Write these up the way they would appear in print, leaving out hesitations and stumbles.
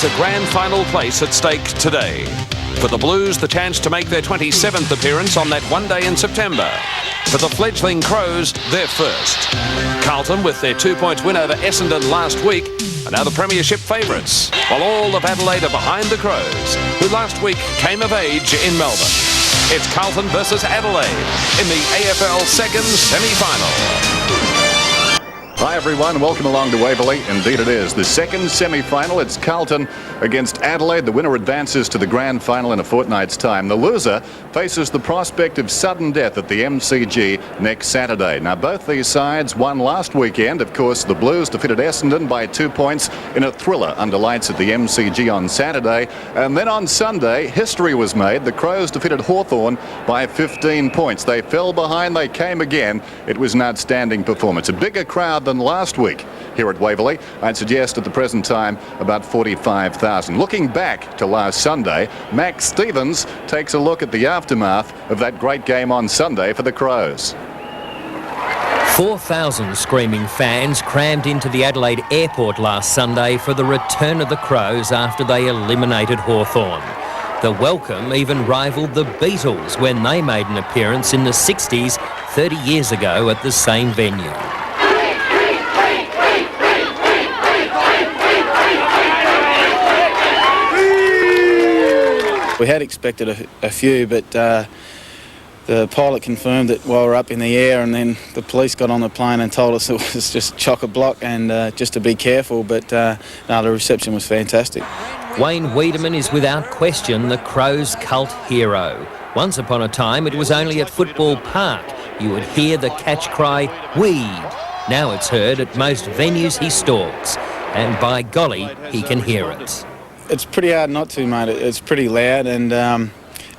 a grand final place at stake today. For the Blues, the chance to make their 27th appearance on that one day in September. For the fledgling Crows, their first. Carlton, with their 2-point win over Essendon last week, are now the premiership favourites, while all of Adelaide are behind the Crows, who last week came of age in Melbourne. It's Carlton versus Adelaide in the AFL second semi-final. Hi everyone, welcome along to Waverley. Indeed it is the second semi-final. It's Carlton against Adelaide. The winner advances to the grand final in a fortnight's time. The loser faces the prospect of sudden death at the MCG next Saturday. Now both these sides won last weekend. Of course, the Blues defeated Essendon by 2 points in a thriller under lights at the MCG on Saturday. And then on Sunday, history was made. The Crows defeated Hawthorn by 15 points. They fell behind, they came again. It was an outstanding performance. A bigger crowd than last week here at Waverley. I'd suggest at the present time about 45,000. Looking back to last Sunday, Max Stevens takes a look at the aftermath of that great game on Sunday for the Crows. 4,000 screaming fans crammed into the Adelaide airport last Sunday for the return of the Crows after they eliminated Hawthorn. The welcome even rivalled the Beatles when they made an appearance in the 60s, 30 years ago at the same venue. We had expected a few, but the pilot confirmed that while we're up in the air, and then the police got on the plane and told us it was just chock-a-block and just to be careful, but no, the reception was fantastic. Wayne Wiedemann is without question the Crows' cult hero. Once upon a time, it was only at Football Park you would hear the catch cry, "Weed." Now it's heard at most venues he stalks, and by golly, he can hear it. It's pretty hard not to, mate. It's pretty loud, and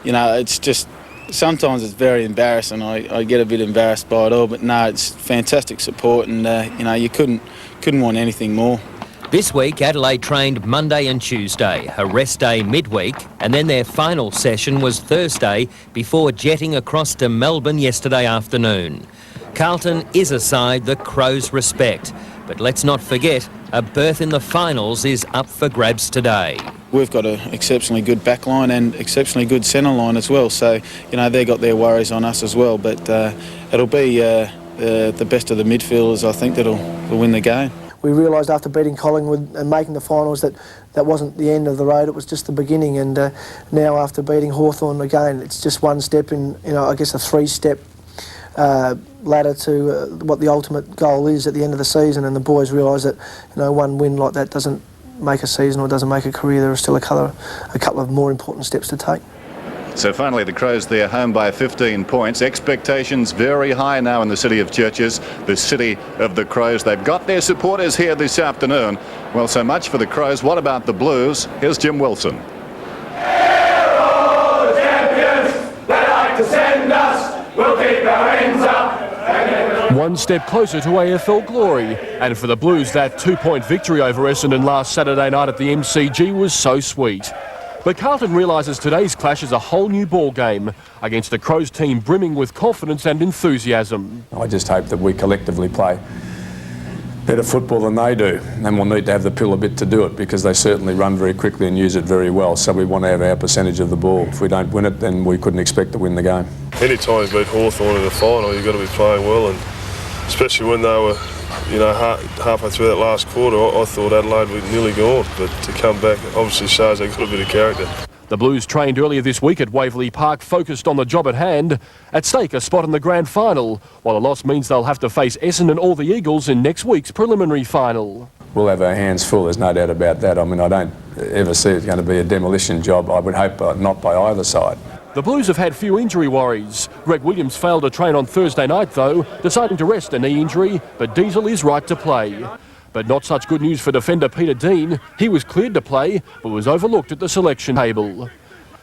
you know, it's just sometimes it's very embarrassing. I get a bit embarrassed by it all, but no, it's fantastic support, and you know, you couldn't want anything more. This week, Adelaide trained Monday and Tuesday, a rest day midweek, and then their final session was Thursday before jetting across to Melbourne yesterday afternoon. Carlton is a side the Crows respect, but let's not forget, a berth in the finals is up for grabs today. We've got an exceptionally good back line and exceptionally good centre line as well, so you know, they've got their worries on us as well, but it'll be the best of the midfielders, I think, that'll win the game. We realised after beating Collingwood and making the finals that wasn't the end of the road, it was just the beginning, and now after beating Hawthorn again, it's just one step in, you know, I guess a three-step ladder to what the ultimate goal is at the end of the season, and the boys realise that, you know, one win like that doesn't make a season or doesn't make a career. There are still a couple of more important steps to take. So finally the Crows, they're home by 15 points. Expectations very high now in the city of Churches, the city of the Crows. They've got their supporters here this afternoon. Well, so much for the Crows. What about the Blues? Here's Jim Wilson. Hello, champions! They like to send us. We'll keep our hands up. One step closer to AFL glory, and for the Blues, that 2-point victory over Essendon last Saturday night at the MCG was so sweet. But Carlton realises today's clash is a whole new ball game against a Crows team brimming with confidence and enthusiasm. I just hope that we collectively play better football than they do, and we'll need to have the pill a bit to do it, because they certainly run very quickly and use it very well, so we want to have our percentage of the ball. If we don't win it, then we couldn't expect to win the game. Any time you beat Hawthorn in the final, you've got to be playing well, and especially when they were, you know, halfway through that last quarter, I thought Adelaide were nearly gone, but to come back obviously shows they've got a bit of character. The Blues trained earlier this week at Waverley Park, focused on the job at hand. At stake, a spot in the grand final, while a loss means they'll have to face Essendon or the Eagles in next week's preliminary final. We'll have our hands full, there's no doubt about that. I mean, I don't ever see it going to be a demolition job. I would hope not by either side. The Blues have had few injury worries. Greg Williams failed to train on Thursday night, though, deciding to rest a knee injury, but Diesel is right to play. But not such good news for defender Peter Dean. He was cleared to play, but was overlooked at the selection table.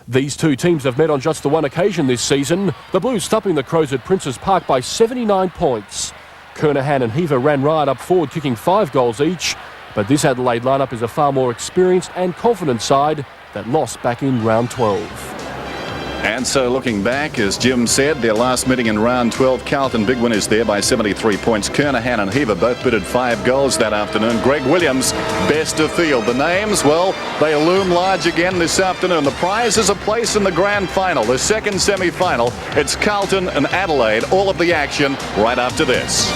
These two teams have met on just the one occasion this season, the Blues stopping the Crows at Princes Park by 79 points. Kernahan and Heaver ran riot up forward, kicking 5 goals each, but this Adelaide lineup is a far more experienced and confident side that lost back in round 12. And so looking back, as Jim said, their last meeting in round 12, Carlton big winners there by 73 points. Kernahan and Heaver both bitted 5 goals that afternoon. Greg Williams, best of field. The names, well, they loom large again this afternoon. The prize is a place in the grand final, the second semi-final. It's Carlton and Adelaide. All of the action right after this.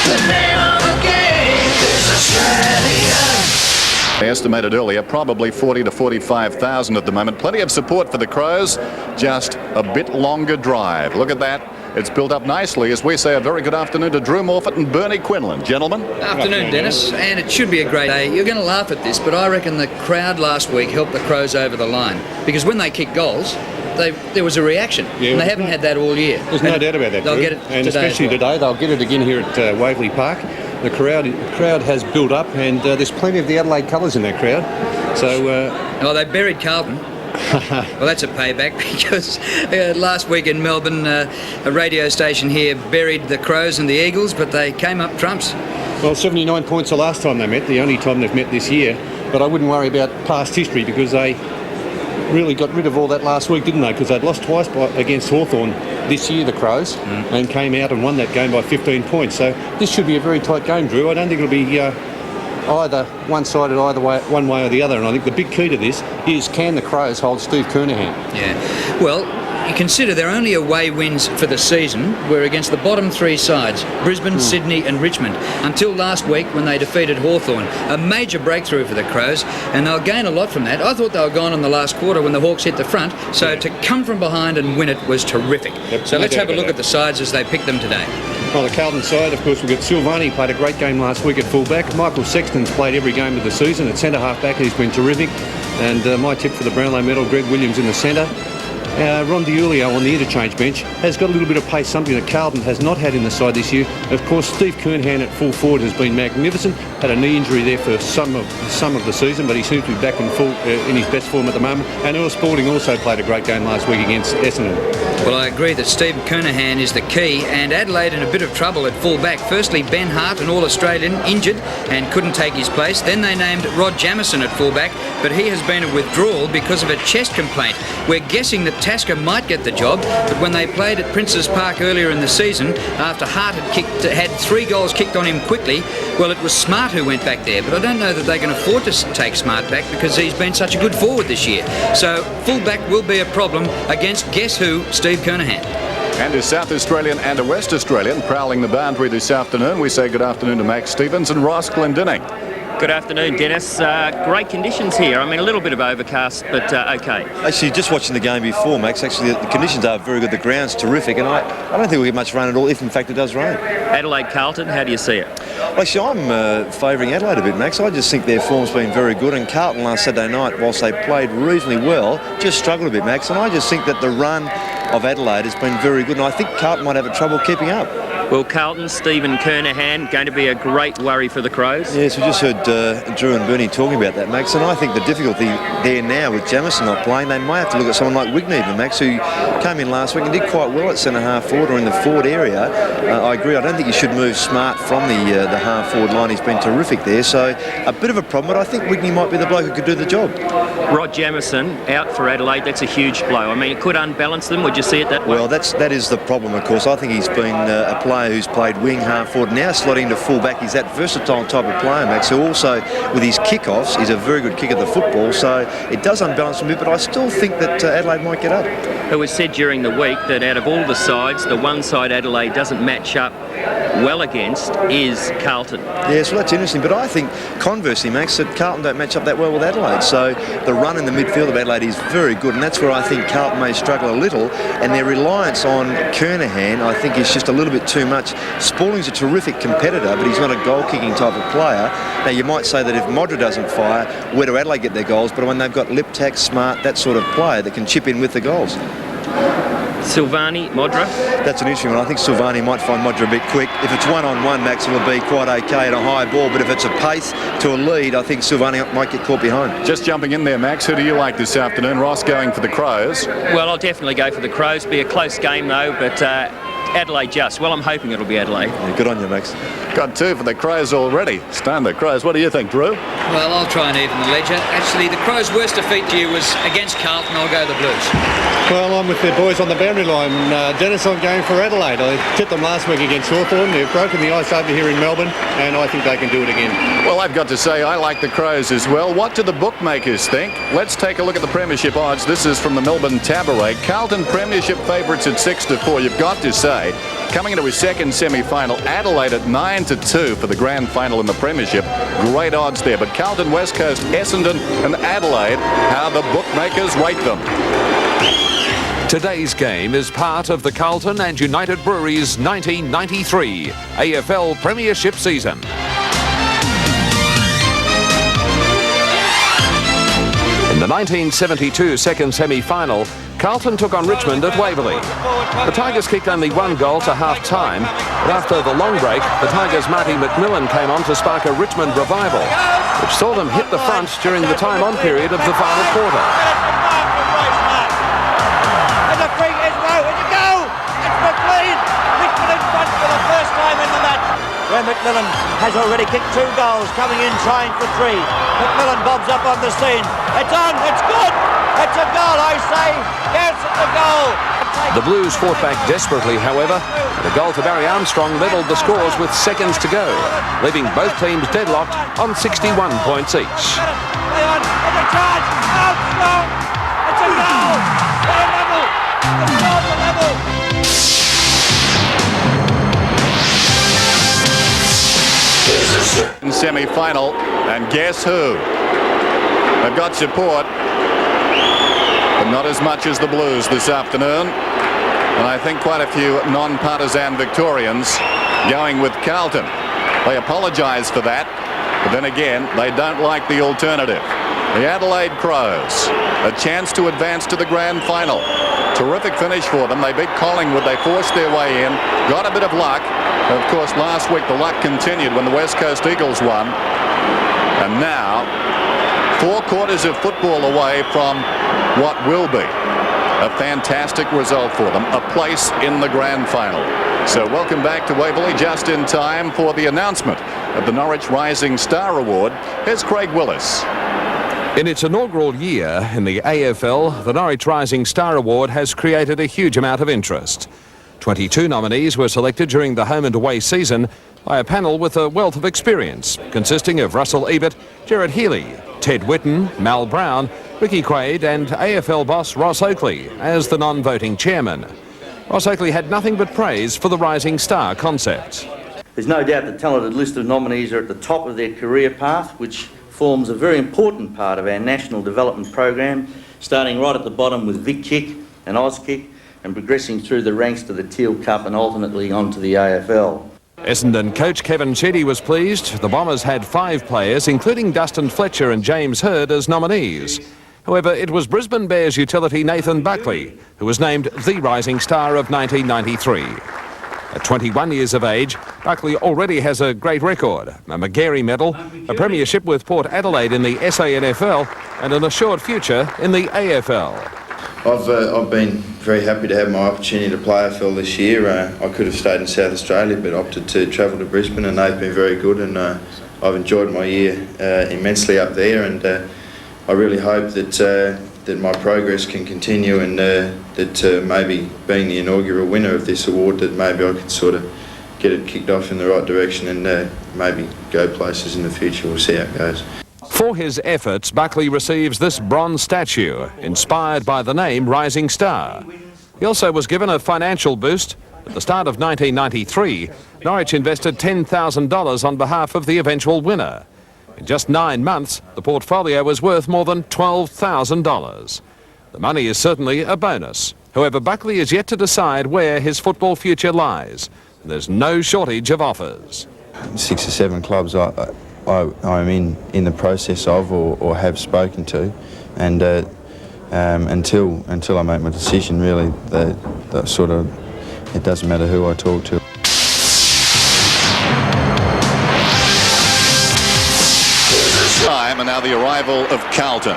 The name of the game is Australia. I estimated earlier, probably 40 to 45,000 at the moment. Plenty of support for the Crows. Just a bit longer drive. Look at that. It's built up nicely as we say a very good afternoon to Drew Morfitt and Bernie Quinlan. Gentlemen. Afternoon, Dennis. And it should be a great day. You're going to laugh at this, but I reckon the crowd last week helped the Crows over the line. Because when they kicked goals, there was a and they haven't had that all year. There's no doubt about that. They'll get it and today especially as well. today, they'll get it again here at Waverley Park. The crowd has built up, and there's plenty of the Adelaide colours in that crowd. So, they buried Carlton. Well, that's a payback because last week in Melbourne, a radio station here buried the Crows and the Eagles, but they came up trumps. Well, 79 points the last time they met, the only time they've met this year. But I wouldn't worry about past history because they really got rid of all that last week, didn't they? Because they'd lost twice against Hawthorn this year, the Crows, and came out and won that game by 15 points. So this should be a very tight game, Drew. I don't think it'll be either one-sided either way, one way or the other. And I think the big key to this is, can the Crows hold Steve Kernahan? Yeah. Well, you consider their only away wins for the season were against the bottom 3 sides, Brisbane, Sydney and Richmond, until last week when they defeated Hawthorn. A major breakthrough for the Crows, and they'll gain a lot from that. I thought they were gone in the last quarter when the Hawks hit the front, so to come from behind and win it was terrific. Yep, so let's have a look at the sides as they pick them today. Well, the Carlton side, of course, we've got Silvani, played a great game last week at fullback. Michael Sexton's played every game of the season at centre-half back. He's been terrific. And my tip for the Brownlow medal, Greg Williams in the centre. Ron DiUlio on the interchange bench has got a little bit of pace, something that Carlton has not had in the side this year. Of course, Steve Kernahan at full forward has been magnificent. Had a knee injury there for some of the season, but he seems to be back in his best form at the moment. And Earl Spalding also played a great game last week against Essendon. Well, I agree that Steve Kernahan is the key, and Adelaide in a bit of trouble at full-back. Firstly, Ben Hart, an All-Australian, injured and couldn't take his place. Then they named Rod Jamieson at full-back, but he has been a withdrawal because of a chest complaint. We're guessing that Tasker might get the job, but when they played at Princes Park earlier in the season, after Hart had 3 goals kicked on him quickly, well, it was Smart who went back there, but I don't know that they can afford to take Smart back because he's been such a good forward this year. So full-back will be a problem against, guess who, Steve Kernahan. And a South Australian and a West Australian prowling the boundary this afternoon. We say good afternoon to Max Stevens and Ross Glendinning. Good afternoon, Dennis. Great conditions here. I mean, a little bit of overcast, but okay. Actually, just watching the game before, Max, actually the conditions are very good. The ground's terrific, and I don't think we'll get much rain at all, if in fact it does rain. Adelaide Carlton, how do you see it? Actually, I'm favouring Adelaide a bit, Max. I just think their form's been very good, and Carlton last Saturday night, whilst they played reasonably well, just struggled a bit, Max. And I just think that the run of Adelaide has been very good, and I think Carlton might have trouble keeping up. Well, Carlton, Stephen Kernahan, going to be a great worry for the Crows. Yes, we just heard Drew and Bernie talking about that, Max, and I think the difficulty there now with Jamieson not playing, they may have to look at someone like Wigney, Max, who came in last week and did quite well at centre-half forward or in the forward area. I agree, I don't think you should move Smart from the half-forward line. He's been terrific there, so a bit of a problem, but I think Wigney might be the bloke who could do the job. Rod Jamieson out for Adelaide, that's a huge blow. I mean, it could unbalance them, would you see it that way? Well, that is the problem, of course. I think he's been a player who's played wing, half forward, now slotting into full back. He's that versatile type of player, Max, who also, with his kickoffs, is a very good kick at the football, so it does unbalance him a bit, but I still think that Adelaide might get up. It was said during the week that out of all the sides, the one side Adelaide doesn't match up well against is Carlton. Yes, well, that's interesting, but I think, conversely, Max, that Carlton don't match up that well with Adelaide, so the run in the midfield of Adelaide is very good, and that's where I think Carlton may struggle a little, and their reliance on Kernahan, I think, is just a little bit too much. Spalding's a terrific competitor, but he's not a goal-kicking type of player. Now, you might say that if Modra doesn't fire, where do Adelaide get their goals? But when they've got Liptak, Smart, that sort of player that can chip in with the goals. Silvani, Modra? That's an interesting one. I think Silvani might find Modra a bit quick. If it's one-on-one, Max, it'll be quite okay at a high ball, but if it's a pace to a lead, I think Silvani might get caught behind. Just jumping in there, Max, who do you like this afternoon? Ross going for the Crows. Well, I'll definitely go for the Crows. Be a close game, though, but Adelaide just. Well, I'm hoping it'll be Adelaide. Yeah, good on you, Max. Got 2 for the Crows already. Stone the Crows. What do you think, Drew? Well, I'll try and even the ledger. Actually, the Crows' worst defeat to you was against Carlton. I'll go the Blues. Well, I'm with the boys on the boundary line. Dennis on game for Adelaide. I tipped them last week against Hawthorn. They've broken the ice over here in Melbourne, and I think they can do it again. Well, I've got to say I like the Crows as well. What do the bookmakers think? Let's take a look at the premiership odds. This is from the Melbourne Tabaret. Carlton premiership favourites at 6-4. You've got to say, coming into his second semi-final, Adelaide at 9-2 for the grand final in the premiership. Great odds there. But Carlton, West Coast, Essendon and Adelaide, how the bookmakers rate them. Today's game is part of the Carlton and United Breweries 1993 AFL Premiership season. In the 1972 second semi-final, Carlton took on Richmond at Waverley. The Tigers kicked only 1 goal to half-time, but after the long break, the Tigers' Marty McMillan came on to spark a Richmond revival, which saw them hit the front during the time-on period of the final quarter. Where McMillan has already kicked 2 goals, coming in trying for 3. McMillan bobs up on the scene. It's on, it's good! It's a goal, I say! Yes, it's a goal! The Blues fought back desperately, however, and a goal to Barry Armstrong levelled the scores with seconds to go, leaving both teams deadlocked on 61 points each. It's a charge! Armstrong! It's a goal! They're level! The scores are level! Semi-final, and guess who? They've got support, but not as much as the Blues this afternoon. And I think quite a few non-partisan Victorians going with Carlton. They apologise for that, but then again, they don't like the alternative. The Adelaide Crows, a chance to advance to the grand final. Terrific finish for them. They beat Collingwood. They forced their way in, got a bit of luck. Of course, last week the luck continued when the West Coast Eagles won. And now, 4 quarters of football away from what will be a fantastic result for them, a place in the grand final. So welcome back to Waverley, just in time for the announcement of the Norwich Rising Star Award. Here's Craig Willis. In its inaugural year in the AFL, the Norwich Rising Star Award has created a huge amount of interest. 22 nominees were selected during the home and away season by a panel with a wealth of experience, consisting of Russell Ebert, Gerard Healy, Ted Whitten, Mal Brown, Ricky Quaid and AFL boss Ross Oakley as the non-voting chairman. Ross Oakley had nothing but praise for the Rising Star concept. There's no doubt the talented list of nominees are at the top of their career path, which forms a very important part of our national development program, starting right at the bottom with Vic Kick and Auskick, and progressing through the ranks to the Teal Cup and ultimately onto the AFL. Essendon coach Kevin Sheedy was pleased. The Bombers had 5 players, including Dustin Fletcher and James Hird, as nominees. However, it was Brisbane Bears utility Nathan Buckley who was named the Rising Star of 1993. At 21 years of age, Buckley already has a great record, a Magarey medal, a premiership with Port Adelaide in the SANFL and an assured future in the AFL. I've been very happy to have my opportunity to play AFL this year. I could have stayed in South Australia but opted to travel to Brisbane, and they've been very good, and I've enjoyed my year immensely up there, and I really hope that my progress can continue, and that maybe being the inaugural winner of this award, that maybe I could sort of get it kicked off in the right direction and maybe go places in the future. We'll see how it goes. For his efforts, Buckley receives this bronze statue, inspired by the name Rising Star. He also was given a financial boost. At the start of 1993, Norwich invested $10,000 on behalf of the eventual winner. In just 9 months, the portfolio was worth more than $12,000. The money is certainly a bonus. However, Buckley is yet to decide where his football future lies. There's no shortage of offers. 6 or 7 clubs I'm in the process of or have spoken to, and until I make my decision, really, the sort of, it doesn't matter who I talk to. Time, and now the arrival of Carlton.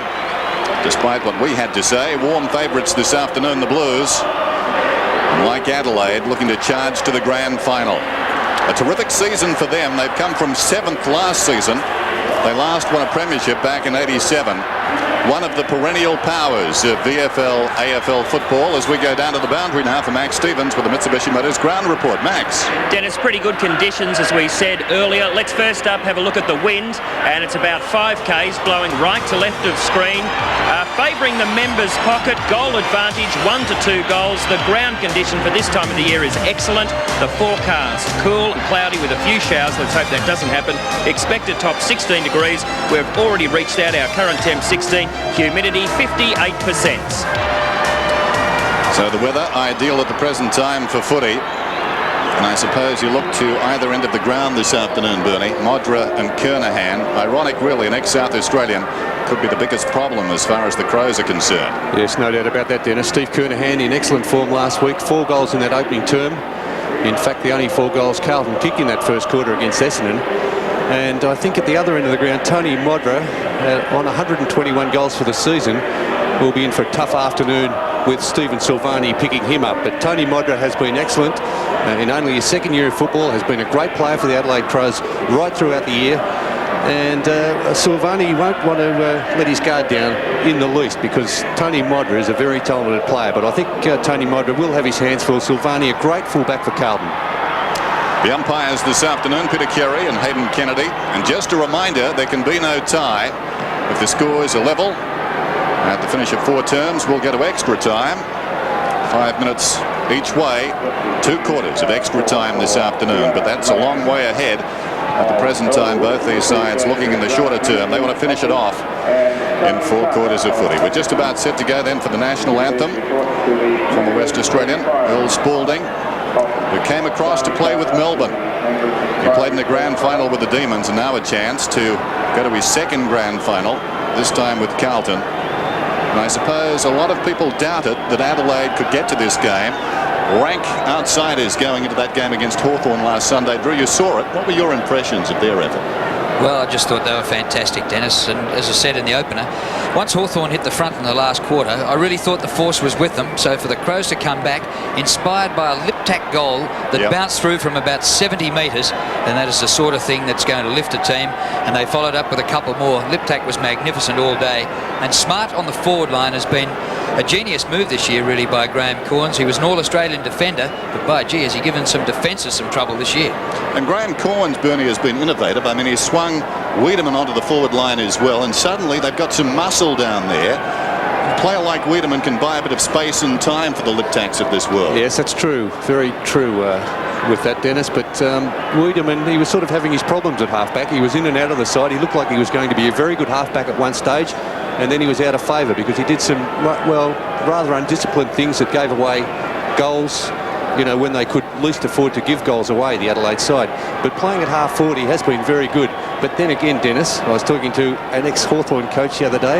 Despite what we had to say, warm favourites this afternoon, the Blues. And like Adelaide, looking to charge to the grand final. A terrific season for them. They've come from 7th last season. They last won a premiership back in '87. One of the perennial powers of VFL, AFL football, as we go down to the boundary now for Max Stevens with the Mitsubishi Motors ground report. Max. Dennis, pretty good conditions as we said earlier. Let's first up have a look at the wind, and it's about 5 k's blowing right to left of screen, favouring the members' pocket. Goal advantage, 1 to 2 goals. The ground condition for this time of the year is excellent. The forecast, cool and cloudy with a few showers. Let's hope that doesn't happen. Expected top 16 degrees. We've already reached out our current temp 16. Humidity 58%. So the weather ideal at the present time for footy. And I suppose you look to either end of the ground this afternoon, Bernie. Modra and Kernahan. Ironic, really, an ex-South Australian could be the biggest problem as far as the Crows are concerned. Yes, no doubt about that, Dennis. Steve Kernahan in excellent form last week. 4 goals in that opening term. In fact, the only 4 goals Carlton kicked in that first quarter against Essendon. And I think at the other end of the ground, Tony Modra, on 121 goals for the season, will be in for a tough afternoon with Stephen Silvani picking him up. But Tony Modra has been excellent in only his 2nd year of football, has been a great player for the Adelaide Crows right throughout the year. And Silvani won't want to let his guard down in the least, because Tony Modra is a very talented player. But I think Tony Modra will have his hands full. Silvani, a great fullback for Carlton. The umpires this afternoon, Peter Carey and Hayden Kennedy. And just a reminder, there can be no tie. If the scores are level, at the finish of 4 terms, we'll go to extra time. 5 minutes each way, 2 quarters of extra time this afternoon. But that's a long way ahead. At the present time, both these sides looking in the shorter term. They want to finish it off in 4 quarters of footy. We're just about set to go then for the national anthem from the West Australian, Earl Spalding, who came across to play with Melbourne. He played in the grand final with the Demons, and now a chance to go to his 2nd grand final, this time with Carlton. And I suppose a lot of people doubted that Adelaide could get to this game. Rank outsiders going into that game against Hawthorn last Sunday. Drew, you saw it. What were your impressions of their effort? Well, I just thought they were fantastic, Dennis. And as I said in the opener, once Hawthorn hit the front in the last quarter, I really thought the force was with them. So for the Crows to come back, inspired by a lip-tack goal that bounced through from about 70 metres, and that is the sort of thing that's going to lift a team. And they followed up with a couple more. Lip-tack was magnificent all day. And Smart on the forward line has been a genius move this year, really, by Graham Corns. He was an All-Australian defender, but by gee, has he given some defences some trouble this year. And Graham Corns, Bernie, has been innovative. I mean, he swung Wiedemann onto the forward line as well, and suddenly they've got some muscle down there. A player like Wiedemann can buy a bit of space and time for the lip-tacks of this world. Yes, that's true. Very true with that, Dennis. But Wiedemann, he was sort of having his problems at halfback. He was in and out of the side. He looked like he was going to be a very good halfback at one stage, and then he was out of favour because he did some, well, rather undisciplined things that gave away goals, you know, when they could least afford to give goals away, the Adelaide side. But playing at half forward, he has been very good. But then again, Dennis, I was talking to an ex-Hawthorn coach the other day,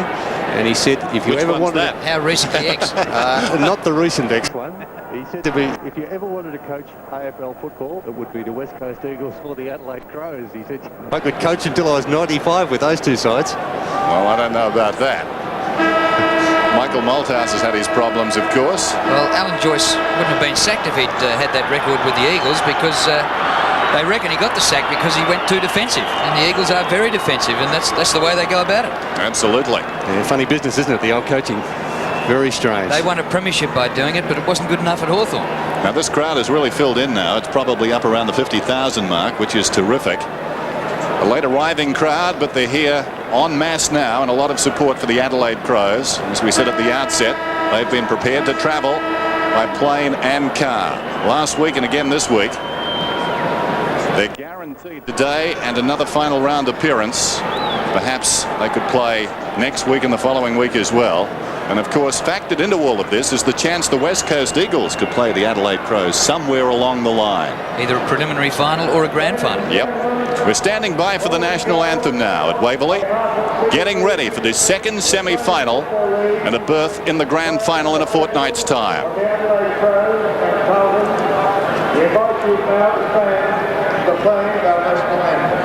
and he said, if you ever wanted... that? How recent the ex? Not the recent ex one. He said to me, if you ever wanted to coach AFL football, it would be the West Coast Eagles or the Adelaide Crows. He said, I could coach until I was 95 with those 2 sides. Well, I don't know about that. Michael Malthouse has had his problems, of course. Well, Alan Joyce wouldn't have been sacked if he'd had that record with the Eagles, because they reckon he got the sack because he went too defensive. And the Eagles are very defensive, and that's the way they go about it. Absolutely. Yeah, funny business, isn't it, the old coaching? Very strange. They won a premiership by doing it, but it wasn't good enough at Hawthorn. Now, this crowd is really filled in now. It's probably up around the 50,000 mark, which is terrific. A late arriving crowd, but they're here en masse now, and a lot of support for the Adelaide Crows. As we said at the outset, they've been prepared to travel by plane and car. Last week and again this week, they're guaranteed today and another final round appearance. Perhaps they could play next week and the following week as well. And of course, factored into all of this is the chance the West Coast Eagles could play the Adelaide Crows somewhere along the line. Either a preliminary final or a grand final. Yep. We're standing by for the national anthem now at Waverley, getting ready for this 2nd semi-final and a berth in the grand final in a fortnight's time. We invite you now to stand for the playing of our national anthem.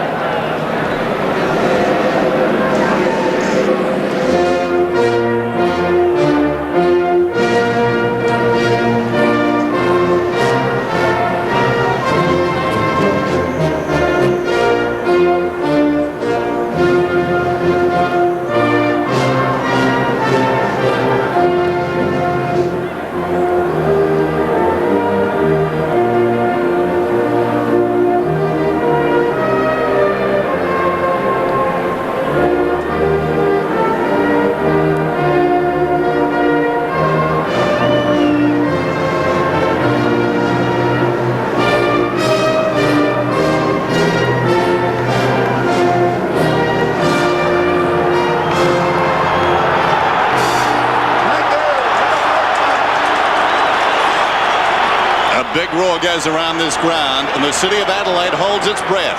ball goes around this ground, and the city of Adelaide holds its breath.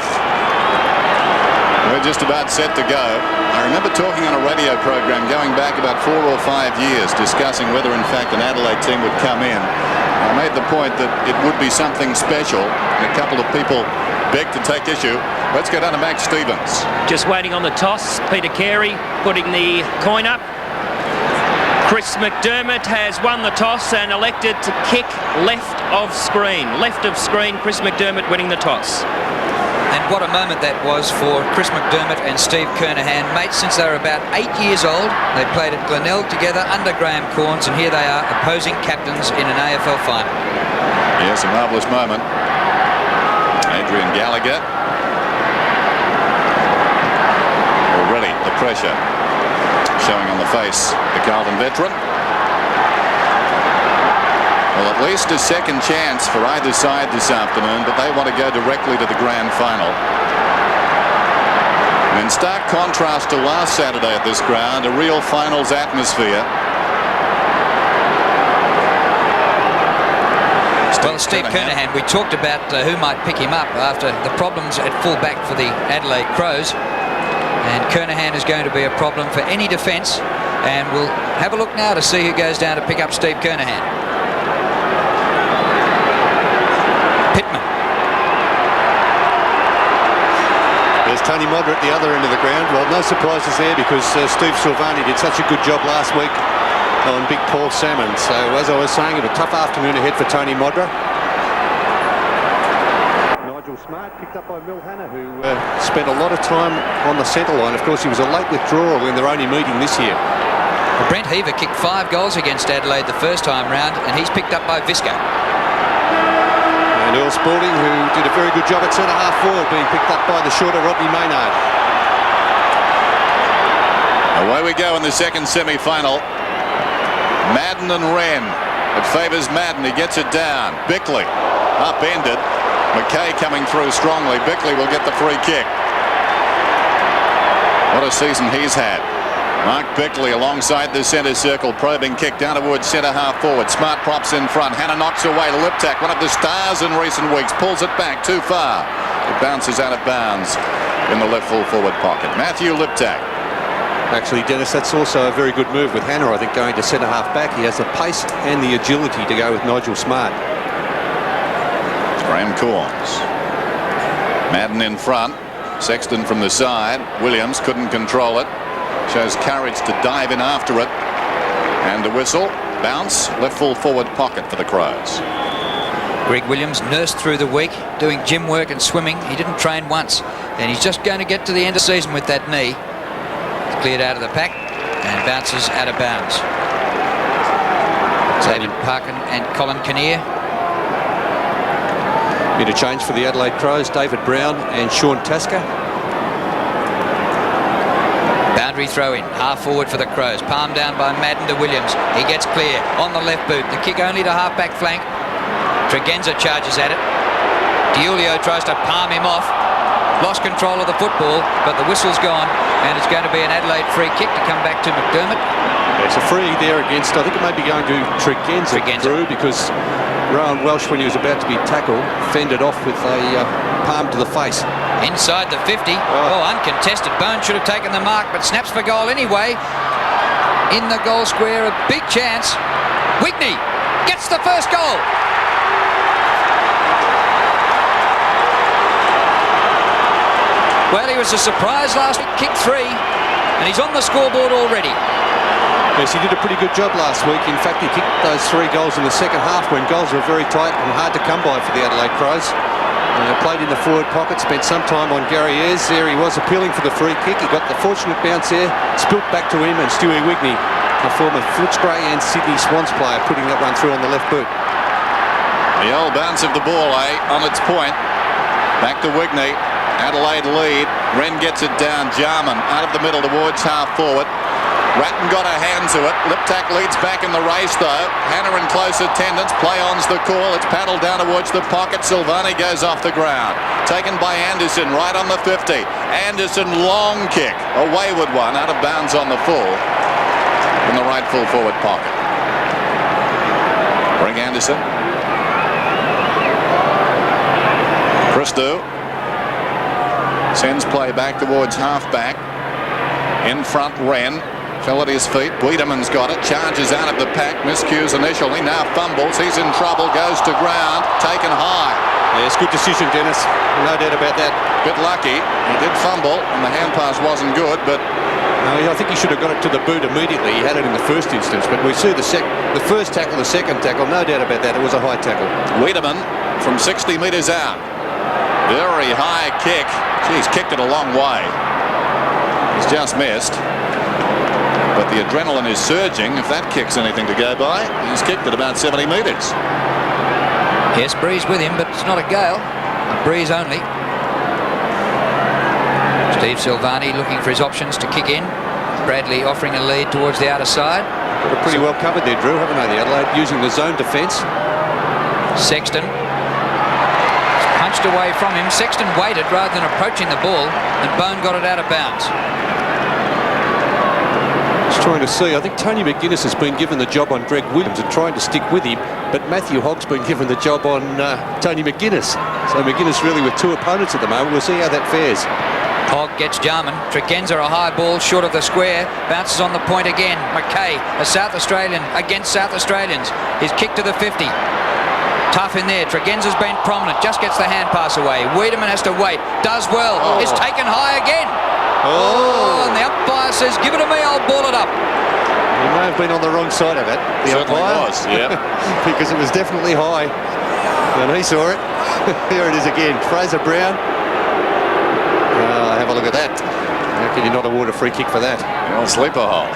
We're just about set to go. I remember talking on a radio program going back about 4 or 5 years, discussing whether in fact an Adelaide team would come in. I made the point that it would be something special, and a couple of people begged to take issue. Let's go down to Max Stevens. Just waiting on the toss. Peter Carey putting the coin up. Chris McDermott has won the toss and elected to kick left of screen. Left of screen, Chris McDermott winning the toss. And what a moment that was for Chris McDermott and Steve Kernahan, mates since they were about 8 years old. They played at Glenelg together under Graham Corns, and here they are opposing captains in an AFL final. Yes, a marvellous moment. Adrian Gallagher. Already the pressure showing on the face of the Carlton veteran. Well, at least a second chance for either side this afternoon, but they want to go directly to the grand final. And in stark contrast to last Saturday at this ground, a real finals atmosphere. Well, Steve Kernahan, we talked about who might pick him up after the problems at full-back for the Adelaide Crows. And Kernahan is going to be a problem for any defence. And we'll have a look now to see who goes down to pick up Steve Kernahan. Pittman. There's Tony Modra at the other end of the ground. Well, no surprises there because Steve Silvani did such a good job last week on Big Paul Salmon. So, as I was saying, a tough afternoon ahead for Tony Modra. Smart picked up by Mil Hanna, who spent a lot of time on the centre line. Of course, he was a late withdrawal in their only meeting this year. Well, Brent Heaver kicked 5 goals against Adelaide the first time round, and he's picked up by Visco. And Earl Spalding, who did a very good job at centre-half forward, being picked up by the shorter Rodney Maynard. Away we go in the second semi-final. Madden and Wren. It favours Madden. He gets it down. Bickley upended. McKay coming through strongly. Bickley will get the free kick. What a season he's had. Mark Bickley alongside the centre circle, probing kick down towards centre half forward. Smart props in front. Hanna knocks away. Liptak, one of the stars in recent weeks, pulls it back too far. It bounces out of bounds in the left full forward pocket. Matthew Liptak. Actually, Dennis, that's also a very good move with Hanna, I think, going to centre half back. He has the pace and the agility to go with Nigel Smart. Graham Corns. Madden in front. Sexton from the side. Williams couldn't control it. Shows courage to dive in after it. And a whistle. Bounce. Left full forward pocket for the Crows. Greg Williams nursed through the week, doing gym work and swimming. He didn't train once. And he's just going to get to the end of the season with that knee. It's cleared out of the pack and bounces out of bounds. David Parkin and Colin Kinnear. Interchange for the Adelaide Crows, David Brown and Sean Tasker. Boundary throw in, half forward for the Crows. Palm down by Madden to Williams. He gets clear on the left boot. The kick only to half back flank. Tregenza charges at it. Diulio tries to palm him off. Lost control of the football, but the whistle's gone, and it's going to be an Adelaide free kick to come back to McDermott. There's a free there against, I think it may be going to Tregenza. Drew, because Rowan Welsh, when he was about to be tackled, fended off with a palm to the face. Inside the 50. Oh, uncontested. Bone should have taken the mark, but snaps for goal anyway. In the goal square, a big chance. Wigney gets the first goal. Well, he was a surprise last week, kicked 3, and he's on the scoreboard already. Yes, he did a pretty good job last week. In fact, he kicked those 3 goals in the second half when goals were very tight and hard to come by for the Adelaide Crows. Played in the forward pocket, spent some time on Gary Ayres. There he was appealing for the free kick. He got the fortunate bounce there, spilt back to him, and Stewie Wigney, a former Footscray and Sydney Swans player, putting that one through on the left boot. The old bounce of the ball, on its point. Back to Wigney. Adelaide lead. Wren gets it down. Jarman out of the middle towards half forward. Ratton got a hand to it. Liptak leads back in the race though. Hanna in close attendance. Play on's the call. It's paddled down towards the pocket. Silvani goes off the ground. Taken by Anderson right on the 50. Anderson long kick. A wayward one out of bounds on the full. In the right full forward pocket. Greg Anderson. Christou sends play back towards half-back. In front, Wren. Fell at his feet. Wiedemann's got it. Charges out of the pack. Miscues initially. Now fumbles. He's in trouble. Goes to ground. Taken high. Yes, good decision, Dennis. No doubt about that. Bit lucky. He did fumble, and the hand pass wasn't good, but... No, I think he should have got it to the boot immediately. He had it in the first instance, but we see the first tackle, the second tackle. No doubt about that. It was a high tackle. Wiedemann from 60 metres out. Very high kick. He's kicked it a long way. He's just missed. But the adrenaline is surging. If that kick's anything to go by, he's kicked it about 70 metres. Yes, breeze with him, but it's not a gale. A breeze only. Steve Silvani looking for his options to kick in. Bradley offering a lead towards the outer side. Got it pretty well covered there, Drew, haven't they, the Adelaide, using the zone defence. Sexton punched away from him. Sexton waited rather than approaching the ball, and Bone got it out of bounds. Trying to see, I think Tony McGuinness has been given the job on Greg Williams and trying to stick with him, but Matthew Hogg's been given the job on Tony McGuinness. So McGuinness really with two opponents at the moment. We'll see how that fares. Hogg gets Jarman. Tregenza a high ball short of the square. Bounces on the point again. McKay, a South Australian against South Australians. His kick to the 50. Tough in there. Tregenza's been prominent. Just gets the hand pass away. Wiedemann has to wait. Does well. Is taken high again. And the umpire says, give it to me, I'll ball it up. He may have been on the wrong side of it. The umpire was, yeah. Because it was definitely high. And he saw it. Here it is again. Fraser Brown. Have a look at that. How can you not award a free kick for that? Well, sleeper hold.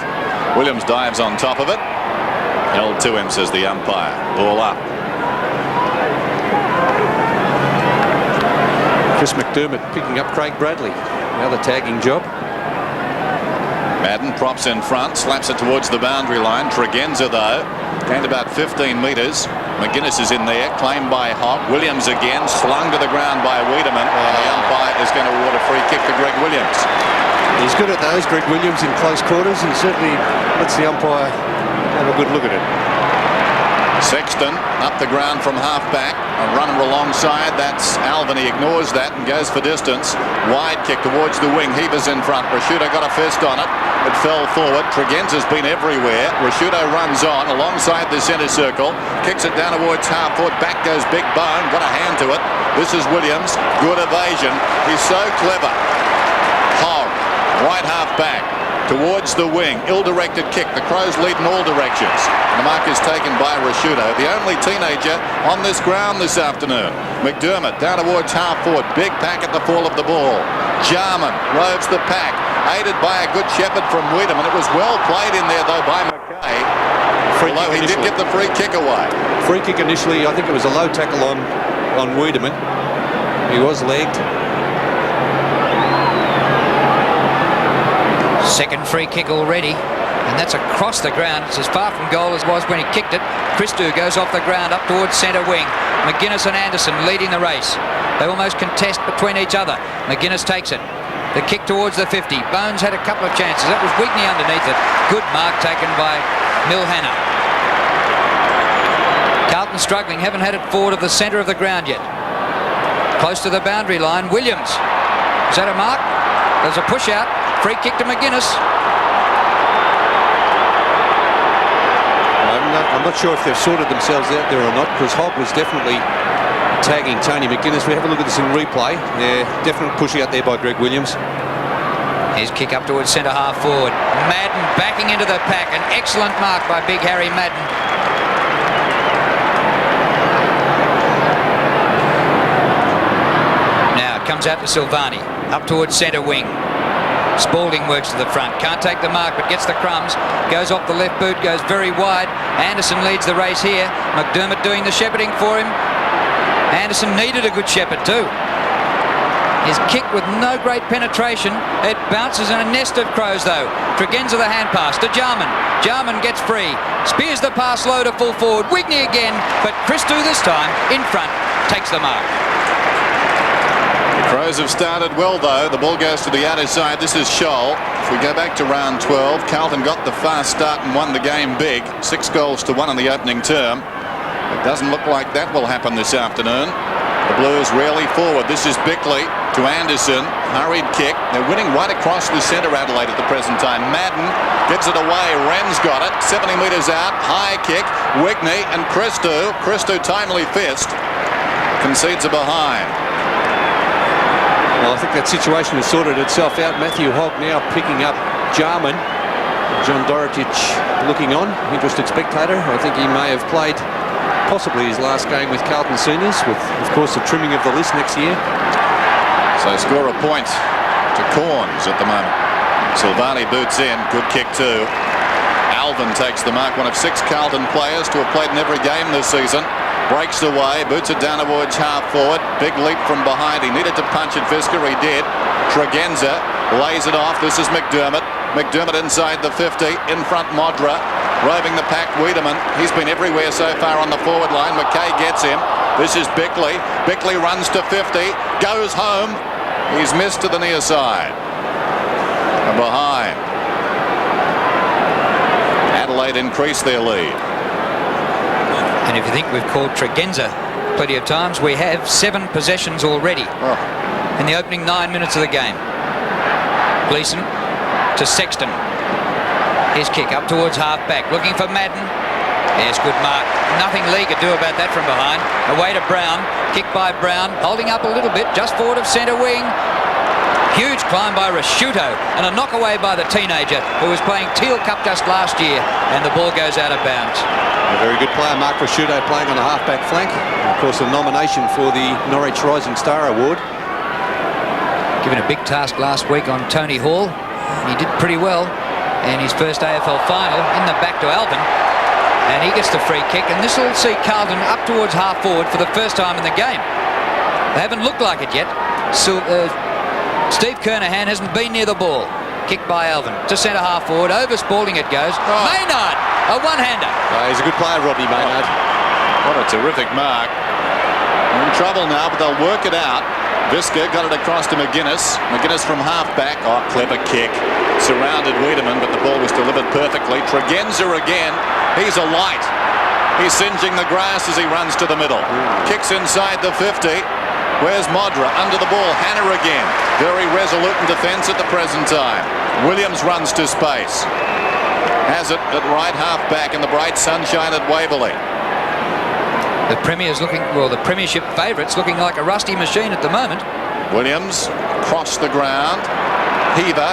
Williams dives on top of it. Held to him, says the umpire. Ball up. Chris McDermott picking up Craig Bradley. Another tagging job. Madden props in front, slaps it towards the boundary line. Tregenza, though, gained about 15 metres. McGuinness is in there, claimed by Hogg. Williams again, slung to the ground by Wiedemann. And the umpire is going to award a free kick to Greg Williams. He's good at those, Greg Williams, in close quarters, and certainly lets the umpire have a good look at it. Sexton up the ground from half-back. A runner alongside. That's Alvin. He ignores that and goes for distance. Wide kick towards the wing. Heber's in front. Rashudo got a fist on it. It fell forward. Tregenza's been everywhere. Rashudo runs on alongside the centre circle. Kicks it down towards half-foot. Back goes Big Bone. Got a hand to it. This is Williams. Good evasion. He's so clever. Hogg, right half-back. Towards the wing, ill-directed kick. The Crows lead in all directions. And the mark is taken by Rashudo, the only teenager on this ground this afternoon. McDermott down towards half-forward. Big pack at the fall of the ball. Jarman roves the pack, aided by a good shepherd from Wiedemann. It was well played in there, though, by McKay. Although he did get the free kick away. Free kick initially, I think it was a low tackle on Wiedemann. He was legged. Second free kick already, and that's across the ground. It's as far from goal as was when he kicked it. Christou goes off the ground up towards centre wing. McGuinness and Anderson leading the race. They almost contest between each other. McGuinness takes it. The kick towards the 50. Bones had a couple of chances. That was Wigney underneath it. Good mark taken by Milhana. Carlton struggling, haven't had it forward of the centre of the ground yet. Close to the boundary line. Williams. Is that a mark? There's a push out. Free kick to McGuinness. I'm not sure if they've sorted themselves out there or not, because Hogg was definitely tagging Tony McGuinness. We have a look at this in replay. Yeah, definite push out there by Greg Williams. His kick up towards centre half forward. Madden backing into the pack. An excellent mark by Big Harry Madden. Now it comes out to Silvani. Up towards centre wing. Spalding works to the front, can't take the mark but gets the crumbs, goes off the left boot, goes very wide. Anderson leads the race here. McDermott doing the shepherding for him. Anderson needed a good shepherd too. His kick with no great penetration. It bounces in a nest of Crows though. Tregenza the hand pass to Jarman. Jarman gets free, spears the pass low to full forward. Wigney again, but Christou this time in front takes the mark. Crows have started well, though. The ball goes to the outer side. This is Scholl. If we go back to round 12, Carlton got the fast start and won the game big. 6 goals to 1 in the opening term. It doesn't look like that will happen this afternoon. The Blues rarely forward. This is Bickley to Anderson. Hurried kick. They're winning right across the centre, Adelaide, at the present time. Madden gives it away. Wren's got it. 70 metres out. High kick. Wigney and Christou. Christou timely fist. Concedes a behind. Well, I think that situation has sorted itself out. Matthew Hogg now picking up Jarman. John Dorotich looking on. Interested spectator. I think he may have played possibly his last game with Carlton Seniors, with, of course, the trimming of the list next year. So score a point to Corns at the moment. Silvani boots in. Good kick too. Alvin takes the mark. One of 6 Carlton players to have played in every game this season. Breaks away, boots it down towards half forward. Big leap from behind. He needed to punch it, Fisker. He did. Tregenza lays it off. This is McDermott. McDermott inside the 50. In front, Modra. Roving the pack, Wiedemann. He's been everywhere so far on the forward line. McKay gets him. This is Bickley. Bickley runs to 50. Goes home. He's missed to the near side. And behind. Adelaide increase their lead. And if you think we've called Tregenza plenty of times, we have 7 possessions already in the opening 9 minutes of the game. Gleeson to Sexton. His kick up towards half-back, looking for Madden. Yes, good mark. Nothing Lee could do about that from behind. Away to Brown. Kick by Brown. Holding up a little bit, just forward of centre wing. Huge climb by Rasciuto, and a knock away by the teenager who was playing Teal Cup just last year, and the ball goes out of bounds. A very good player, Mark Rasciuto, playing on the half-back flank. And of course, a nomination for the Norwich Rising Star Award. Given a big task last week on Tony Hall. He did pretty well in his first AFL final, in the back to Alvin. And he gets the free kick, and this will see Carlton up towards half-forward for the first time in the game. They haven't looked like it yet. So, Steve Kernahan hasn't been near the ball. Kick by Alvin to centre half forward. Over Spalding it goes. Maynard, a one-hander. He's a good player, Robbie Maynard. What a terrific mark. They're in trouble now, but they'll work it out. Visca got it across to McGuinness. McGuinness from half-back. Oh, clever kick. Surrounded Wiedemann, but the ball was delivered perfectly. Tregenza again. He's a light. He's singeing the grass as he runs to the middle. Kicks inside the 50. Where's Modra? Under the ball. Hannah again. Very resolute in defence at the present time. Williams runs to space. Has it at right half-back in the bright sunshine at Waverley. The Premier's looking, well, the Premiership favourites looking like a rusty machine at the moment. Williams across the ground. Heaver,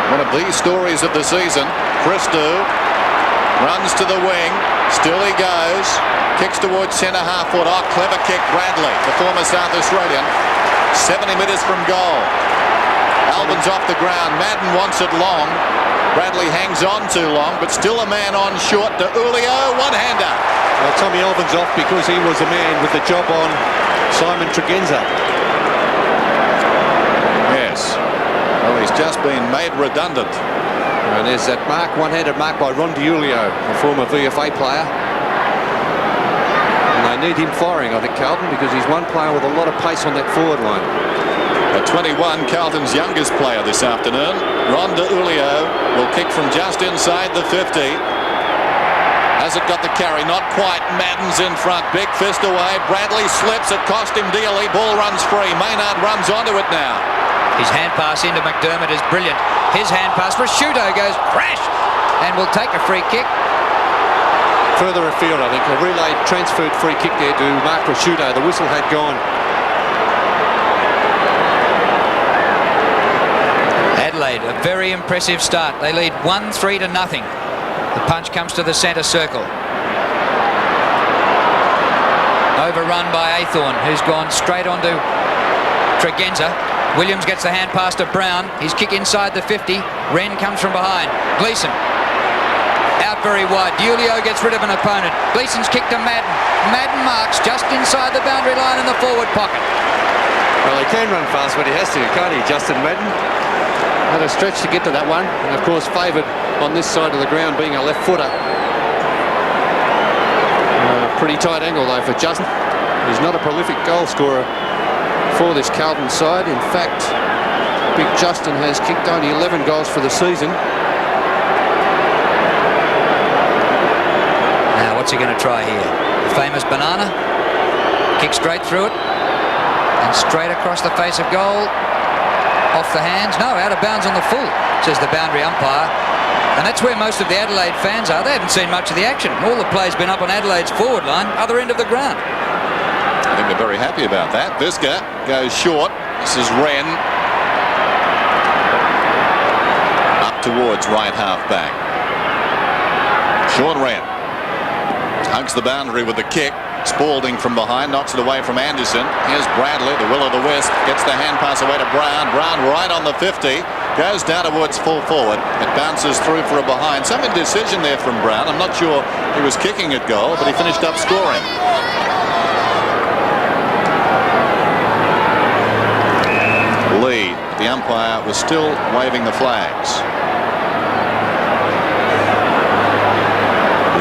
one of these stories of the season. Christou runs to the wing. Still he goes. Kicks towards centre half forward. Oh, clever kick, Bradley, the former South Australian. 70 metres from goal. Alvin's off the ground. Madden wants it long. Bradley hangs on too long, but still a man on short to Ulio. One-hander. Well, Tommy Alvin's off because he was the man with the job on Simon Tregenza. Yes. Well, he's just been made redundant. And there's that mark, one-handed mark by Ron DiUlio, a former VFA player. And they need him firing, I think, Carlton, because he's one player with a lot of pace on that forward line. At 21, Carlton's youngest player this afternoon. Ron DiUlio will kick from just inside the 50. Has it got the carry? Not quite. Madden's in front. Big fist away. Bradley slips. It cost him dearly. Ball runs free. Maynard runs onto it now. His hand pass into McDermott is brilliant. His hand pass for Rasciuto goes crash and will take a free kick. Further afield, I think. A relay transferred free kick there to Mark Rasciuto. The whistle had gone. Adelaide, a very impressive start. They lead 1-3 to nothing. The punch comes to the centre circle. Overrun by Aythorne, who's gone straight onto Tregenza. Williams gets the hand pass to Brown. His kick inside the 50. Wren comes from behind. Gleeson out very wide. DiUlio gets rid of an opponent. Gleeson's kick to Madden. Madden marks just inside the boundary line in the forward pocket. Well, he can run fast when he has to, can't he, Justin Madden? Had a stretch to get to that one, and of course favoured on this side of the ground being a left footer. Pretty tight angle though for Justin. He's not a prolific goal scorer for this Carlton side. In fact, Big Justin has kicked only 11 goals for the season. Now what's he going to try here? The famous banana. Kick straight through it. And straight across the face of goal. Off the hands. No, out of bounds on the full, says the boundary umpire. And that's where most of the Adelaide fans are. They haven't seen much of the action. All the play's been up on Adelaide's forward line, other end of the ground. I think they're very happy about that. Visca goes short. This is Wren. Up towards right half back. Sean Wren hugs the boundary with the kick. Spalding from behind, knocks it away from Anderson. Here's Bradley, the will of the wisp, gets the hand pass away to Brown. Brown right on the 50, goes down towards full forward. It bounces through for a behind. Some indecision there from Brown. I'm not sure he was kicking at goal, but he finished up scoring. Lee, the umpire, was still waving the flags.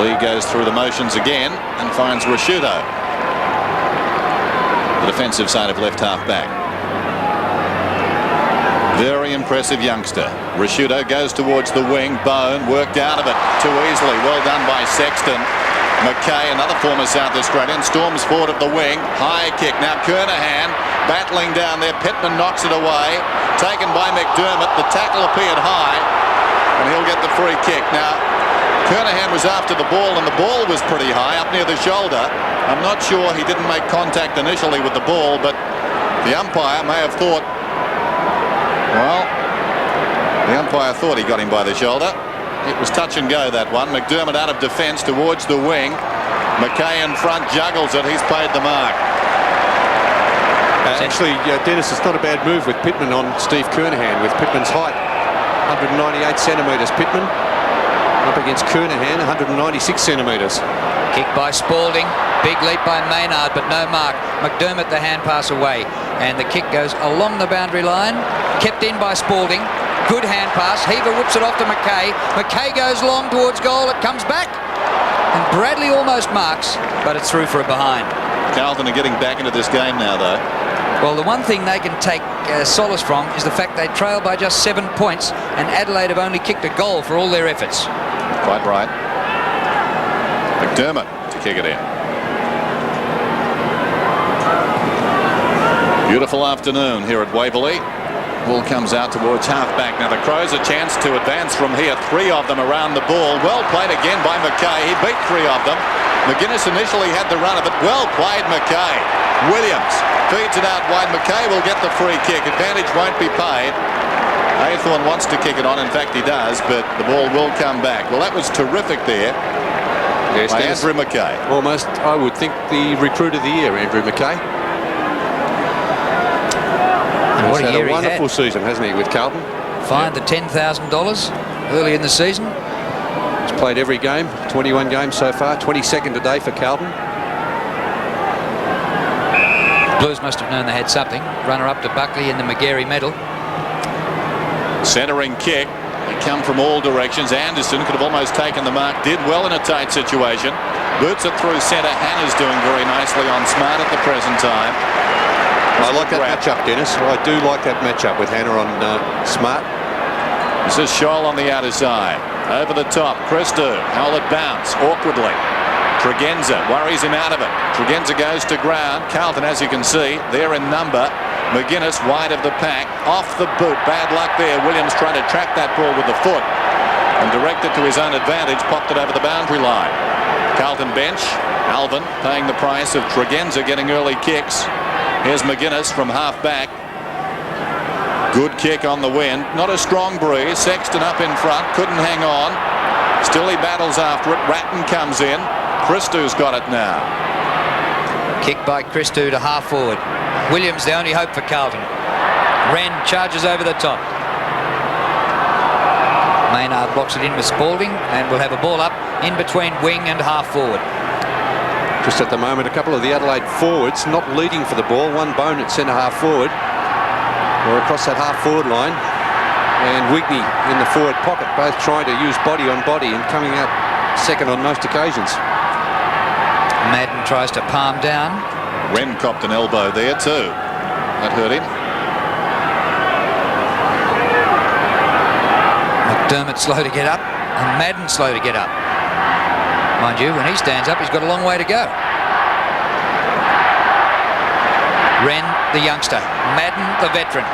Lee goes through the motions again and finds Rashudo, the defensive side of left half back. Very impressive youngster. Rashudo goes towards the wing. Bone worked out of it too easily. Well done by Sexton. McKay, another former South Australian, storms forward of the wing. High kick. Now Kernahan battling down there. Pittman knocks it away. Taken by McDermott. The tackle appeared high and he'll get the free kick. Now Kernahan was after the ball and the ball was pretty high up near the shoulder. I'm not sure he didn't make contact initially with the ball, but the umpire may have thought, well, the umpire thought he got him by the shoulder. It was touch and go, that one. McDermott out of defence towards the wing. McKay in front, juggles it. He's paid the mark. Actually, Dennis, it's not a bad move with Pittman on Steve Kernahan, with Pittman's height, 198 centimetres. Pittman up against Kernahan, 196 centimetres. Kick by Spalding. Big leap by Maynard, but no mark. McDermott the hand pass away. And the kick goes along the boundary line. Kept in by Spalding. Good hand pass. Heaver whips it off to McKay. McKay goes long towards goal. It comes back. And Bradley almost marks, but it's through for a behind. Carlton are getting back into this game now, though. Well, the one thing they can take solace from is the fact they trail by just 7 points, and Adelaide have only kicked a goal for all their efforts. Quite right. McDermott to kick it in. Beautiful afternoon here at Waverley. Ball comes out towards half-back. Now the Crows a chance to advance from here. 3 of them around the ball. Well played again by McKay. He beat 3 of them. McGuinness initially had the run of it. Well played, McKay. Williams feeds it out wide. McKay will get the free kick. Advantage won't be paid. Haythorn wants to kick it on. In fact, he does, but the ball will come back. Well, that was terrific there by Andrew McKay. Almost, I would think, the recruit of the year, Andrew McKay. And what He's a year had a wonderful he season, hasn't he, with Carlton? Fined the $10,000 early in the season. He's played every game, 21 games so far, 22nd today for Carlton. Blues must have known they had something. Runner-up to Buckley in the Magarey medal. Centering kick. They come from all directions. Anderson could have almost taken the mark. Did well in a tight situation. Boots it through centre. Hannah's doing very nicely on Smart at the present time. I like that matchup, Dennis. I do like that matchup with Hannah on Smart. This is Scholl on the outer side. Over the top. Christou. How will it bounce? Awkwardly. Tregenza worries him out of it. Tregenza goes to ground. Carlton, as you can see, they're in number. McGuinness wide of the pack, off the boot. Bad luck there. Williams trying to trap that ball with the foot and direct it to his own advantage. Popped it over the boundary line. Carlton bench. Alvin paying the price of Tregenza getting early kicks. Here's McGuinness from half back. Good kick on the wind. Not a strong breeze. Sexton up in front. Couldn't hang on. Still he battles after it. Ratton comes in. Christou's got it now. Kick by Christou to half forward. Williams the only hope for Carlton. Wren charges over the top. Maynard blocks it in with Spalding and will have a ball up in between wing and half forward. Just at the moment, a couple of the Adelaide forwards not leading for the ball. One Bone at centre half forward, or across that half forward line, and Wigney in the forward pocket, both trying to use body on body and coming out second on most occasions. Madden tries to palm down. Wren copped an elbow there too. That hurt him. McDermott slow to get up and Madden slow to get up. Mind you, when he stands up, he's got a long way to go. Wren, the youngster. Madden, the veteran.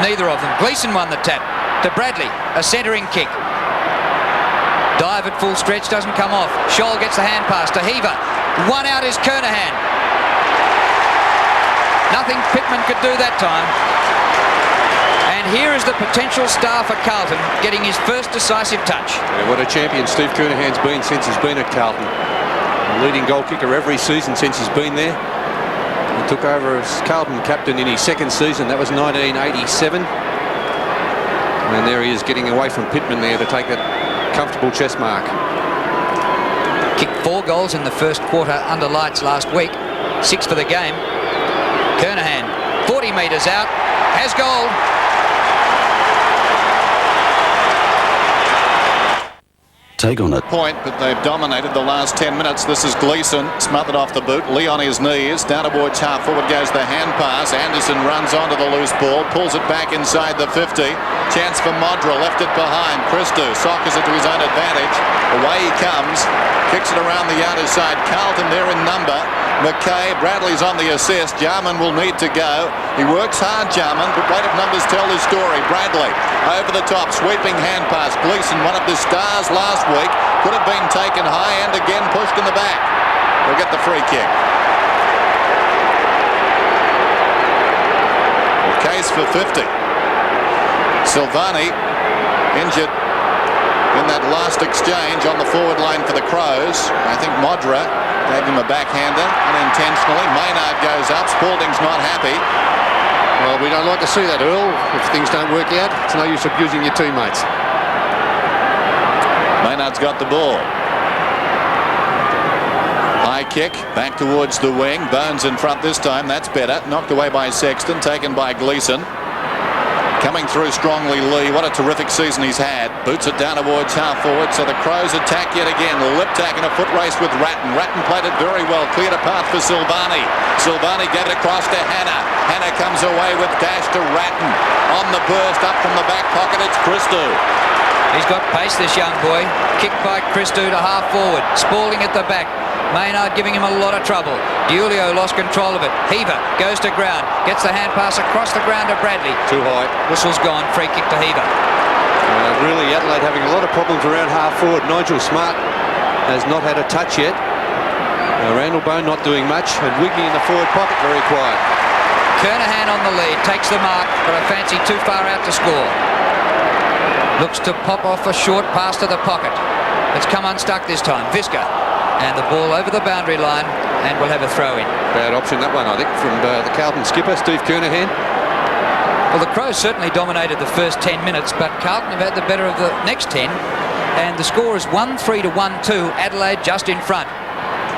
Neither of them. Gleeson won the tap to Bradley. A centering kick. Dive at full stretch, doesn't come off. Scholl gets the hand pass to Heaver. One out is Kernahan. Nothing Pittman could do that time. And here is the potential star for Carlton getting his first decisive touch. Yeah, what a champion Steve Kernahan's been since he's been at Carlton. A leading goal kicker every season since he's been there. He took over as Carlton captain in his second season. That was 1987. And there he is getting away from Pittman there to take that comfortable chest mark. Kicked 4 goals in the first quarter under lights last week. 6 for the game. Kernahan, 40 metres out, has goal. Take on it. Point, but they've dominated the last 10 minutes. This is Gleeson, smothered off the boot. Lee on his knees. Down towards half forward goes the hand pass. Anderson runs onto the loose ball, pulls it back inside the 50. Chance for Modra, left it behind. Christou soccers it to his own advantage. Away he comes, kicks it around the outer side. Carlton there in number. McKay, Bradley's on the assist. Jarman will need to go. He works hard, Jarman, but weight of numbers tell the story. Bradley over the top, sweeping hand pass. Gleeson, one of the stars last week, could have been taken high and again pushed in the back. They'll get the free kick. The case for 50. Silvani injured in that last exchange on the forward line for the Crows. I think Modra gave him a backhander unintentionally. Maynard goes up. Spalding's not happy. Well, we don't like to see that, Earl. If things don't work out, it's no use abusing your teammates. Maynard's got the ball. High kick, back towards the wing. Bones in front this time. That's better. Knocked away by Sexton, taken by Gleeson. Coming through strongly, Lee. What a terrific season he's had. Boots it down towards half forward, so the Crows attack yet again. Liptak in a foot race with Ratton. Ratton played it very well. Cleared a path for Silvani. Silvani gave it across to Hannah. Hannah comes away with dash to Ratton. On the burst, up from the back pocket, it's Christou. He's got pace, this young boy. Kicked by Christou to half forward. Spalding at the back. Maynard giving him a lot of trouble. Diulio lost control of it. Heaver goes to ground. Gets the hand pass across the ground to Bradley. Too high. Whistle's gone. Free kick to Heaver. Really, Adelaide having a lot of problems around half forward. Nigel Smart has not had a touch yet. Randall Bone not doing much. And Wigney in the forward pocket, very quiet. Kernahan on the lead. Takes the mark, but I fancy too far out to score. Looks to pop off a short pass to the pocket. It's come unstuck this time. Visca. And the ball over the boundary line, and we'll have a throw in. Bad option, that one, I think, from the Carlton skipper, Steve Kernahan. Well, the Crows certainly dominated the first 10 minutes, but Carlton have had the better of the next 10. And the score is 1-3 to 1-2. Adelaide just in front.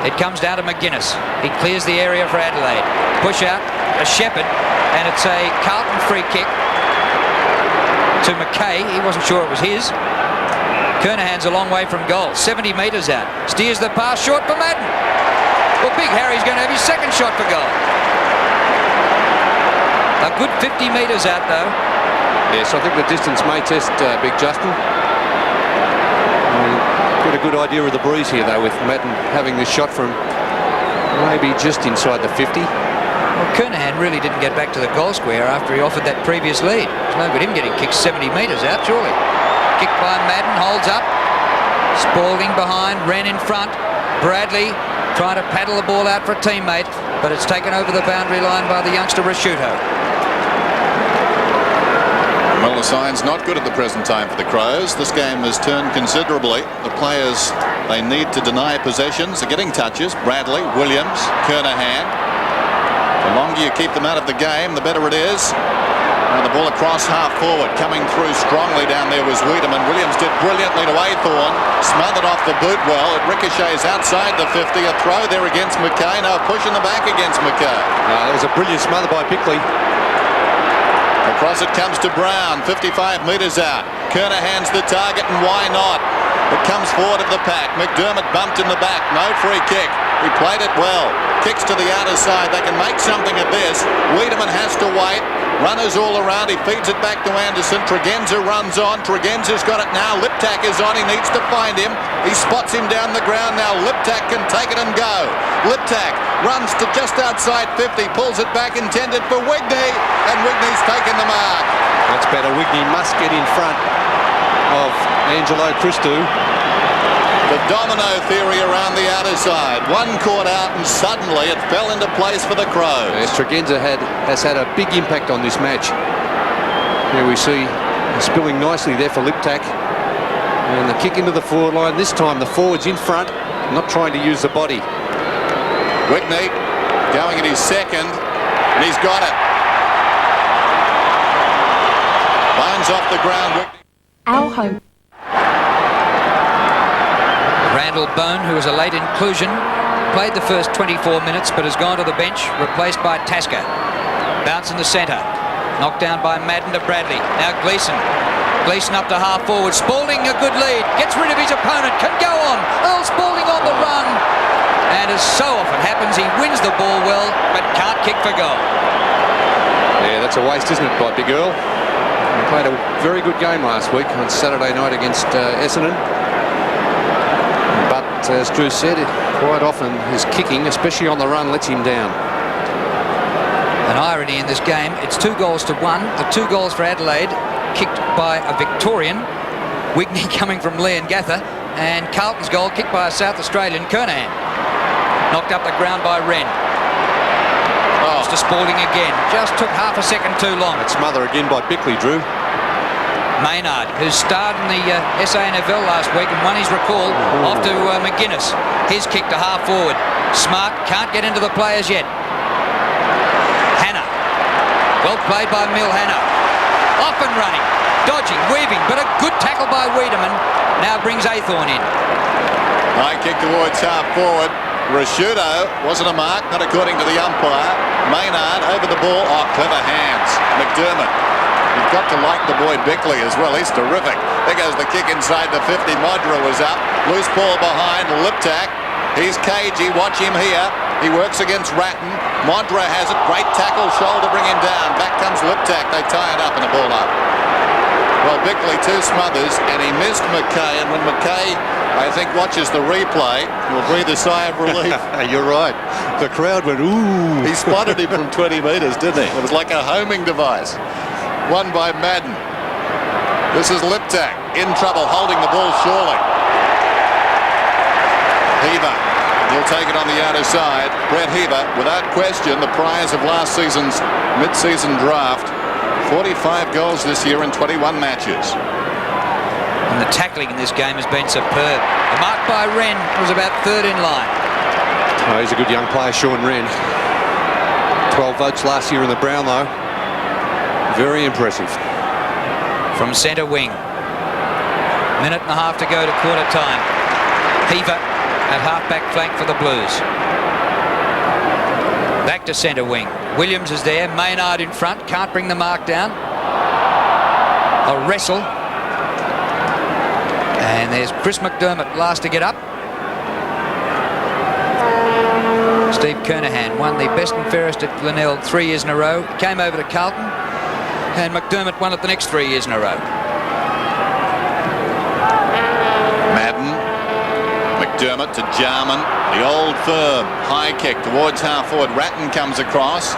It comes down to McGuinness. He clears the area for Adelaide. Push out, a Shepherd, and it's a Carlton free kick to McKay. He wasn't sure it was his. Kernahan's a long way from goal, 70 metres out. Steers the pass short for Madden. Well, Big Harry's going to have his second shot for goal. A good 50 metres out, though. Yes, I think the distance may test Big Justin. Got a good idea of the breeze here, though, with Madden having this shot from maybe just inside the 50. Well, Kernahan really didn't get back to the goal square after he offered that previous lead. It's no good him getting kicked 70 metres out, surely. Kick by Madden, holds up. Spalding behind, Wren in front. Bradley trying to paddle the ball out for a teammate, but it's taken over the boundary line by the youngster Rasciuto. Well, the sign's not good at the present time for the Crows. This game has turned considerably. The players, they need to deny possessions. They're getting touches. Bradley, Williams, Kernahan. The longer you keep them out of the game, the better it is. Now the ball across half forward, coming through strongly down there was Wiedemann. Williams did brilliantly to Aythorne, smothered off the boot well. It ricochets outside the 50. A throw there against McKay. Now a push in the back against McKay. That was a brilliant smother by Bickley. Across it comes to Brown, 55 metres out. Kernahan's the target, and why not? It comes forward of the pack. McDermott bumped in the back. No free kick. He played it well. kicks to the outer side. They can make something of this. Wiedemann has to wait. Runners all around. He feeds it back to Anderson. Tregenza runs on. Tregenza's got it now. Liptak is on. He needs to find him. He spots him down the ground now. Liptak can take it and go. Liptak runs to just outside 50. Pulls it back, intended for Wigney. And Wigney's taken the mark. That's better. Wigney must get in front of Angelo Christou. The domino theory around the outer side. One caught out and suddenly it fell into place for the Crows. Yes, Tregenza has had a big impact on this match. Here we see spilling nicely there for Liptak. And the kick into the forward line. This time the forward's in front, not trying to use the body. Wigney going at his second, and he's got it. Bones off the ground. Our home. Randall Bone, who was a late inclusion, played the first 24 minutes but has gone to the bench, replaced by Tasker. Bounce in the centre. Knocked down by Madden to Bradley. Now Gleeson. Gleeson up to half forward. Spalding a good lead. Gets rid of his opponent. Can go on. Earl Spalding on the run. And as so often happens, he wins the ball well but can't kick for goal. Yeah, that's a waste, isn't it, by Big Earl? He played a very good game last week on Saturday night against Essendon. But as Drew said, quite often his kicking, especially on the run, lets him down. An irony in this game, it's 2-1. The 2 goals for Adelaide, kicked by a Victorian, Wigney coming from Leongatha, and Carlton's goal kicked by a South Australian, Kernahan. Knocked up the ground by Wren. Mr. Spalding again, just took half a second too long. It's Mother again by Bickley, Drew. Maynard, who starred in the SANFL last week and won his recall, off to McGuinness. His kick to half forward. Smart can't get into the players yet. Hannah. Well played by Mill Hannah. Off and running. Dodging, weaving, but a good tackle by Wiedemann. Now brings Athorn in. High kick towards half forward. Rashudo wasn't a mark, not according to the umpire. Maynard over the ball. Oh, clever hands. McDermott. You've got to like the boy Bickley as well. He's terrific. There goes the kick inside the 50. Modra was up. Loose ball behind. Liptak. He's cagey. Watch him here. He works against Ratton. Modra has it. Great tackle. Shoulder bring him down. Back comes Liptak. They tie it up and a ball up. Well, Bickley 2 smothers and he missed McKay. And when McKay, I think, watches the replay, he'll breathe a sigh of relief. You're right. The crowd went, ooh. He spotted him from 20 metres, didn't he? It was like a homing device. Won by Madden. This is Liptak in trouble, holding the ball surely. Heaver, he'll take it on the outer side. Brett Heaver, without question, the prize of last season's mid-season draft. 45 goals this year in 21 matches. And the tackling in this game has been superb. The mark by Wren was about 3rd in line. Oh, he's a good young player, Sean Wren. 12 votes last year in the Brownlow. Very impressive. From centre wing. Minute and a half to go to quarter time. Heaver at half-back flank for the Blues. Back to centre wing. Williams is there. Maynard in front. Can't bring the mark down. A wrestle. And there's Chris McDermott last to get up. Steve Kernahan won the best and fairest at Glenelg 3 years in a row. Came over to Carlton. And McDermott won it the next 3 years in a row. Madden, McDermott to Jarman, the old firm, high kick towards half forward. Ratton comes across.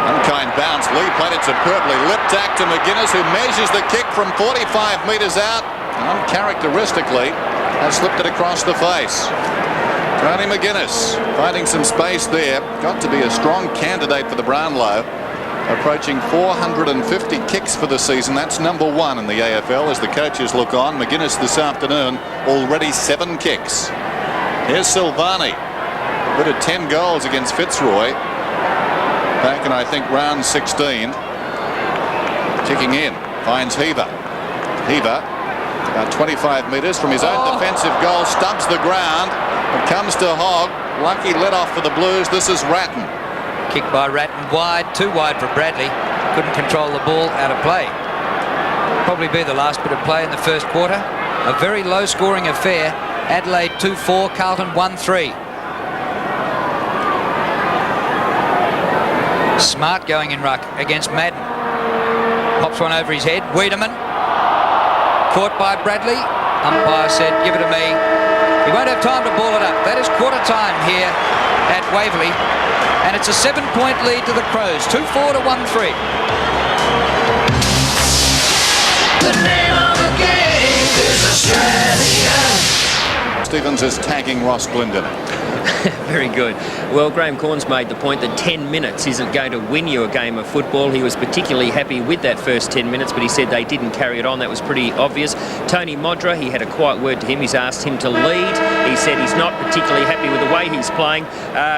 Unkind bounce. Lee played it superbly. Liptak to McGuinness, who measures the kick from 45 metres out. And uncharacteristically has slipped it across the face. Tony McGuinness finding some space there. Got to be a strong candidate for the Brownlow. Approaching 450 kicks for the season. That's number 1 in the AFL as the coaches look on. McGuinness this afternoon, already 7 kicks. Here's Silvani. Bit of 10 goals against Fitzroy. Back in, I think, round 16. Kicking in. Finds Heaver. Heaver, about 25 metres from his own defensive goal. Stubs the ground. It comes to Hogg. Lucky let off for the Blues. This is Ratton. Kick by Ratton wide, too wide for Bradley. Couldn't control the ball, out of play. Probably be the last bit of play in the first quarter. A very low-scoring affair. Adelaide 2-4, Carlton 1-3. Smart going in ruck against Madden. Pops one over his head. Wiedemann. Caught by Bradley. Umpire said, give it to me. He won't have time to ball it up. That is quarter time here at Waverley. And it's a 7-point lead to the Crows. 2-4 to 1-3. The name of the game is Australia. Stevens is tagging Ross Glendinning. Very good. Well, Graham Corns made the point that 10 minutes isn't going to win you a game of football. He was particularly happy with that first 10 minutes, but he said they didn't carry it on. That was pretty obvious. Tony Modra, he had a quiet word to him. He's asked him to lead. He said he's not particularly happy with the way he's playing.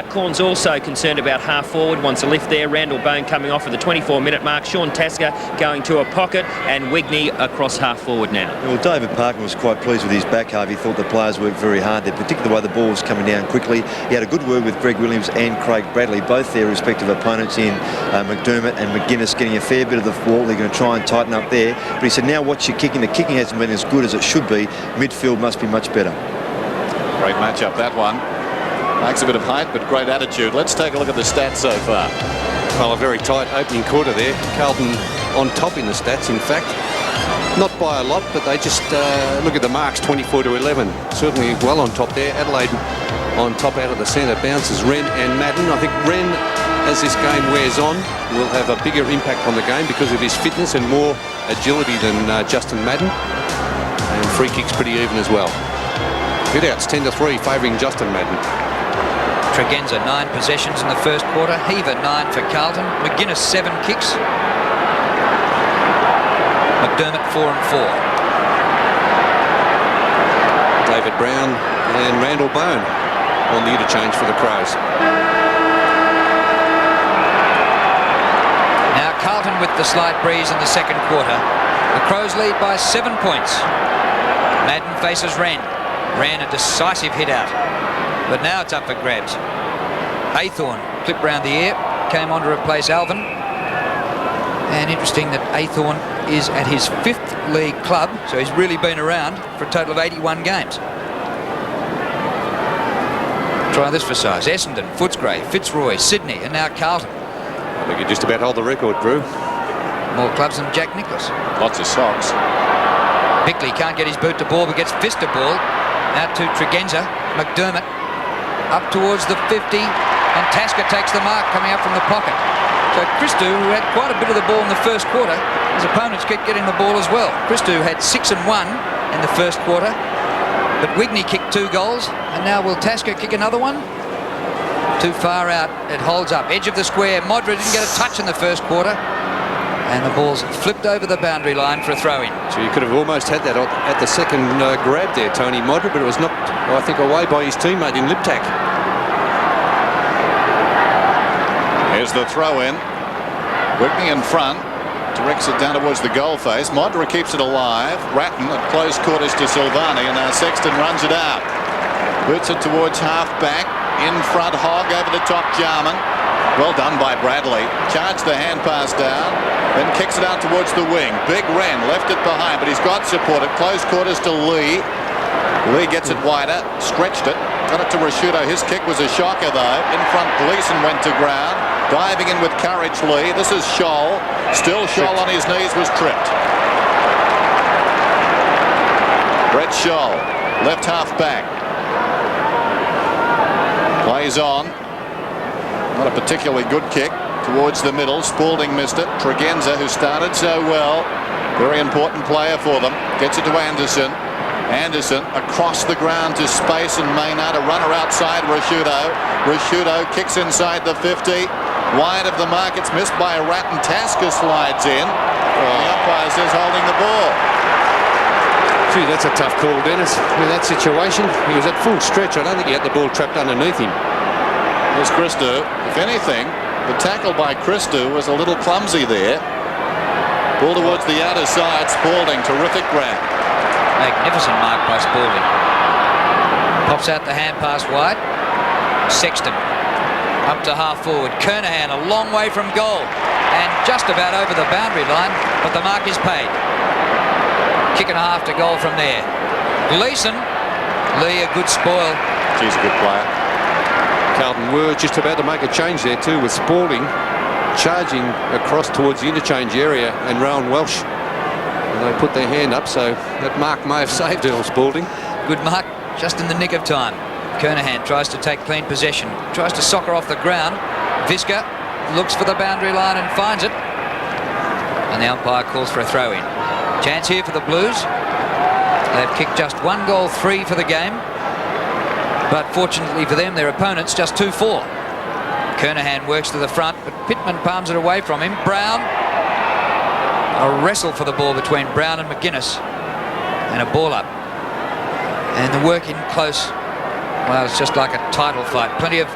Corns also concerned about half forward, wants a lift there. Randall Bone coming off at the 24-minute mark. Sean Tasker going to a pocket, and Wigney across half forward now. Well, David Parkin was quite pleased with his back half. He thought the players worked very hard there, particularly the way the ball was coming down quickly. He had a good word with Greg Williams and Craig Bradley, both their respective opponents in McDermott and McGuinness getting a fair bit of the ball. They're going to try and tighten up there. But he said, now watch your kicking. The kicking hasn't been as good as it should be. Midfield must be much better. Great matchup, that one. Lacks a bit of height, but great attitude. Let's take a look at the stats so far. Well, a very tight opening quarter there. Carlton on top in the stats, in fact. Not by a lot, but they just look at the marks, 24 to 11. Certainly well on top there. Adelaide on top out of the centre. Bounces Wren and Madden. I think Wren, as this game wears on, will have a bigger impact on the game because of his fitness and more agility than Justin Madden. And free kicks pretty even as well. Hit-outs 10-3 favouring Justin Madden. Tregenza 9 possessions in the first quarter. Heaver 9 for Carlton. McGuinness 7 kicks. McDermott 4 and 4. David Brown and Randall Bone on the interchange for the Crows. Now Carlton with the slight breeze in the second quarter. The Crows lead by 7 points. Madden faces Wren. Wren a decisive hit out. But now it's up for grabs. Aythorne clipped round the ear. Came on to replace Alvin. And interesting that Aythorne is at his 5th league club, so he's really been around for a total of 81 games. Try this for size. Essendon, Footscray, Fitzroy, Sydney, and now Carlton. I think you just about hold the record, Drew. More clubs than Jack Nicklaus. Lots of socks. Bickley can't get his boot to ball, but gets fist to ball. Out to Tregenza. McDermott up towards the 50, and Tasker takes the mark coming up from the pocket. So Christou, who had quite a bit of the ball in the first quarter, his opponents kept getting the ball as well. Christou had 6 and 1 in the first quarter, but Wigney kicked 2 goals, and now will Tasker kick another one? Too far out, it holds up. Edge of the square, Modra didn't get a touch in the first quarter, and the ball's flipped over the boundary line for a throw-in. So you could have almost had that at the second grab there, Tony Modra, but it was knocked, I think, away by his teammate in Liptak. Here's the throw-in. Wigney in front. Directs it down towards the goal face. Modra keeps it alive. Ratton at close quarters to Silvani, and now Sexton runs it out. Boots it towards half-back. In front, Hogg over the top, Jarman. Well done by Bradley. Charged the hand pass down, then kicks it out towards the wing. Big Wren left it behind, but he's got support at close quarters to Lee. Lee gets it wider, stretched it, got it to Rashudo. His kick was a shocker though. In front, Gleeson went to ground. Diving in with courage, Lee. This is Scholl. Still Scholl on his knees, was tripped. Brett Scholl, left half back. Plays on. Not a particularly good kick towards the middle. Spalding missed it. Tregenza, who started so well, very important player for them, gets it to Anderson. Anderson across the ground to space and Maynard, a runner outside Rashudo. Rashudo kicks inside the 50. Wide of the mark, it's missed by a Ratton. Tasker slides in. The umpire says holding the ball. Gee, that's a tough call, Dennis. In that situation, he was at full stretch. I don't think he had the ball trapped underneath him. Here's Christou. If anything, the tackle by Christou was a little clumsy there. Ball towards the outer side. Spalding, terrific grab. Magnificent mark by Spalding. Pops out the hand pass wide. Sexton up to half forward. Kernahan a long way from goal and just about over the boundary line, but the mark is paid. Kick and a half to goal from there. Gleeson. Lee a good spoil. He's a good player. Carlton were just about to make a change there too with Spalding charging across towards the interchange area, and Rowan Welsh, they put their hand up, so that mark may have saved Earl Spalding. Good mark, just in the nick of time. Kernahan tries to take clean possession, tries to sock her off the ground. Visca looks for the boundary line and finds it. And the umpire calls for a throw-in. Chance here for the Blues. They've kicked just 1 goal, 3 for the game. But fortunately for them, their opponents just 2-4. Kernahan works to the front, but Pittman palms it away from him. Brown, a wrestle for the ball between Brown and McGuinness, and a ball up. And the work in close, well, it's just like a title fight. Plenty of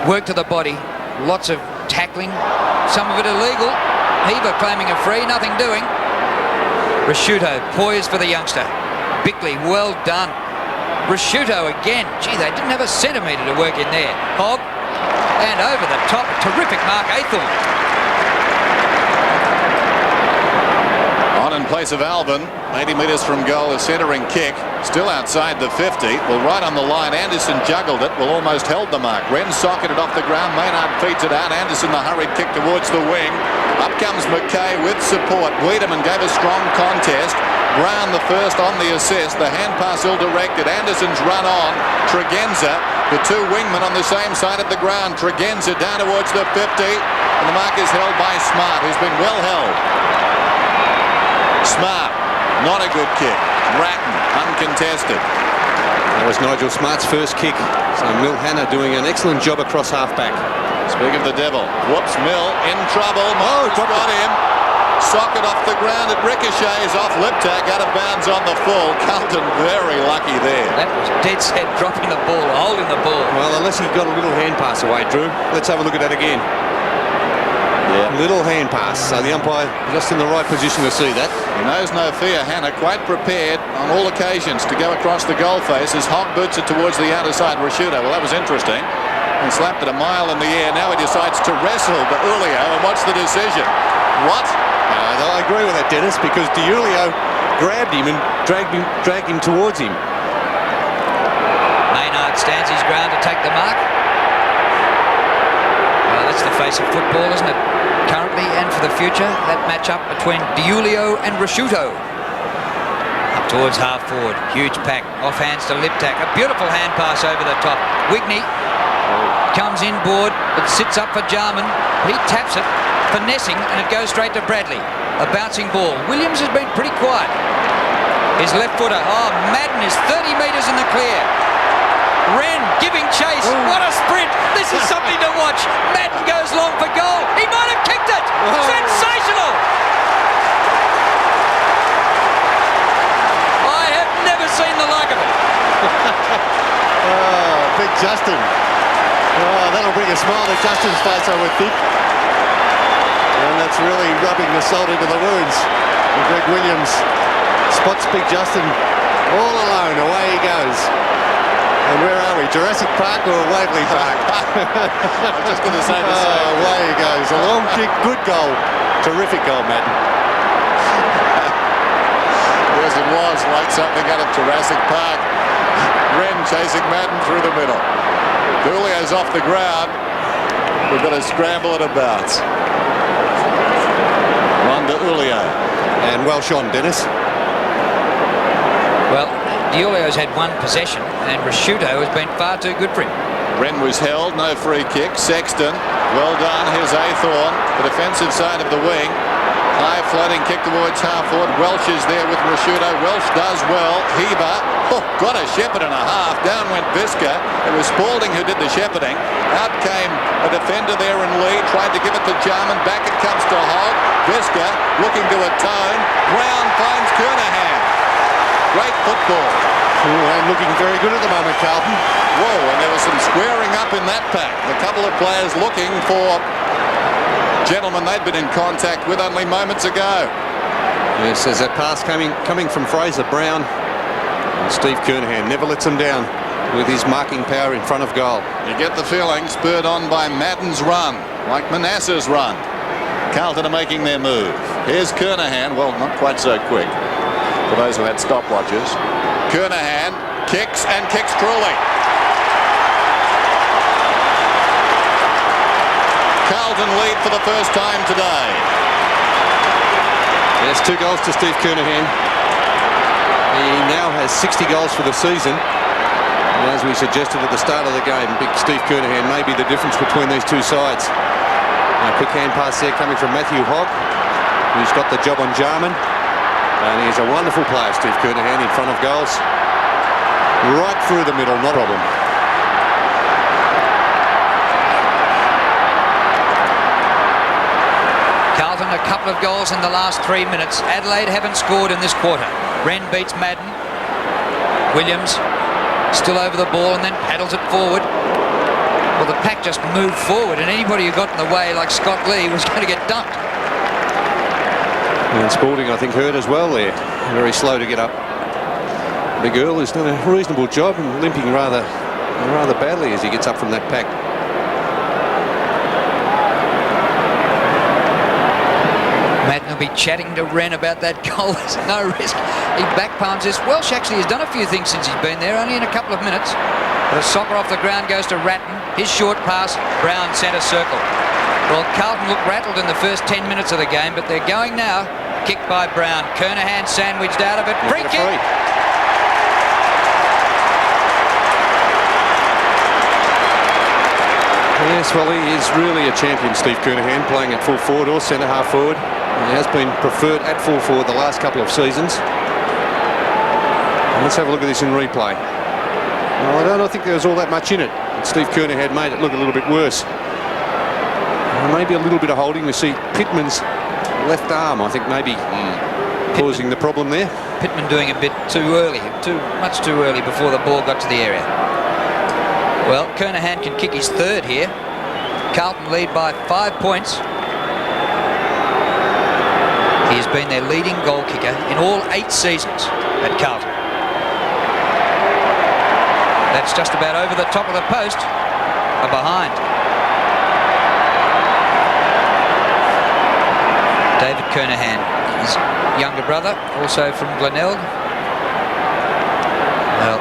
work to the body, lots of tackling, some of it illegal. Heaver claiming a free, nothing doing. Rasciuto poised for the youngster. Bickley, well done. Rasciuto again. Gee, they didn't have a centimetre to work in there. Hogg, and over the top, terrific mark, Athorn. On in place of Alvin, 80 metres from goal, a centering kick, still outside the 50. Well, right on the line, Anderson juggled it, well, almost held the mark. Wren socketed off the ground, Maynard feeds it out. Anderson, the hurried kick towards the wing. Up comes McKay with support. Wiedemann gave a strong contest. Brown the first on the assist. The hand pass ill-directed. Anderson's run on. Tregenza, the two wingmen on the same side of the ground. Tregenza down towards the 50. And the mark is held by Smart, who's been well held. Smart, not a good kick. Ratton, uncontested. That was Nigel Smart's first kick. So Mill Hanna doing an excellent job across half-back. Speak of the devil. Whoops, Mill in trouble. Morris got him. Socket off the ground. It ricochets off Liptak, out of bounds on the full. Carlton very lucky there. That was dead set, dropping the ball, holding the ball. Well, unless he got a little hand pass away, Drew. Let's have a look at that again. Yeah. Little hand pass, so the umpire just in the right position to see that. He knows no fear. Hanna quite prepared on all occasions to go across the goal face as Hogg boots it towards the outer side. Rasciuto, well, that was interesting. And slapped it a mile in the air. Now he decides to wrestle Julio, and what's the decision? What? I agree with that, Dennis, because Julio grabbed him and dragged him towards him. Maynard stands his ground to take the mark. Well, that's the face of football, isn't it? Currently and for the future, that match-up between Julio and Rasciuto. Up towards half-forward, huge pack, off hands to Liptak. A beautiful hand pass over the top. Wigney comes inboard, it sits up for Jarman. He taps it, finessing, and it goes straight to Bradley. A bouncing ball. Williams has been pretty quiet. His left footer, Madden is 30 metres in the clear. Wren giving chase. Ooh. What a sprint. This is something to watch. Madden goes long for goal. He might have kicked it. Sensational. I have never seen the like of it. Big Justin. That'll bring a smile to Justin's face, I would think. And that's really rubbing the salt into the wounds. And Greg Williams spots Big Justin all alone. Away he goes. And where are we? Jurassic Park or Waverley Park? I'm just going to say the same. Away he goes. A long kick, good goal. Terrific goal, Madden. Yes, it was like something out of Jurassic Park. Wren chasing Madden through the middle. Julio's off the ground. We've got to scramble it about. Run to Julio. And well shot, Dennis. Well, Julio's had one possession, and Rasciuto has been far too good for him. Wren was held, no free kick. Sexton, well done. Here's Athorn, the defensive side of the wing. High floating kick towards half-forward. Welsh is there with Rasciuto. Welsh does well. Heaver, got a shepherd and a half. Down went Visca. It was Spalding who did the shepherding. Out came a defender there in lead. Tried to give it to Jarman. Back it comes to Hogg. Visca looking to atone. Brown finds Kernahan. Great football. And looking very good at the moment, Carlton. Whoa, and there was some squaring up in that pack. A couple of players looking for gentlemen they'd been in contact with only moments ago. Yes, there's a pass coming from Fraser Brown. And Steve Kernahan never lets him down with his marking power in front of goal. You get the feeling spurred on by Madden's run, like Manasseh's run. Carlton are making their move. Here's Kernahan, well, not quite so quick for those who had stopwatches. Kernahan kicks and kicks truly. Carlton Carlton lead for the first time today. There's 2 goals to Steve Kernahan. He now has 60 goals for the season. And as we suggested at the start of the game, big Steve Kernahan may be the difference between these two sides. A quick hand pass there coming from Matthew Hogg, who's got the job on Jarman. And he's a wonderful player, Steve Kernahan, in front of goals. Right through the middle, not a problem. Carlton a couple of goals in the last 3 minutes. Adelaide haven't scored in this quarter. Wren beats Madden. Williams still over the ball and then paddles it forward. Well, the pack just moved forward, and anybody who got in the way, like Scott Lee, was going to get dumped. And Spalding, I think, hurt as well there. Very slow to get up. Big Earl has done a reasonable job and limping rather badly as he gets up from that pack. Madden will be chatting to Wren about that goal. There's no risk. He back palms this. Welsh actually has done a few things since he's been there, only in a couple of minutes. But a soccer off the ground goes to Ratton. His short pass, Brown centre circle. Well, Carlton looked rattled in the first 10 minutes of the game, but they're going now. Kicked by Brown. Kernahan sandwiched out of it. Free kick. Yes, well, he is really a champion, Steve Kernahan, playing at full forward or centre half forward. He has been preferred at full forward the last couple of seasons. And let's have a look at this in replay. Well, I don't think there was all that much in it. Steve Kernahan made it look a little bit worse. Maybe a little bit of holding. We see Pittman's left arm, I think, maybe causing the problem there. Pittman doing a bit too early, much too early before the ball got to the area. Well, Kernahan can kick his third here. Carlton lead by 5 points. He has been their leading goal kicker in all 8 seasons at Carlton. That's just about over the top of the post, a behind. David Kernahan, his younger brother, also from Glenelg. Well,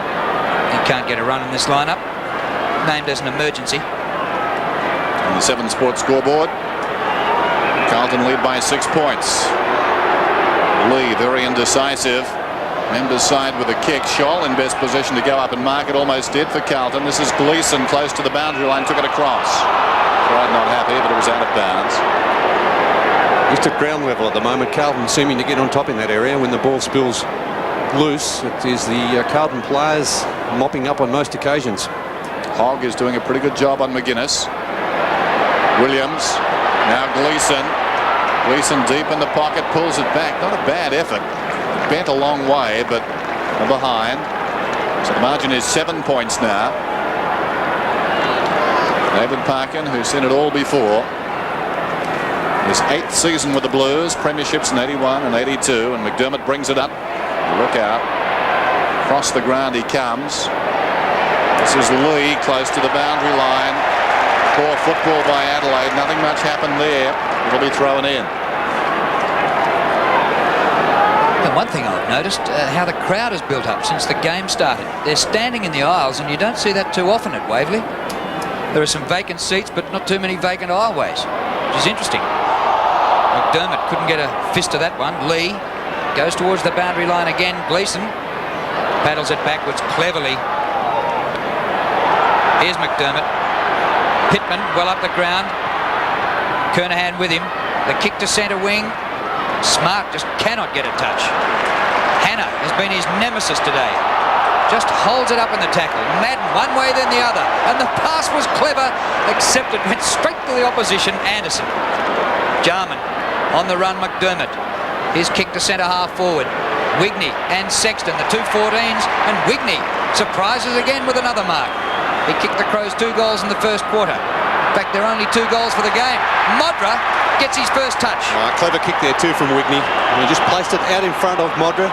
he can't get a run in this lineup. Named as an emergency. On the 7 Sports scoreboard, Carlton lead by 6 points. Lee very indecisive. Members side with a kick. Scholl in best position to go up and mark it. Almost did for Carlton. This is Gleeson close to the boundary line. Took it across. Pride not happy, but it was out of bounds. Just at ground level at the moment. Carlton seeming to get on top in that area when the ball spills loose. It is the Carlton players mopping up on most occasions. Hogg is doing a pretty good job on McGuinness. Williams. Now Gleeson. Gleeson deep in the pocket. Pulls it back. Not a bad effort. Bent a long way, but behind. So the margin is 7 points now. David Parkin, who's seen it all before. His 8th season with the Blues. Premierships in 81 and 82. And McDermott brings it up. Look out. Across the ground he comes. This is Lee close to the boundary line. Poor football by Adelaide. Nothing much happened there. It'll be thrown in. And one thing I've noticed, how the crowd has built up since the game started. They're standing in the aisles, and you don't see that too often at Waverley. There are some vacant seats, but not too many vacant aisleways, which is interesting. McDermott couldn't get a fist to that one. Lee goes towards the boundary line again. Gleeson paddles it backwards cleverly. Here's McDermott. Pittman well up the ground. Kernahan with him. The kick to centre wing. Smart just cannot get a touch. Hannah has been his nemesis today. Just holds it up in the tackle. Madden one way then the other. And the pass was clever, except it went straight to the opposition. Anderson. Jarman on the run. McDermott. His kick to centre half forward. Wigney and Sexton, the 2 14s. And Wigney surprises again with another mark. He kicked the Crows 2 goals in the first quarter. In fact, there are only 2 goals for the game. Modra gets his first touch. Clever kick there too from Wigney. He just placed it out in front of Modra.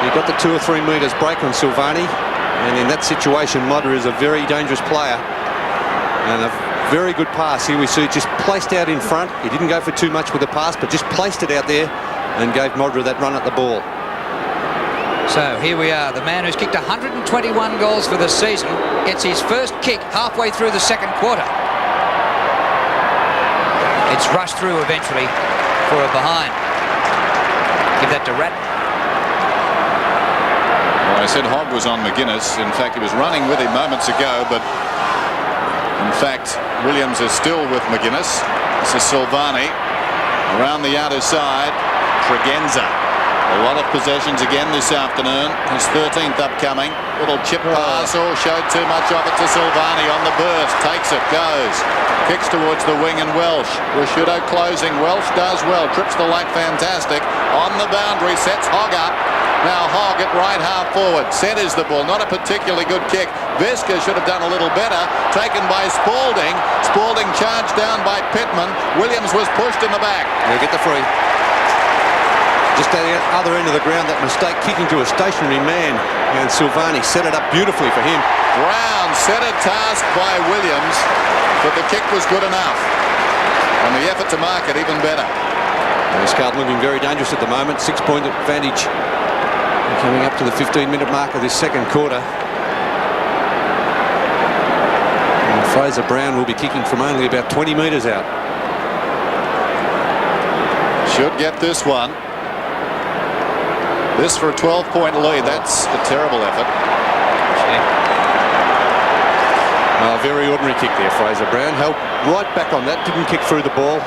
He got the 2 or 3 metres break on Silvani. And in that situation, Modra is a very dangerous player. And a very good pass. Here we see it just placed out in front. He didn't go for too much with the pass, but just placed it out there and gave Modra that run at the ball. So here we are. The man who's kicked 121 goals for the season gets his first kick halfway through the second quarter. It's rushed through eventually for a behind. Give that to Ratton. Well, I said Hogg was on McGuinness. In fact, he was running with him moments ago, but in fact, Williams is still with McGuinness. This is Silvani around the outer side. Tregenza. A lot of possessions again this afternoon. His 13th upcoming. Little chip pass. Oh, showed too much of it to Silvani on the burst. Takes it, goes. Kicks towards the wing and Welsh. Rashudo closing. Welsh does well. Trips the leg fantastic. On the boundary, sets Hogg up. Now Hogg at right half forward. Centres the ball. Not a particularly good kick. Visca should have done a little better. Taken by Spalding. Spalding charged down by Pittman. Williams was pushed in the back. He'll get the free. Just at the other end of the ground, that mistake kicking to a stationary man, and Silvani set it up beautifully for him. Brown set a task by Williams, but the kick was good enough. And the effort to mark it even better. This Carlton looking very dangerous at the moment. 6-point advantage. We're coming up to the 15-minute mark of this second quarter. And Fraser Brown will be kicking from only about 20 metres out. Should get this one. This for a 12-point lead. That's a terrible effort. A very ordinary kick there, Fraser Brown. Held right back on that. Didn't kick through the ball.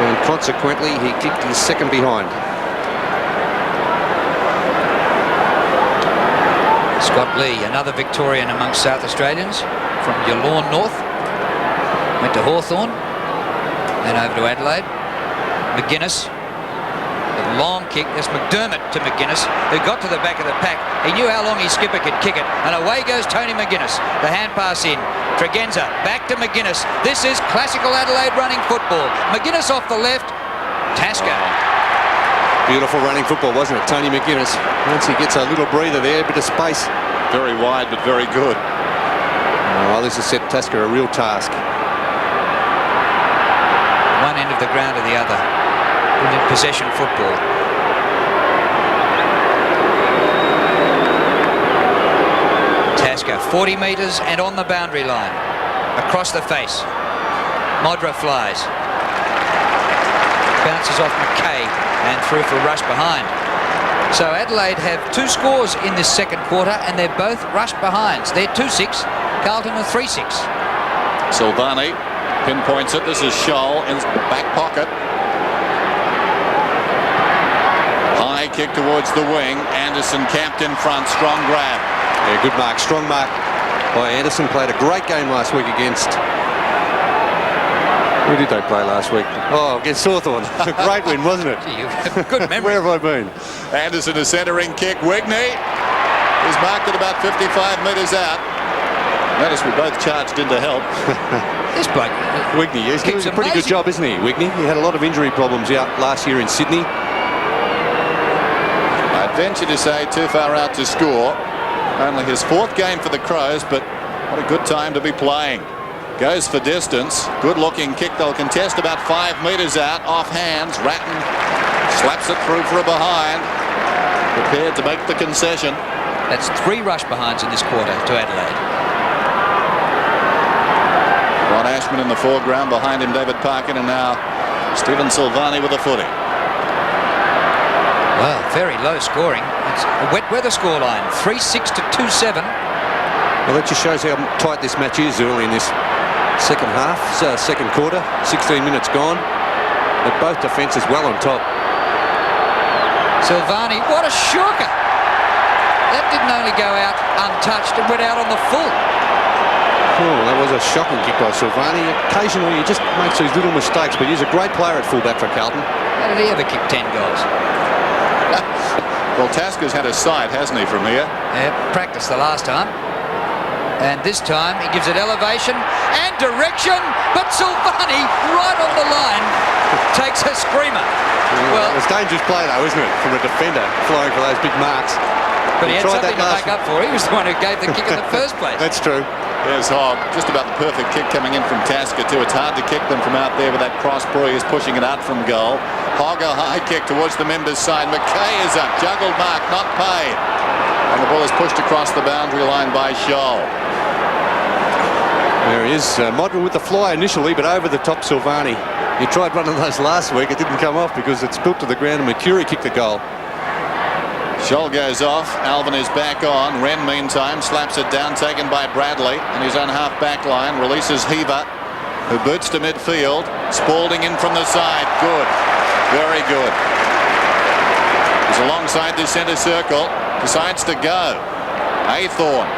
And consequently, he kicked his second behind. Scott Lee, another Victorian amongst South Australians from Yallourn North. Went to Hawthorn. Then over to Adelaide. McGuinness. A long kick. That's McDermott to McGuinness, who got to the back of the pack. He knew how long his skipper could kick it. And away goes Tony McGuinness. The hand pass in. Tregenza back to McGuinness. This is classical Adelaide running football. McGuinness off the left. Tasker. Beautiful running football, wasn't it? Tony McGuinness. Once he gets a little breather there, a bit of space. Very wide, but very good. Well, this has set Tasker a real task. One end of the ground to the other. Brilliant possession football. Tasker, 40 metres and on the boundary line. Across the face. Modra flies. Bounces off McKay and through for rush behind. So Adelaide have 2 scores in this second quarter and they're both rush behinds. They're 2-6, Carlton are 3-6. Silvani pinpoints it. This is Scholl in the back pocket. High kick towards the wing. Anderson camped in front. Strong grab. Yeah, good mark. Strong mark by Anderson. Played a great game last week against... Who did they play last week? Oh, against Hawthorn. A great win, wasn't it? Gee, you have good memory. Where have I been? Anderson, a centering kick. Wigney is marked at about 55 metres out. Notice we both charged in to help. This bloke... Wigney, he's doing a pretty good job, isn't he, Wigney? He had a lot of injury problems out last year in Sydney. I'd venture to say too far out to score. Only his 4th game for the Crows, but what a good time to be playing. Goes for distance. Good looking kick. They'll contest about 5 metres out. Off hands. Ratton slaps it through for a behind. Prepared to make the concession. That's 3 rush behinds in this quarter to Adelaide. Ron Ashman in the foreground. Behind him David Parkin, and now Stephen Silvani with a footy. Well, very low scoring. It's a wet weather scoreline. 3-6 to 2-7. Well, that just shows how tight this match is early in this second half, second quarter. 16 minutes gone. But both defences well on top. Silvani, what a shocker! That didn't only go out untouched, it went out on the full. Oh, that was a shocking kick by Silvani. Occasionally he just makes these little mistakes, but he's a great player at fullback for Carlton. How did he ever kick 10 goals? Well, Tasker's had a sight, hasn't he, from here? Yeah, practiced the last time. And this time he gives it elevation and direction, but Silvani, right on the line, takes a screamer. Well, it was dangerous play though, isn't it, from a defender flying for those big marks. But he had something to make up for. He was the one who gave the kick in the first place. That's true. There's Hogg. Just about the perfect kick coming in from Tasker too. It's hard to kick them from out there with that cross. Brewer is pushing it out from goal. Hogg, a high kick towards the members' side. McKay is up. Juggled mark, not paid. And the ball is pushed across the boundary line by Scholl. There he is. Modra with the fly initially, but over the top Silvani. He tried one of those last week. It didn't come off because it's built to the ground and Mercury kicked the goal. Scholl goes off. Alvin is back on. Wren, meantime, slaps it down, taken by Bradley in his own half-back line. Releases Heaver, who boots to midfield. Spalding in from the side. Good. Very good. He's alongside the centre circle. Decides to go. Aythorne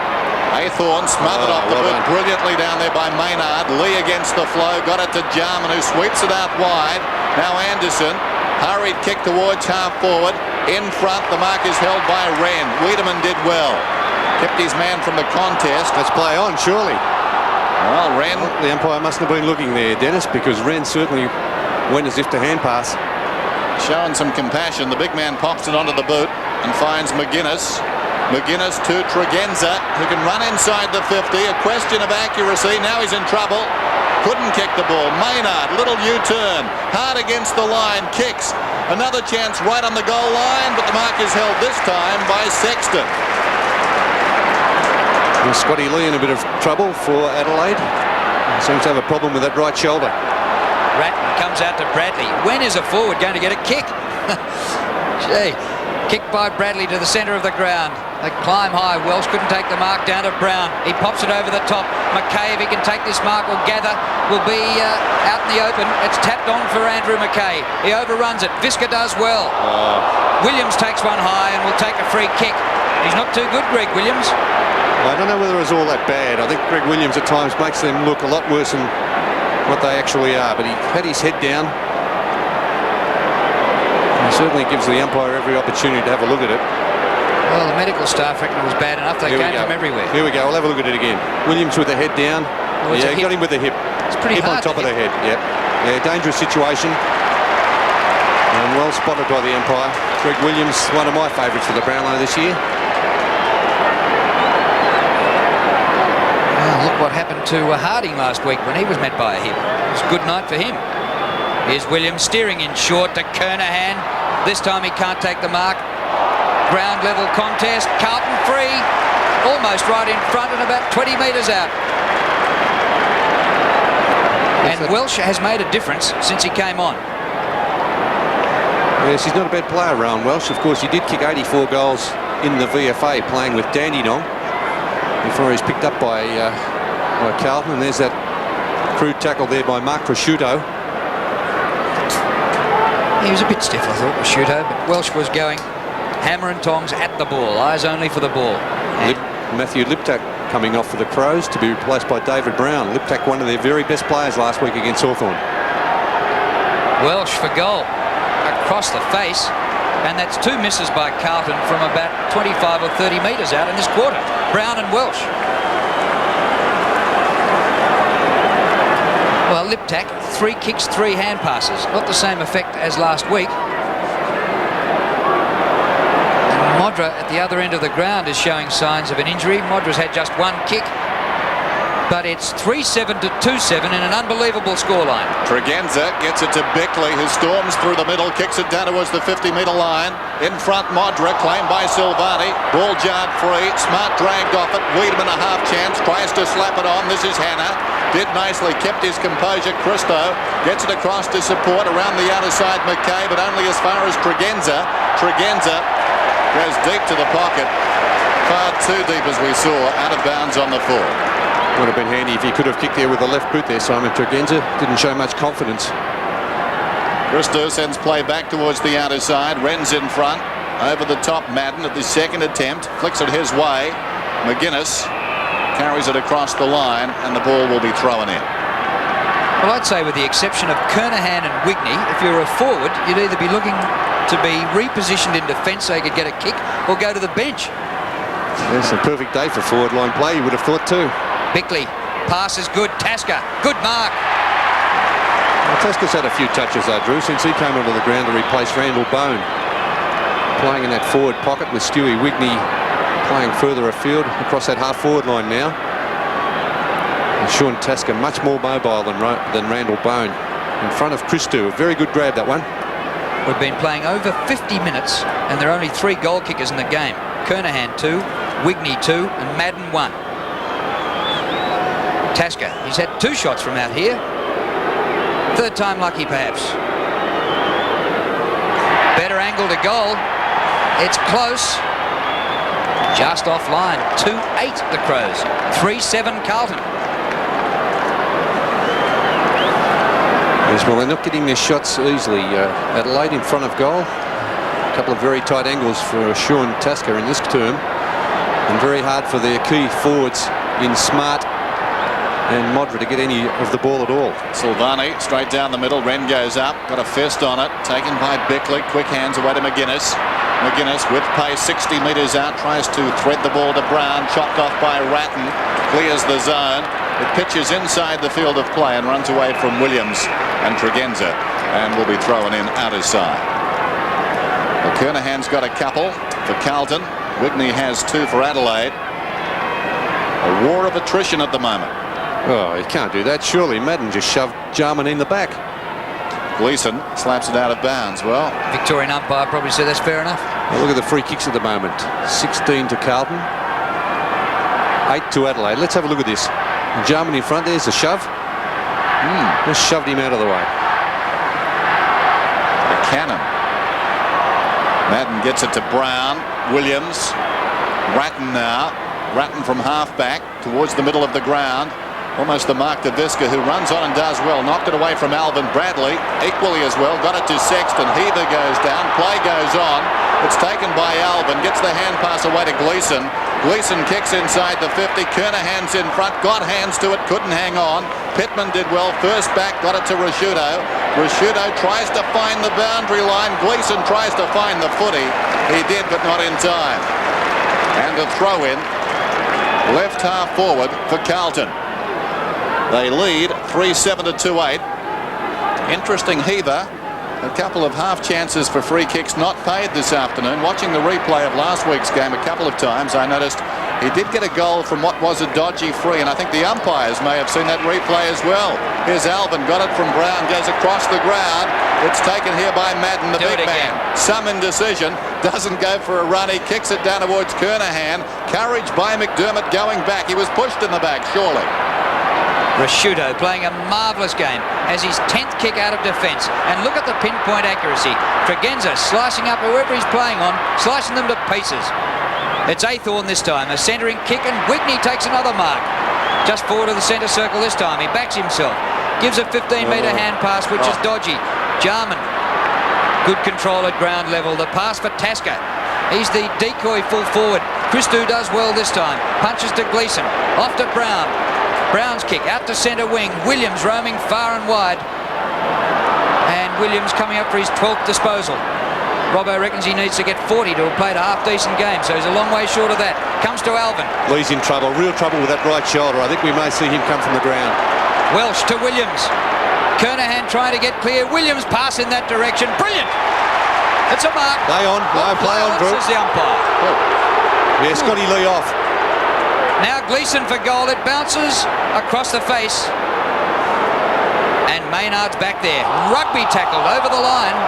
smothered off the boot brilliantly down there by Maynard. Lee against the flow. Got it to Jarman, who sweeps it out wide. Now Anderson. Hurried kick towards half forward. In front, the mark is held by Wren. Wiedemann did well. Kept his man from the contest. Let's play on, surely. Well, Wren... Well, the umpire must have been looking there, Dennis, because Wren certainly went as if to hand pass. Showing some compassion. The big man pops it onto the boot and finds McGuinness. McGuinness to Tregenza, who can run inside the 50. A question of accuracy. Now he's in trouble. Couldn't kick the ball. Maynard, little U-turn. Hard against the line. Kicks. Another chance right on the goal line, but the mark is held this time by Sexton. Well, Scotty Lee in a bit of trouble for Adelaide. Seems to have a problem with that right shoulder. Ratton comes out to Bradley. When is a forward going to get a kick? Gee. Kicked by Bradley to the centre of the ground. They climb high. Welsh couldn't take the mark down to Brown. He pops it over the top. McKay, if he can take this mark or gather, will be out in the open. It's tapped on for Andrew McKay. He overruns it. Visca does well. Williams takes one high and will take a free kick. He's not too good, Greg Williams. I don't know whether it was all that bad. I think Greg Williams at times makes them look a lot worse than what they actually are. But he had his head down. He certainly gives the umpire every opportunity to have a look at it. Well, the medical staff reckon it was bad enough. They came from everywhere. Here we go. We'll have a look at it again. Williams with the head down. Yeah, he got him with the hip. It's pretty hip hard on top of the head. Yep. Yeah, dangerous situation. And well spotted by the umpire. Greg Williams, one of my favourites for the Brownlow this year. Well, look what happened to Harding last week when he was met by a hip. It was a good night for him. Here's Williams steering in short to Kernahan. This time he can't take the mark. Ground level contest. Carlton free. Almost right in front and about 20 metres out. And Welsh has made a difference since he came on. Yes, he's not a bad player, Rowan Welsh. Of course, he did kick 84 goals in the VFA playing with Dandenong before he's picked up by Carlton. And there's that crude tackle there by Mark Prosciutto. He was a bit stiff, I thought, Prosciutto, but Welsh was going hammer and tongs at the ball, eyes only for the ball. Matthew Liptak coming off for the Crows to be replaced by David Brown. Liptak, one of their very best players last week against Hawthorn. Welsh for goal, across the face, and that's two misses by Carlton from about 25 or 30 metres out in this quarter. Brown and Welsh. Well, Liptak, 3 kicks, 3 hand passes. Not the same effect as last week. And Modra at the other end of the ground is showing signs of an injury. Modra's had just 1 kick. But it's 3-7 to 2-7 in an unbelievable scoreline. Tregenza gets it to Bickley, who storms through the middle, kicks it down towards the 50-metre line. In front, Modra, claimed by Silvani. Ball jarred free. Smart dragged off it. Wiedemann a half chance. Tries to slap it on. This is Hannah. Did nicely. Kept his composure. Christo gets it across to support around the outer side. McKay, but only as far as Tregenza. Tregenza goes deep to the pocket. Far too deep, as we saw. Out of bounds on the full. Would have been handy if he could have kicked there with the left boot there, Simon Tregenza. Didn't show much confidence. Christo sends play back towards the outer side. Wren's in front. Over the top, Madden at the second attempt. Flicks it his way. McGuinness carries it across the line, and the ball will be thrown in. Well, I'd say with the exception of Kernahan and Wigney, if you're a forward, you'd either be looking to be repositioned in defence so you could get a kick, or go to the bench. It's a perfect day for forward line play, you would have thought too. Bickley, pass is good. Tasker, good mark. Well, Tasker's had a few touches though, Drew, since he came onto the ground to replace Randall Bone. Playing in that forward pocket with Stewie Wigney playing further afield across that half-forward line now. And Sean Tasker much more mobile than Randall Bone. In front of Christou, a very good grab, that one. We've been playing over 50 minutes and there are only 3 goal kickers in the game. Kernahan 2, Wigney 2 and Madden 1. Tasker, he's had 2 shots from out here. 3rd time lucky, perhaps. Better angle to goal. It's close. Just offline. 2-8 the Crows. 3-7 Carlton. Yes, well, they're not getting their shots easily. Adelaide in front of goal. A couple of very tight angles for Sean Tasker in this term. And very hard for their key forwards in Smart and Modra to get any of the ball at all. Silvani straight down the middle. Wren goes up, got a fist on it, taken by Bickley. Quick hands away to McGuinness. McGuinness with pace, 60 metres out, tries to thread the ball to Brown, chopped off by Ratton, clears the zone. It pitches inside the field of play and runs away from Williams and Tregenza, and will be thrown in outer side. Well, Kernahan's got a couple for Carlton. Wigney has 2 for Adelaide. A war of attrition at the moment. Oh, you can't do that. Surely Madden just shoved Jarman in the back. Gleeson slaps it out of bounds. Well, Victorian umpire probably said that's fair enough. Well, look at the free kicks at the moment. 16 to Carlton. 8 to Adelaide. Let's have a look at this. Jarman in front. There's the shove. Just shoved him out of the way. A cannon. Madden gets it to Brown. Williams. Ratton now. Ratton from half-back towards the middle of the ground. Almost the mark to Visca, who runs on and does well. Knocked it away from Alvin Bradley. Equally as well. Got it to Sexton. Heather goes down. Play goes on. It's taken by Alvin. Gets the hand pass away to Gleeson. Gleeson kicks inside the 50. Kernahan's in front. Got hands to it. Couldn't hang on. Pittman did well. First back. Got it to Rashudo. Rashudo tries to find the boundary line. Gleeson tries to find the footy. He did, but not in time. And a throw in. Left half forward for Carlton. They lead 3-7 to 2-8. Interesting heather. A couple of half chances for free kicks not paid this afternoon. Watching the replay of last week's game a couple of times, I noticed he did get a goal from what was a dodgy free, and I think the umpires may have seen that replay as well. Here's Alvin, got it from Brown, goes across the ground. It's taken here by Madden, the big man. Some indecision, doesn't go for a run. He kicks it down towards Kernahan. Courage by McDermott going back. He was pushed in the back, surely. Rashudo playing a marvellous game, has his 10th kick out of defence, and look at the pinpoint accuracy. Tregenza slicing up whoever he's playing on, slicing them to pieces. It's Aythorne this time, a centering kick, and Wigney takes another mark. Just forward of the centre circle this time, he backs himself, gives a 15-metre hand pass, which is dodgy. Jarman, good control at ground level. The pass for Tasker, he's the decoy full forward. Christou does well this time, punches to Gleeson, off to Brown. Brown's kick out to centre wing. Williams roaming far and wide. And Williams coming up for his 12th disposal. Robbo reckons he needs to get 40 to have played a half-decent game, so he's a long way short of that. Comes to Alvin. Lee's in trouble, real trouble with that right shoulder. I think we may see him come from the ground. Welsh to Williams. Kernahan trying to get clear. Williams pass in that direction. Brilliant! It's a mark. Play on, play on, Drew. Says the umpire. Yeah, Scotty Lee off. Now Gleeson for goal. It bounces across the face. And Maynard's back there. Rugby tackled over the line.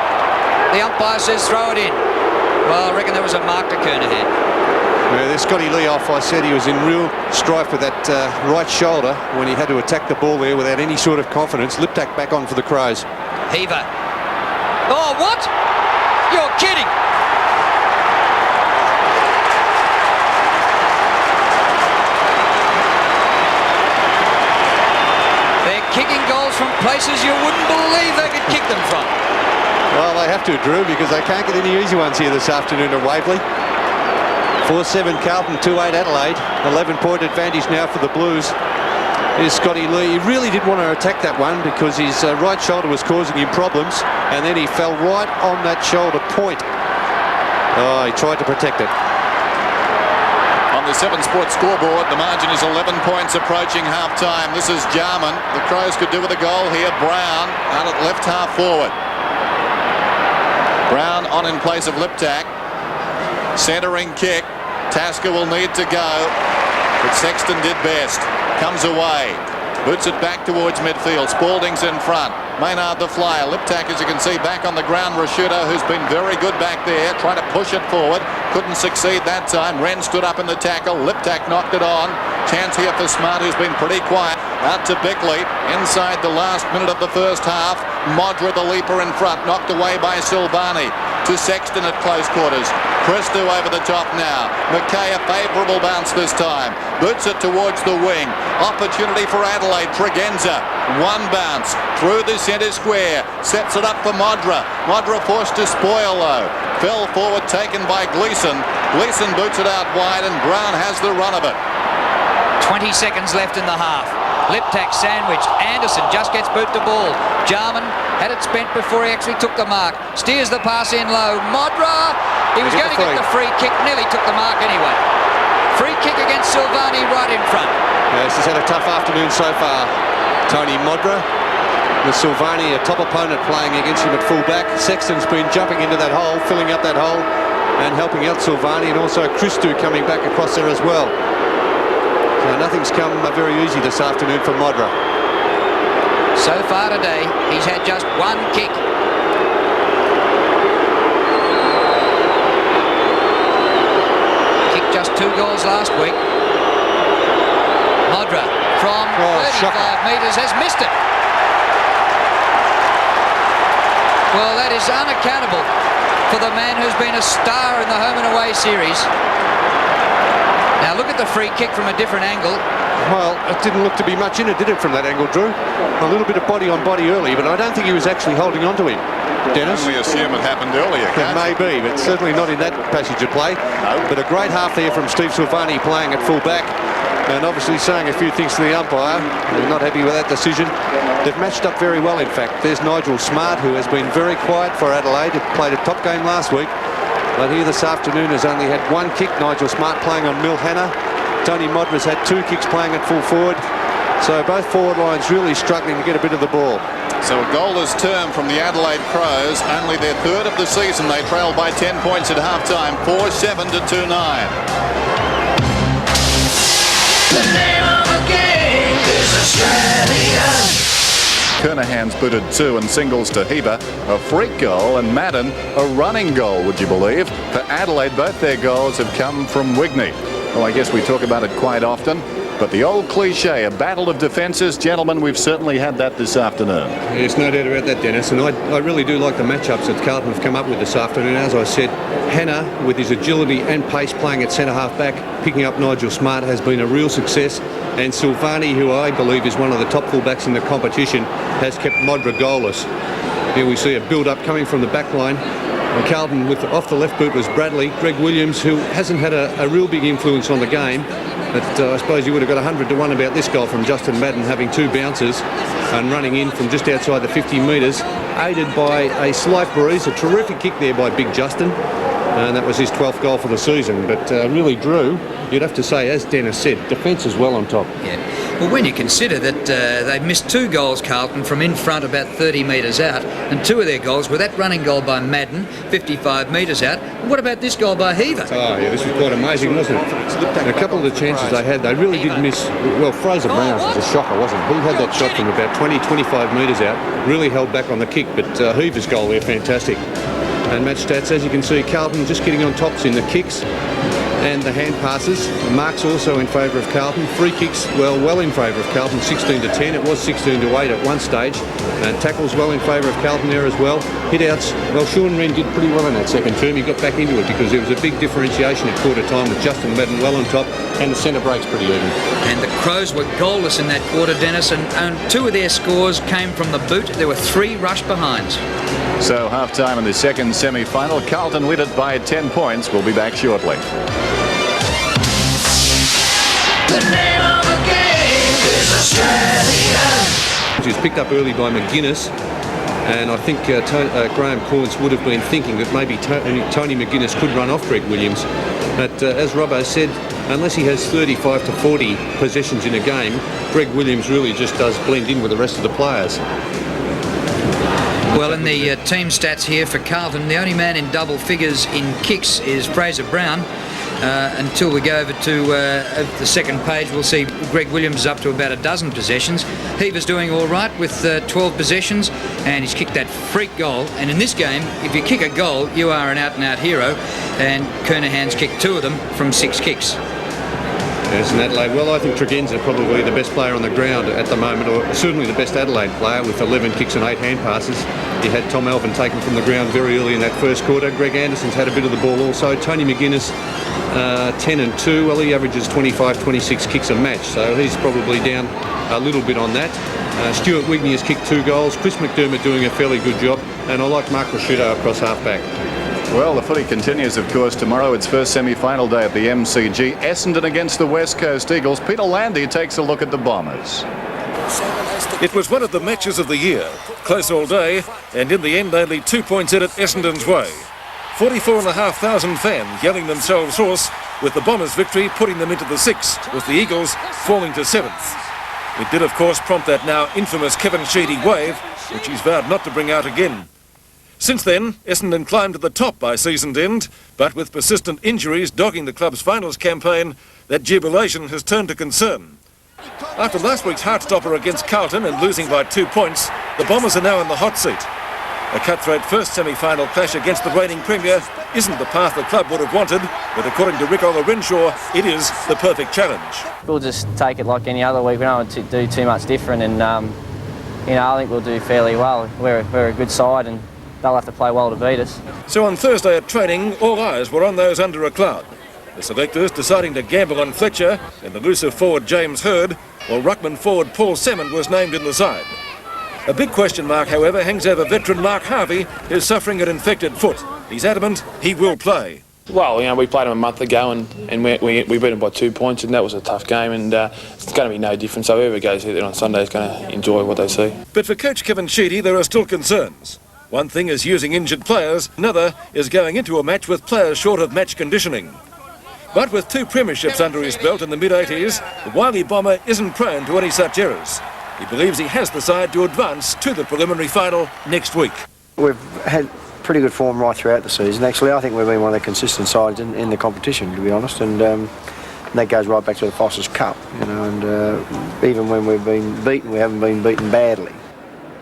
The umpire says throw it in. Well, I reckon there was a mark to Kernahan. Yeah, there's Scotty Lee off. I said he was in real strife with that right shoulder when he had to attack the ball there without any sort of confidence. Liptak back on for the Crows. Heaver. Oh, what? You're kidding. Kicking goals from places you wouldn't believe they could kick them from. Well, they have to, Drew, because they can't get any easy ones here this afternoon at Waverley. 4-7 Carlton, 2-8 Adelaide. 11-point advantage now for the Blues. Here's Scotty Lee. He really did want to attack that one because his right shoulder was causing him problems, and then he fell right on that shoulder point. Oh, he tried to protect it. On the 7 Sports scoreboard, the margin is 11 points approaching half-time. This is Jarman. The Crows could do with a goal here. Brown out at left half forward. Brown on in place of Liptak. Centering kick. Tasker will need to go, but Sexton did best. Comes away. Boots it back towards midfield. Spalding's in front. Maynard the flyer. Liptak, as you can see, back on the ground. Rashudo, who's been very good back there, trying to push it forward. Couldn't succeed that time. Wren stood up in the tackle. Liptak knocked it on. Chance here for Smart, who's been pretty quiet. Out to Bickley, inside the last minute of the first half. Modra, the leaper in front, knocked away by Silvani. To Sexton at close quarters. Christou over the top now. McKay, a favourable bounce this time. Boots it towards the wing. Opportunity for Adelaide. Tregenza, one bounce through the centre square. Sets it up for Modra. Modra forced to spoil though. Fell forward, taken by Gleeson. Gleeson boots it out wide and Brown has the run of it. 20 seconds left in the half. Lip-tack sandwiched. Anderson just gets boot the ball. Jarman had it spent before he actually took the mark. Steers the pass in low. Modra! He was going to get the free kick. Nearly took the mark anyway. Free kick against Silvani right in front. Yes, he's had a tough afternoon so far, Tony Modra. With Silvani, a top opponent, playing against him at full-back. Sexton's been jumping into that hole, filling up that hole and helping out Silvani, and also Christou coming back across there as well. So nothing's come very easy this afternoon for Modra. So far today, he's had just one kick. Kicked just 2 goals last week. Modra from 35 metres has missed it. Well, that is unaccountable for the man who's been a star in the home and away series. Now look at the free kick from a different angle. Well, it didn't look to be much in it, did it, from that angle, Drew? A little bit of body on body early, but I don't think he was actually holding on to him. Dennis? We assume it happened earlier, It may be, but certainly not in that passage of play. No. But a great half there from Steve Silvani playing at full back, and obviously saying a few things to the umpire. They're not happy with that decision. They've matched up very well, in fact. There's Nigel Smart, who has been very quiet for Adelaide. He played a top game last week, but here this afternoon has only had one kick. Nigel Smart playing on Milhana. Tony Modra's had 2 kicks playing at full forward. So both forward lines really struggling to get a bit of the ball. So a goalless term from the Adelaide Crows. Only their 3rd of the season. They trailed by 10 points at half-time. 4-7 to 2-9. The name of the game is Australia. Kernahan's booted 2 and singles to Heber. A freak goal, and Madden a running goal, would you believe? For Adelaide, both their goals have come from Wigney. Well, I guess we talk about it quite often, but the old cliche, a battle of defences, gentlemen, we've certainly had that this afternoon. There's no doubt about that, Dennis, and I really do like the matchups that Carlton have come up with this afternoon. As I said, Hannah, with his agility and pace playing at centre half back, picking up Nigel Smart, has been a real success, and Silvani, who I believe is one of the top fullbacks in the competition, has kept Modra goalless. Here we see a build-up coming from the back line. Carlton, with off the left boot, was Bradley. Greg Williams, who hasn't had a real big influence on the game, but I suppose you would have got 100 to 1 about this goal from Justin Madden, having 2 bounces and running in from just outside the 50 metres, aided by a slight breeze. A terrific kick there by Big Justin, and that was his 12th goal for the season. But really, Drew, you'd have to say, as Dennis said, defence is well on top. Yeah. Well, when you consider that they've missed 2 goals, Carlton, from in front about 30 metres out, and 2 of their goals were that running goal by Madden, 55 metres out. And what about this goal by Heaver? Oh, yeah, this was quite amazing, wasn't it? And a couple of the chances they had, they really did miss. Well, Fraser Brown was a shocker, wasn't he? He had that shot from about 20, 25 metres out, really held back on the kick, but Heaver's goal there, fantastic. And match stats, as you can see, Carlton just getting on tops in the kicks and the hand passes. The marks also in favour of Carlton. Free kicks, well in favour of Carlton, 16 to 10. It was 16 to 8 at one stage. And tackles well in favour of Carlton there as well. Hit-outs, well, Sean Wren did pretty well in that second term. He got back into it because there was a big differentiation at quarter time with Justin Madden well on top, and the centre breaks pretty even. And the Crows were goalless in that quarter, Dennis, and 2 of their scores came from the boot. There were 3 rush behinds. So half-time in the second semi-final. Carlton lead it by 10 points. We'll be back shortly. The name of the game is Australia. He was picked up early by McGuinness, and I think Graham Corns would have been thinking that maybe Tony McGuinness could run off Greg Williams. But as Robbo said, unless he has 35 to 40 possessions in a game, Greg Williams really just does blend in with the rest of the players. Well, in the team stats here for Carlton, the only man in double figures in kicks is Fraser Brown. Until we go over to the second page, we'll see Greg Williams is up to about a dozen possessions. Heaver's doing all right with 12 possessions, and he's kicked that freak goal. And in this game, if you kick a goal, you are an out-and-out hero, and Kernahan's kicked 2 of them from 6 kicks. As in Adelaide, well, I think Tregenza probably the best player on the ground at the moment, or certainly the best Adelaide player with 11 kicks and 8 hand passes. He had Tom Alvin taken from the ground very early in that first quarter. Greg Anderson's had a bit of the ball also. Tony McGuinness, 10 and 2. Well, he averages 25, 26 kicks a match, so he's probably down a little bit on that. Stuart Wigney has kicked 2 goals. Chris McDermott doing a fairly good job, and I like Mark Rashudo across half-back. Well, the footy continues, of course, tomorrow. It's first semi-final day at the MCG. Essendon against the West Coast Eagles. Peter Landy takes a look at the Bombers. It was one of the matches of the year. Close all day, and in the end only 2 points in it Essendon's way. 44,500 fans yelling themselves hoarse, with the Bombers' victory putting them into the 6th, with the Eagles falling to 7th. It did, of course, prompt that now infamous Kevin Sheedy wave, which he's vowed not to bring out again. Since then, Essendon climbed to the top by season's end, but with persistent injuries dogging the club's finals campaign, that jubilation has turned to concern. After last week's heartstopper against Carlton and losing by 2 points, the Bombers are now in the hot seat. A cutthroat first semi-final clash against the reigning Premier isn't the path the club would have wanted, but according to Rick Renshaw, it is the perfect challenge. We'll just take it like any other week. We don't want to do too much different, and I think we'll do fairly well. We're a good side, and they'll have to play well to beat us. So on Thursday at training, all eyes were on those under a cloud. The selectors deciding to gamble on Fletcher and elusive forward James Hird, while ruckman forward Paul Salmon was named in the side. A big question mark, however, hangs over veteran Mark Harvey, who's suffering an infected foot. He's adamant he will play. Well, we played them a month ago and we beat them by 2 points, and that was a tough game, and it's going to be no different. So whoever goes out there on Sunday is going to enjoy what they see. But for coach Kevin Sheedy, there are still concerns. One thing is using injured players, another is going into a match with players short of match conditioning. But with 2 premierships under his belt in the mid-80s, the wily Bomber isn't prone to any such errors. He believes he has the side to advance to the preliminary final next week. We've had pretty good form right throughout the season. Actually, I think we've been one of the consistent sides in the competition, to be honest, and that goes right back to the Foster's Cup, and even when we've been beaten, we haven't been beaten badly.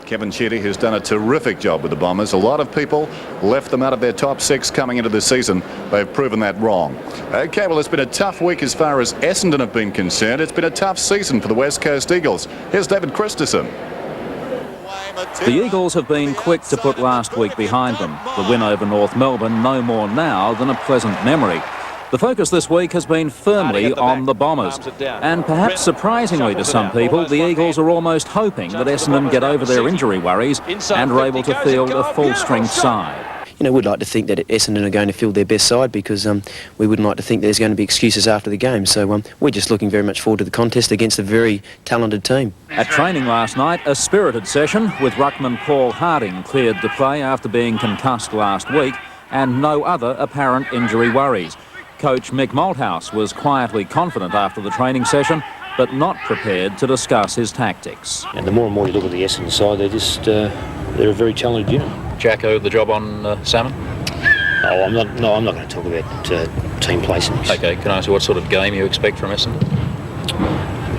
Kevin Sheedy has done a terrific job with the Bombers. A lot of people left them out of their top 6 coming into the season. They've proven that wrong. OK, well, it's been a tough week as far as Essendon have been concerned. It's been a tough season for the West Coast Eagles. Here's David Christensen. The Eagles have been quick to put last week behind them. The win over North Melbourne no more now than a pleasant memory. The focus this week has been firmly on the Bombers. And perhaps surprisingly to some people, the Eagles are almost hoping that Essendon get over their injury worries and are able to field a full-strength side. We'd like to think that Essendon are going to field their best side, because we wouldn't like to think there's going to be excuses after the game. So we're just looking very much forward to the contest against a very talented team. At training last night, a spirited session with ruckman Paul Harding cleared to play after being concussed last week, and no other apparent injury worries. Coach Mick Malthouse was quietly confident after the training session, but not prepared to discuss his tactics. And the more and more you look at the Essendon side, they're a very talented unit. Jacko, the job on Salmon? Oh, I'm not going to talk about team placings. OK, can I ask you what sort of game you expect from Essendon?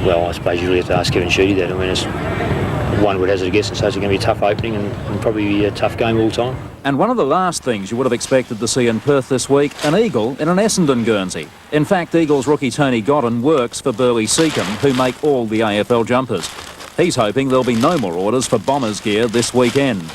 Well, I suppose you really have to ask Kevin Sheedy that. I mean, one would hazard a guess and say it's going to be a tough opening and probably a tough game all the time. And one of the last things you would have expected to see in Perth this week, an Eagle in an Essendon Guernsey. In fact, Eagles rookie Tony Godden works for Burley Seacombe, who make all the AFL jumpers. He's hoping there'll be no more orders for Bombers gear this weekend.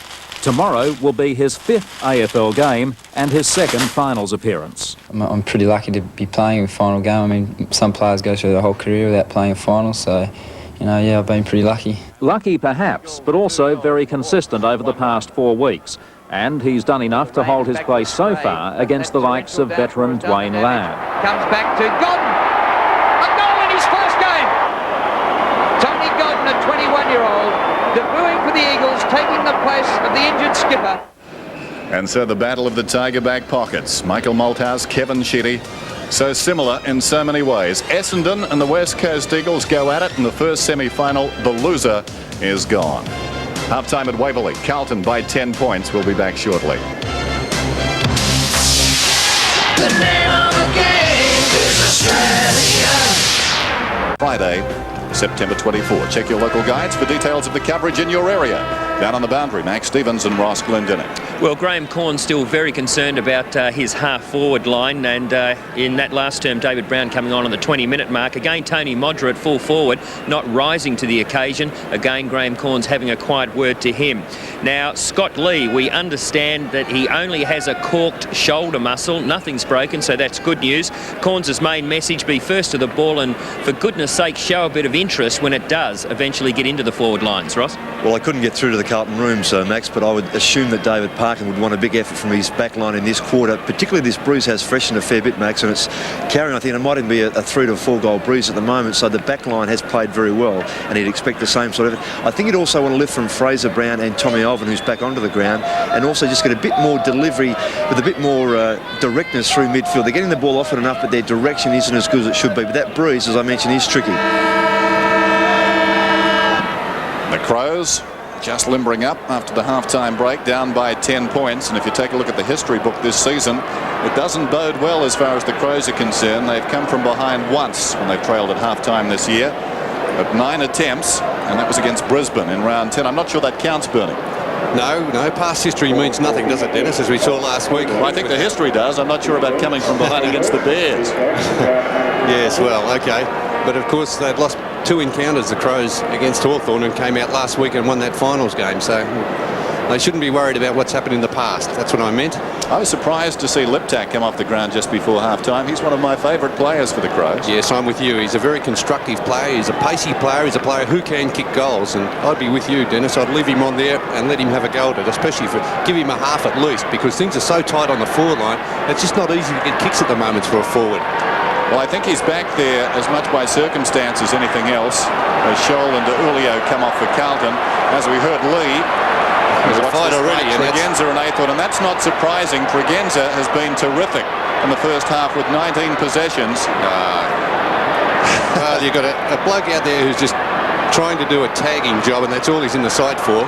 Tomorrow will be his 5th AFL game and his 2nd finals appearance. I'm pretty lucky to be playing a final game. I mean, some players go through their whole career without playing a final, so, yeah, I've been pretty lucky. Lucky perhaps, but also very consistent over the past 4 weeks. And he's done enough to hold his place so far against the likes of veteran Dwayne Ladd. Comes back to Godden. A goal in his first game. Tony Godden, a 21-year-old, debuting for the Eagles, taking the place of the injured skipper. And so the battle of the Tiger back pockets. Michael Malthouse, Kevin Sheedy. So similar in so many ways. Essendon and the West Coast Eagles go at it in the first semi-final. The loser is gone. Half-time at Waverley. Carlton by 10 points. We'll be back shortly. The name of the game is Australia. Friday, September 24. Check your local guides for details of the coverage in your area. Down on the boundary, Max Stevens and Ross Glendinning. Well, Graham Corn's still very concerned about his half-forward line, and in that last term, David Brown coming on the 20-minute mark. Again, Tony Modra at full forward, not rising to the occasion. Again, Graham Corn's having a quiet word to him. Now, Scott Lee, we understand that he only has a corked shoulder muscle. Nothing's broken, so that's good news. Corns' main message, be first to the ball and, for goodness sake, show a bit of interest when it does eventually get into the forward lines. Ross? Well, I couldn't get through to the Carlton room, so Max, but I would assume that David Parkin would want a big effort from his back line in this quarter. Particularly this breeze has freshened a fair bit, Max, and it's carrying, I think it might even be a 3 to 4 goal breeze at the moment, so the back line has played very well, and he'd expect the same sort of effort. I think he'd also want to lift from Fraser Brown and Tommy Alvin, who's back onto the ground, and also just get a bit more delivery with a bit more directness through midfield. They're getting the ball often enough, but their direction isn't as good as it should be. But that breeze, as I mentioned, is tricky. The Crows just limbering up after the half-time break, down by 10 points. And if you take a look at the history book this season, it doesn't bode well as far as the Crows are concerned. They've come from behind once when they've trailed at half-time this year, at 9 attempts, and that was against Brisbane in round 10. I'm not sure that counts, Bernie. No, past history means nothing, does it, Dennis, as we saw last week? Well, I think the history does. I'm not sure about coming from behind against the Bears. Yes, well, OK. But, of course, they'd lost 2 encounters, the Crows, against Hawthorn, and came out last week and won that finals game. So they shouldn't be worried about what's happened in the past. That's what I meant. I was surprised to see Liptak come off the ground just before half-time. He's one of my favourite players for the Crows. Yes, I'm with you. He's a very constructive player. He's a pacey player. He's a player who can kick goals. And I'd be with you, Dennis. I'd leave him on there and let him have a go at it, especially give him a half at least, because things are so tight on the forward line. It's just not easy to get kicks at the moment for a forward. Well, I think he's back there as much by circumstance as anything else, as Scholl and Ulio come off for Carlton. As we heard, Lee there's a fight already. Tregenza and Athorn, and that's not surprising. Tregenza has been terrific in the first half with 19 possessions. Well, you've got a bloke out there who's just trying to do a tagging job, and that's all he's in the side for.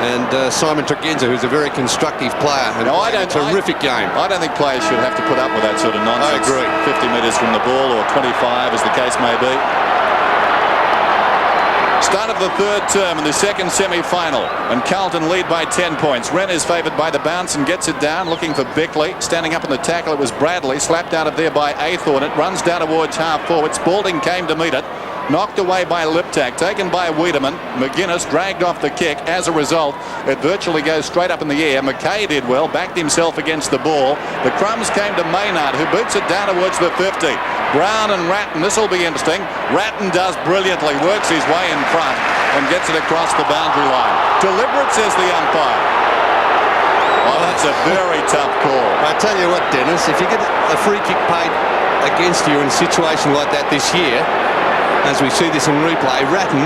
And Simon Tregenza, who's a very constructive player, and a terrific game. I don't think players should have to put up with that sort of nonsense. I agree. 50 metres from the ball, or 25 as the case may be. Start of the third term in the second semi-final, and Carlton lead by 10 points. Wren is favoured by the bounce and gets it down, looking for Bickley. Standing up in the tackle, it was Bradley, slapped out of there by Athorn. It runs down towards half forward. Spalding came to meet it. Knocked away by Liptak, taken by Wiedemann. McGuinness dragged off the kick. As a result, it virtually goes straight up in the air. McKay did well, backed himself against the ball. The crumbs came to Maynard, who boots it down towards the 50. Brown and Ratton, this will be interesting. Ratton does brilliantly, works his way in front and gets it across the boundary line. Deliberate, says the umpire. Oh, that's a very tough call. I tell you what, Dennis, if you get a free kick paid against you in a situation like that this year, as we see this in replay, Ratton,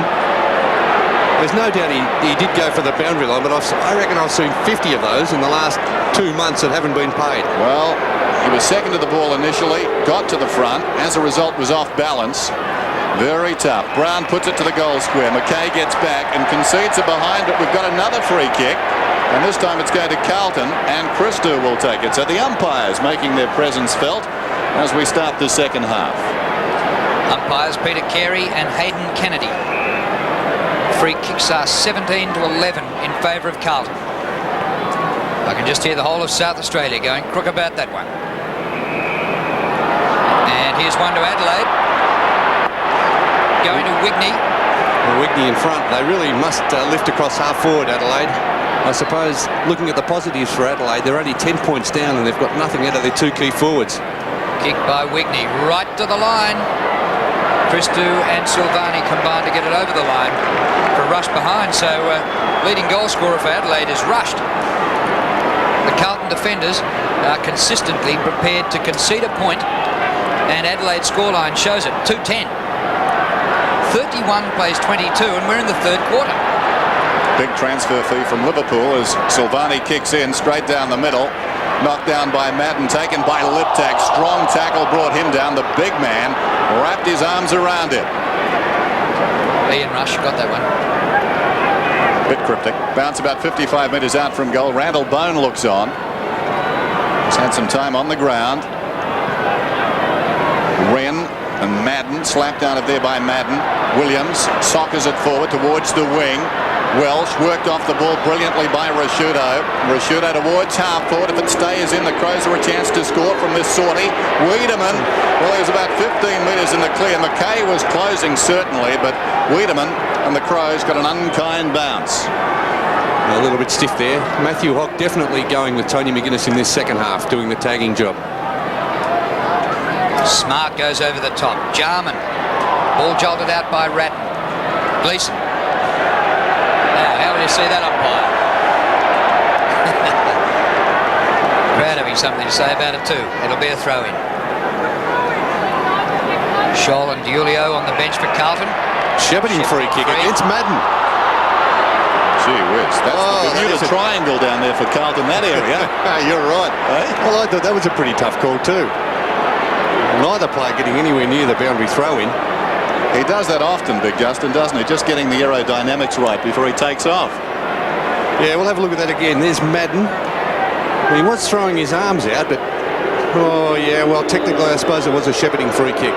there's no doubt he did go for the boundary line, but I reckon I've seen 50 of those in the last 2 months that haven't been paid. Well, he was second to the ball initially, got to the front, as a result was off balance. Very tough. Brown puts it to the goal square. McKay gets back and concedes it behind, but we've got another free kick, and this time it's going to Carlton, and Christou will take it. So the umpires making their presence felt as we start the second half. Umpires Peter Carey and Hayden Kennedy. Free kicks are 17 to 11 in favour of Carlton. I can just hear the whole of South Australia going crook about that one. And here's one to Adelaide. Going to Wigney. Well, Wigney in front. They really must lift across half forward, Adelaide. I suppose, looking at the positives for Adelaide, they're only 10 points down and they've got nothing out of their 2 key forwards. Kick by Wigney, right to the line. Christou and Silvani combined to get it over the line for a rush behind. So leading goal scorer for Adelaide is rushed. The Carlton defenders are consistently prepared to concede a point, and Adelaide's scoreline shows it, 2-10. 31 plays 22, and we're in the third quarter. Big transfer fee from Liverpool as Silvani kicks in straight down the middle. Knocked down by Madden, taken by Liptak. Strong tackle brought him down. The big man wrapped his arms around it. Ian Rush got that one. Bit cryptic. Bounce about 55 metres out from goal. Randall Bone looks on. He's had some time on the ground. Wren And Madden slapped out of there by Madden. Williams soccers it forward towards the wing. Welsh worked off the ball brilliantly by Rashudo. Rashudo towards half forward. If it stays in, the Crows are a chance to score from this sortie. Wiedemann, well, he was about 15 metres in the clear. McKay was closing certainly, but Wiedemann and the Crows got an unkind bounce. A little bit stiff there. Matthew Hock definitely going with Tony McGuinness in this second half, doing the tagging job. Smart goes over the top. Jarman. Ball jolted out by Ratton. Gleeson. Now, how will you see that umpire? Crowd having something to say about it too. It'll be a throw-in. Scholl and Diulio on the bench for Carlton. Shepherding free kick against Madden. Gee whiz, that's the Bermuda Triangle down there for Carlton, that area. You're right. Well, I thought that was a pretty tough call too. Neither player getting anywhere near the boundary throw-in. He does that often, Big Justin, doesn't he? Just getting the aerodynamics right before he takes off. Yeah, we'll have a look at that again. There's Madden. He was throwing his arms out, but... Oh, yeah, well, technically, I suppose it was a shepherding free kick.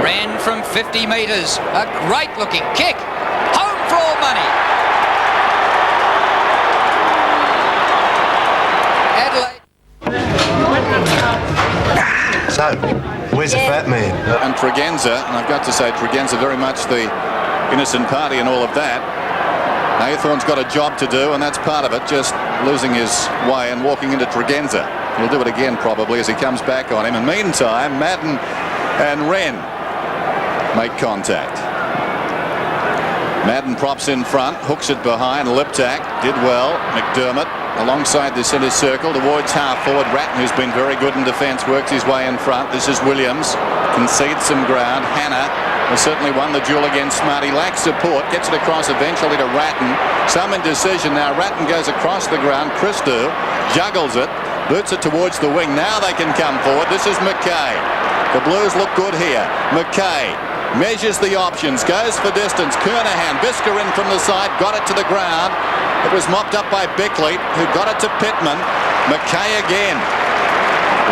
Ran from 50 metres. A great-looking kick. Home for all money. Adelaide. So, where's the fat man? And Tregenza, and I've got to say, Tregenza very much the innocent party and all of that. Haythorn's got a job to do, and that's part of it, just losing his way and walking into Tregenza. He'll do it again probably as he comes back on him. And meantime, Madden and Wren make contact. Madden props in front, hooks it behind. Liptak did well. McDermott alongside the centre circle towards half forward. Ratton, who's been very good in defence, works his way in front. This is Williams, concedes some ground. Hannah has certainly won the duel against Smart. He lacks support, gets it across eventually to Ratton. Some indecision now. Ratton goes across the ground. Christou juggles it, boots it towards the wing. Now they can come forward. This is McKay. The Blues look good here. McKay measures the options, goes for distance. Kernahan, Bisker in from the side, got it to the ground. It was mopped up by Bickley, who got it to Pittman. McKay again.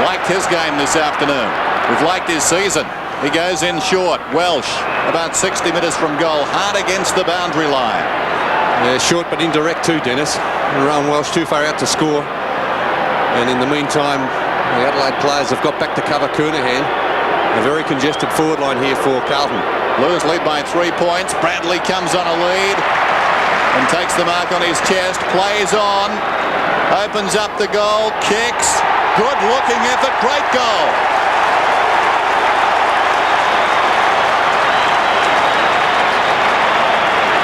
Liked his game this afternoon. We've liked his season. He goes in short. Welsh, about 60 metres from goal, hard against the boundary line. Yeah, short but indirect too, Dennis. Rowan Welsh too far out to score. And in the meantime, the Adelaide players have got back to cover Kernahan. A very congested forward line here for Carlton. Blues lead by 3 points. Bradley comes on a lead and takes the mark on his chest. Plays on. Opens up the goal. Kicks. Good looking effort. Great goal.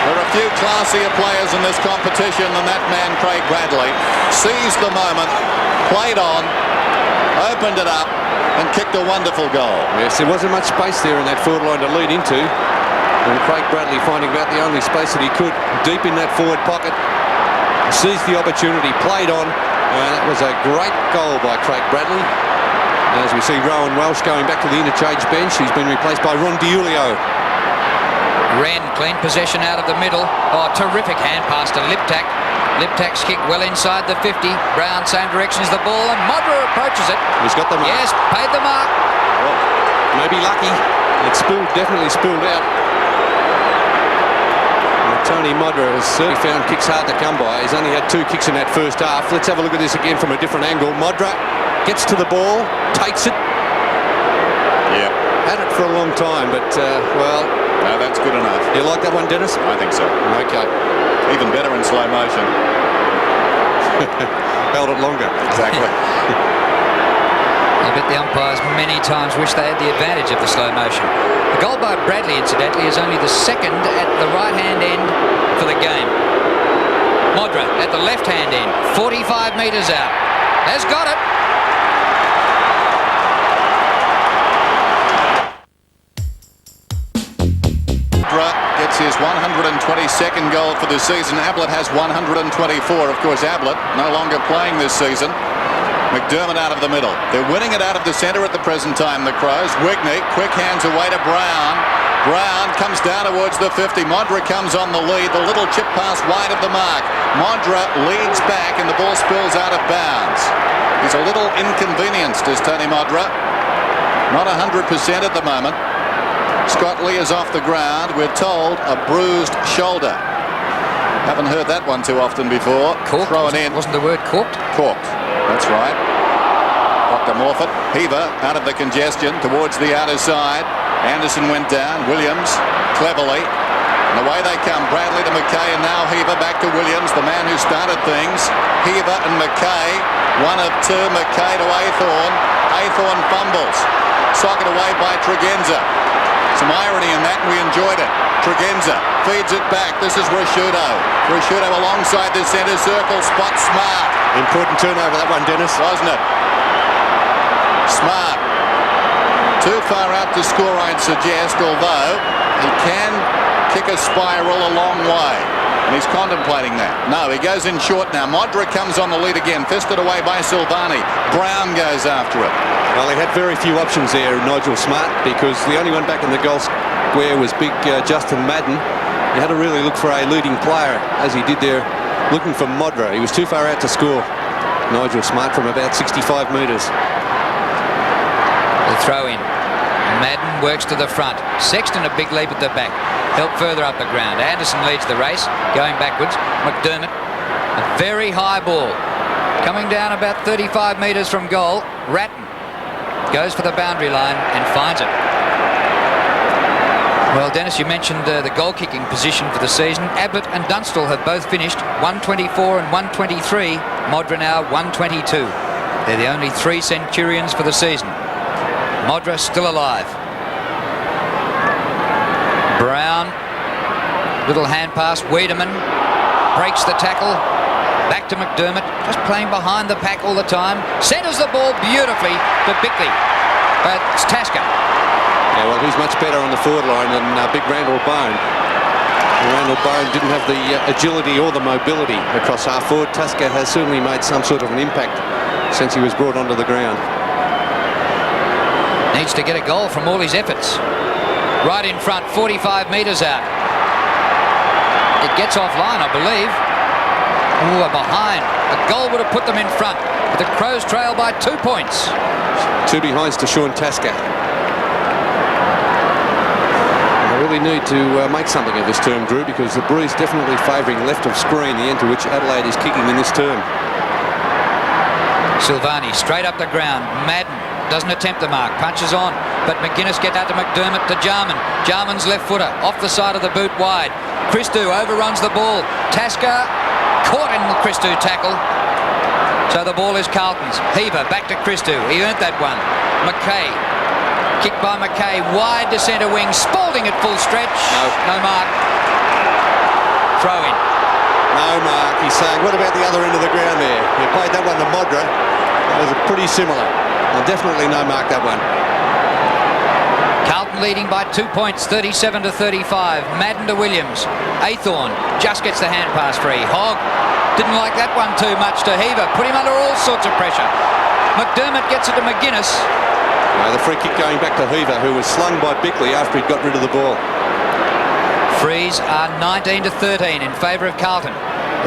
There are a few classier players in this competition than that man, Craig Bradley. Seized the moment. Played on. Opened it up. And kicked a wonderful goal. Yes, there wasn't much space there in that forward line to lead into. And Craig Bradley finding about the only space that he could, deep in that forward pocket. Seized the opportunity, played on. And that was a great goal by Craig Bradley. As we see Rowan Welsh going back to the interchange bench, he's been replaced by Ron Diulio. Wren, clean possession out of the middle. Oh, terrific hand pass to Liptak. Liptak's kick well inside the 50. Brown, same direction as the ball, and Modra approaches it. He's got the mark. Yes, paid the mark. Well, maybe lucky. It spilled, definitely spilled out. And Tony Modra has certainly found kicks hard to come by. He's only had 2 kicks in that first half. Let's have a look at this again from a different angle. Modra gets to the ball, takes it. Yeah. Had it for a long time, but, well... No, that's good enough. You like that one, Dennis? I think so. Okay. Even better in slow motion. Held it longer. Exactly. I bet the umpires many times wish they had the advantage of the slow motion. The goal by Bradley, incidentally, is only the second at the right-hand end for the game. Modra at the left-hand end, 45 metres out. Has got it. Gets his 122nd goal for the season. Ablett has 124. Of course, Ablett no longer playing this season. McDermott out of the middle. They're winning it out of the centre at the present time, the Crows. Wigney, quick hands away to Brown. Brown comes down towards the 50. Modra comes on the lead. The little chip pass wide of the mark. Modra leads back and the ball spills out of bounds. He's a little inconvenienced, is Tony Modra. Not 100% at the moment. Scott Lee is off the ground. We're told a bruised shoulder. Haven't heard that one too often before. Corked, Thrown in. wasn't the word corked? Corked, that's right. Dr. Morfitt. Heaver out of the congestion towards the outer side. Anderson went down. Williams cleverly. And away they come. Bradley to McKay and now Heaver back to Williams, the man who started things. Heaver and McKay. One of two. McKay to Aythorne. Aythorne fumbles. Socket away by Tregenza. Some irony in that, and we enjoyed it. Tregenza feeds it back. This is Rashudo. Rashudo alongside the centre circle. Spot Smart. Important turnover, that one, Dennis. Wasn't it? Smart. Too far out to score, I'd suggest, although he can kick a spiral a long way. And he's contemplating that. No, he goes in short now. Modra comes on the lead again. Fisted away by Silvani. Brown goes after it. Well, he had very few options there, Nigel Smart, because the only one back in the goal square was big Justin Madden. He had to really look for a leading player, as he did there, looking for Modra. He was too far out to score. Nigel Smart from about 65 metres. The throw in. Madden works to the front. Sexton a big leap at the back. Help further up the ground. Anderson leads the race, going backwards. McDermott, a very high ball. Coming down about 35 metres from goal. Ratton goes for the boundary line and finds it. Well, Dennis, you mentioned the goal-kicking position for the season. Ablett and Dunstall have both finished 124 and 123. Modra now 122. They're the only three Centurions for the season. Modra still alive. Brown, little hand pass. Wiedemann breaks the tackle. Back to McDermott, just playing behind the pack all the time. Centres the ball beautifully to Bickley. But it's Tasker. Yeah, well, he's much better on the forward line than big Randall Bone. Randall Bone didn't have the agility or the mobility across half forward. Tasker has certainly made some sort of an impact since he was brought onto the ground. Needs to get a goal from all his efforts. Right in front, 45 metres out. It gets offline, I believe. Ooh, behind. A goal would have put them in front. But the Crows trail by 2 points. 2 behinds to Sean Tasker. They really need to make something of this term, Drew, because the breeze definitely favouring left of screen, the end to which Adelaide is kicking in this term. Silvani straight up the ground. Madden doesn't attempt the mark, punches on, but McGuinness gets out to McDermott to Jarman. Jarman's left footer off the side of the boot wide. Christou overruns the ball. Tasker caught in the Christou tackle. So the ball is Carlton's. Heaver back to Christou. He earned that one. McKay. Kicked by McKay. Wide to centre wing. Spalding at full stretch. No mark. Throw in. No mark. He's saying, what about the other end of the ground there? You played that one to Modra. That was pretty similar. Well, definitely no mark, that one. Carlton leading by 2 points, 37 to 35. Madden to Williams. Aythorne just gets the hand pass free. Hogg didn't like that one too much to Heaver. Put him under all sorts of pressure. McDermott gets it to McGuinness. The free kick going back to Heaver, who was slung by Bickley after he'd got rid of the ball. Frees are 19 to 13 in favour of Carlton.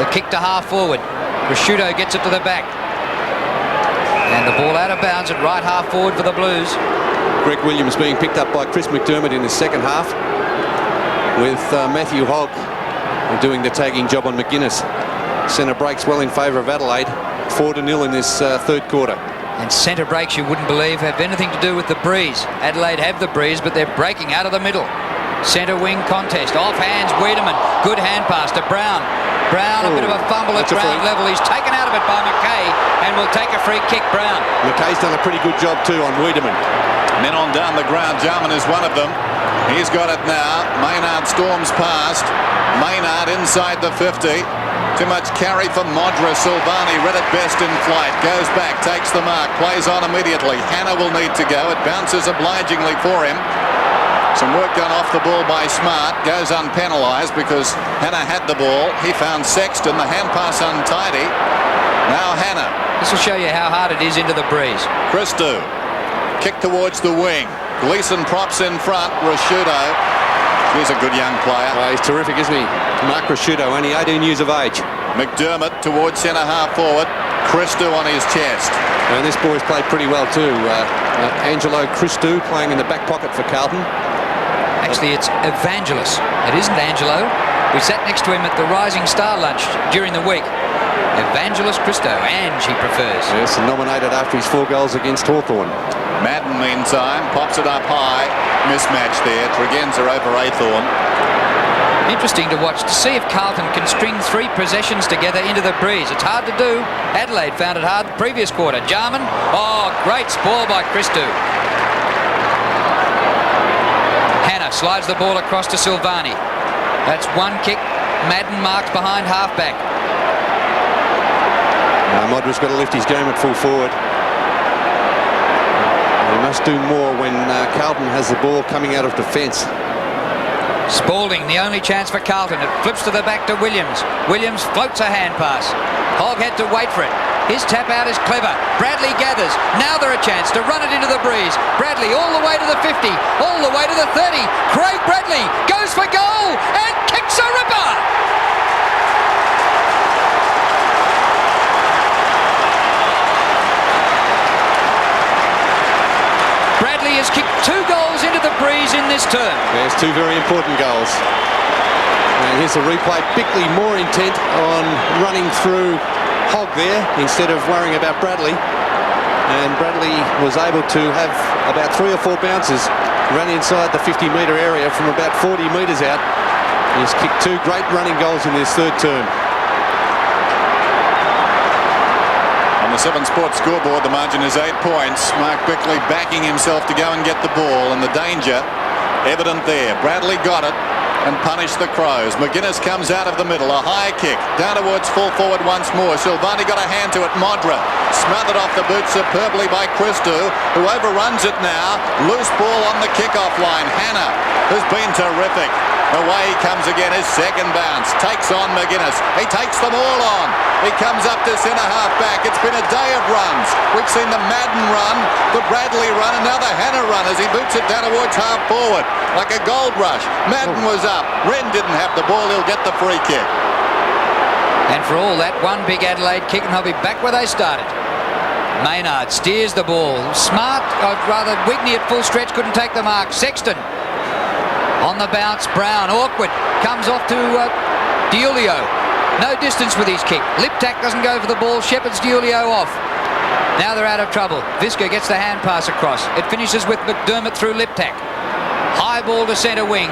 The kick to half forward. Rashudo gets it to the back. And the ball out of bounds at right half forward for the Blues. Greg Williams being picked up by Chris McDermott in the second half, with Matthew Hogg doing the tagging job on McGuinness. Centre breaks well in favour of Adelaide. 4-0 in this third quarter. And centre breaks, you wouldn't believe, have anything to do with the breeze. Adelaide have the breeze, but they're breaking out of the middle. Centre wing contest. Off hands, Wiedemann. Good hand pass to Brown. Brown, a bit of a fumble at ground level. He's taken out of it by McKay and will take a free kick, Brown. McKay's done a pretty good job too on Wiedemann. Men on down the ground. Jarman is one of them. He's got it now. Maynard storms past. Maynard inside the 50. Too much carry for Modra. Silvani read it best in flight. Goes back, takes the mark, plays on immediately. Hannah will need to go. It bounces obligingly for him. Some work done off the ball by Smart. Goes unpenalised because Hannah had the ball. He found Sexton. The hand pass untidy. Now Hannah. This will show you how hard it is into the breeze. Christou. Kick towards the wing. Gleeson props in front. Rashudo. He's a good young player. Well, he's terrific, isn't he? Mark Rashudo, only 18 years of age. McDermott towards centre half forward. Christou on his chest. And this boy's played pretty well too. Angelo Christou playing in the back pocket for Carlton. Actually, it's Evangelos. It isn't Angelo. We sat next to him at the Rising Star lunch during the week. Evangelos Christo, Ange he prefers. Yes, and nominated after his 4 goals against Hawthorn. Madden, meantime, pops it up high. Mismatch there. Tregenza over Aythorn. Interesting to watch to see if Carlton can string 3 possessions together into the breeze. It's hard to do. Adelaide found it hard the previous quarter. Jarman, oh, great spoil by Christo. Hannah slides the ball across to Silvani. That's 1 kick. Madden marks behind halfback. Modra's got to lift his game at full forward. He must do more when Carlton has the ball coming out of defence. Spalding, the only chance for Carlton. It flips to the back to Williams. Williams floats a hand pass. Hogg had to wait for it. His tap out is clever. Bradley gathers. Now they're a chance to run it into the breeze. Bradley all the way to the 50, all the way to the 30. Craig Bradley goes for goal and kicks a ripper. Bradley has kicked 2 goals into the breeze in this term. There's 2 very important goals. And here's the replay. Bickley more intent on running through Hogg there instead of worrying about Bradley. And Bradley was able to have about 3 or 4 bounces, run inside the 50-metre area from about 40 metres out. He's kicked 2 great running goals in his 3rd term. On the 7 Sports scoreboard, the margin is 8 points. Mark Bickley backing himself to go and get the ball, and the danger evident there. Bradley got it and punished the Crows. McGuinness comes out of the middle, a high kick, down towards full forward once more. Silvani got a hand to it. Modra smothered off the boot superbly by Christo, who overruns it now. Loose ball on the kick-off line. Hannah has been terrific. Away he comes again, his 2nd bounce. Takes on McGuinness. He takes them all on. He comes up to centre-half back. It's been a day of runs. We've seen the Madden run, the Bradley run, and now the Hannah run as he boots it down towards half-forward. Like a gold rush. Madden was up. Wren didn't have the ball. He'll get the free kick. And for all that, 1 big Adelaide kick and they'll be back where they started. Maynard steers the ball. Smart, or rather Wigney at full stretch couldn't take the mark. Sexton on the bounce. Brown, awkward, comes off to Diulio. No distance with his kick. Liptak doesn't go for the ball. Shepherd's Diulio off. Now they're out of trouble. Visca gets the hand pass across. It finishes with McDermott through Liptak. High ball to centre wing.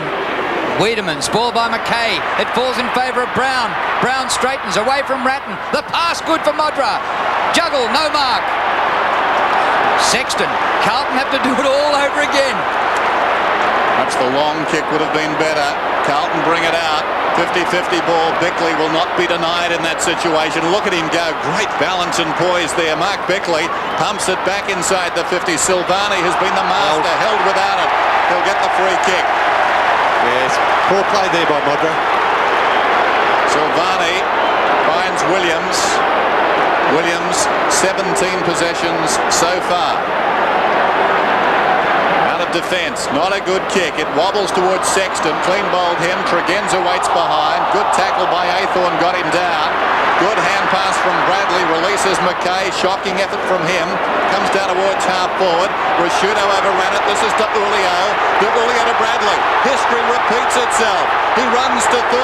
Wiedemann, spoiled by McKay. It falls in favour of Brown. Brown straightens away from Ratton. The pass good for Modra. Juggle, no mark. Sexton. Carlton have to do it all over again. Perhaps the long kick would have been better. Carlton bring it out. 50-50 ball. Bickley will not be denied in that situation. Look at him go. Great balance and poise there. Mark Bickley pumps it back inside the 50. Silvani has been the master. Held without it. He'll get the free kick. Yes, poor play there by Modra. Silvani finds Williams. Williams, 17 possessions so far. Out of defence, not a good kick. It wobbles towards Sexton. Clean bowled him. Tregenza waits behind. Good tackle by Aythorn, got him down. Good hand pass from Bradley. Releases McKay. Shocking effort from him. Comes down towards half forward. Rashudo overran it. This is to Ulio. To Ulio to Bradley. History repeats itself. He runs to 30.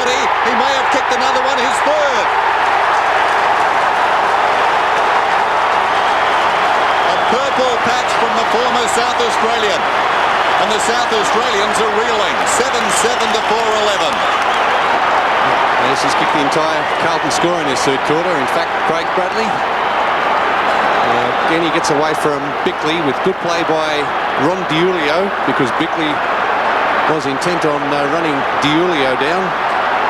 He may have kicked another one. His 3rd. A purple patch from the former South Australian. And the South Australians are reeling. 7-7 to 4-11. Yes, he's kicked the entire Carlton score in his 3rd quarter. In fact, Craig Bradley. Again, he gets away from Bickley with good play by Ron Diulio, because Bickley was intent on running Diulio down,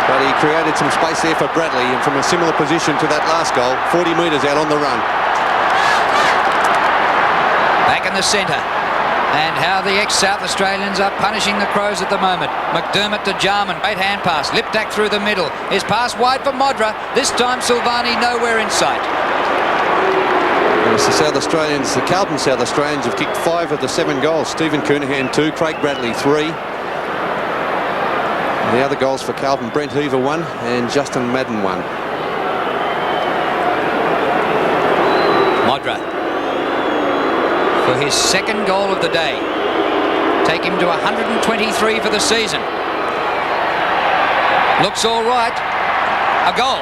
but he created some space there for Bradley, and from a similar position to that last goal, 40 metres out on the run. Back in the centre. And how the ex-South Australians are punishing the Crows at the moment. McDermott to Jarman. Great hand pass. Liptak through the middle. His pass wide for Modra. This time Silvani nowhere in sight. Yes, the South Australians, the Carlton South Australians have kicked 5 of the 7 goals. Stephen Kernahan 2, Craig Bradley 3. The other goals for Carlton, Brent Hoover 1 and Justin Madden 1. Modra for his 2nd goal of the day. take him to 123 for the season. Looks all right. A goal.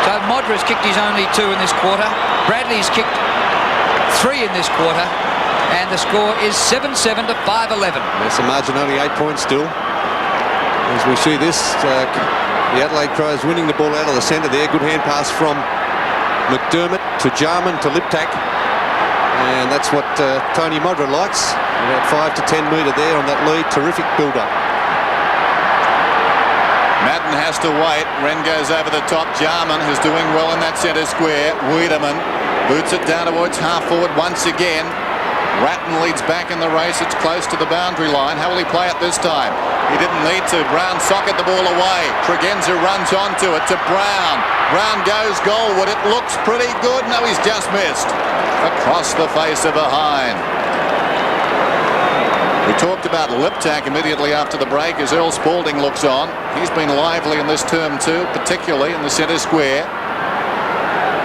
So Modra's kicked his only 2 in this quarter. Bradley's kicked 3 in this quarter. And the score is 7-7 to 5-11. That's a margin, only 8 points still. As we see this, the Adelaide Crows winning the ball out of the centre there. Good hand pass from McDermott to Jarman to Liptak. And that's what Tony Modra likes. About 5 to 10 metre there on that lead. Terrific build-up. Madden has to wait. Wren goes over the top. Jarman, who's doing well in that centre square. Wiedemann boots it down towards half-forward once again. Ratton leads back in the race. It's close to the boundary line. How will he play it this time? He didn't need to. Brown socket the ball away. Tregenza runs onto it to Brown. Brown goes goalward. It looks pretty good. No, he's just missed. Across the face of a Hine. We talked about Liptak immediately after the break as Earl Spalding looks on. He's been lively in this term too, particularly in the centre square.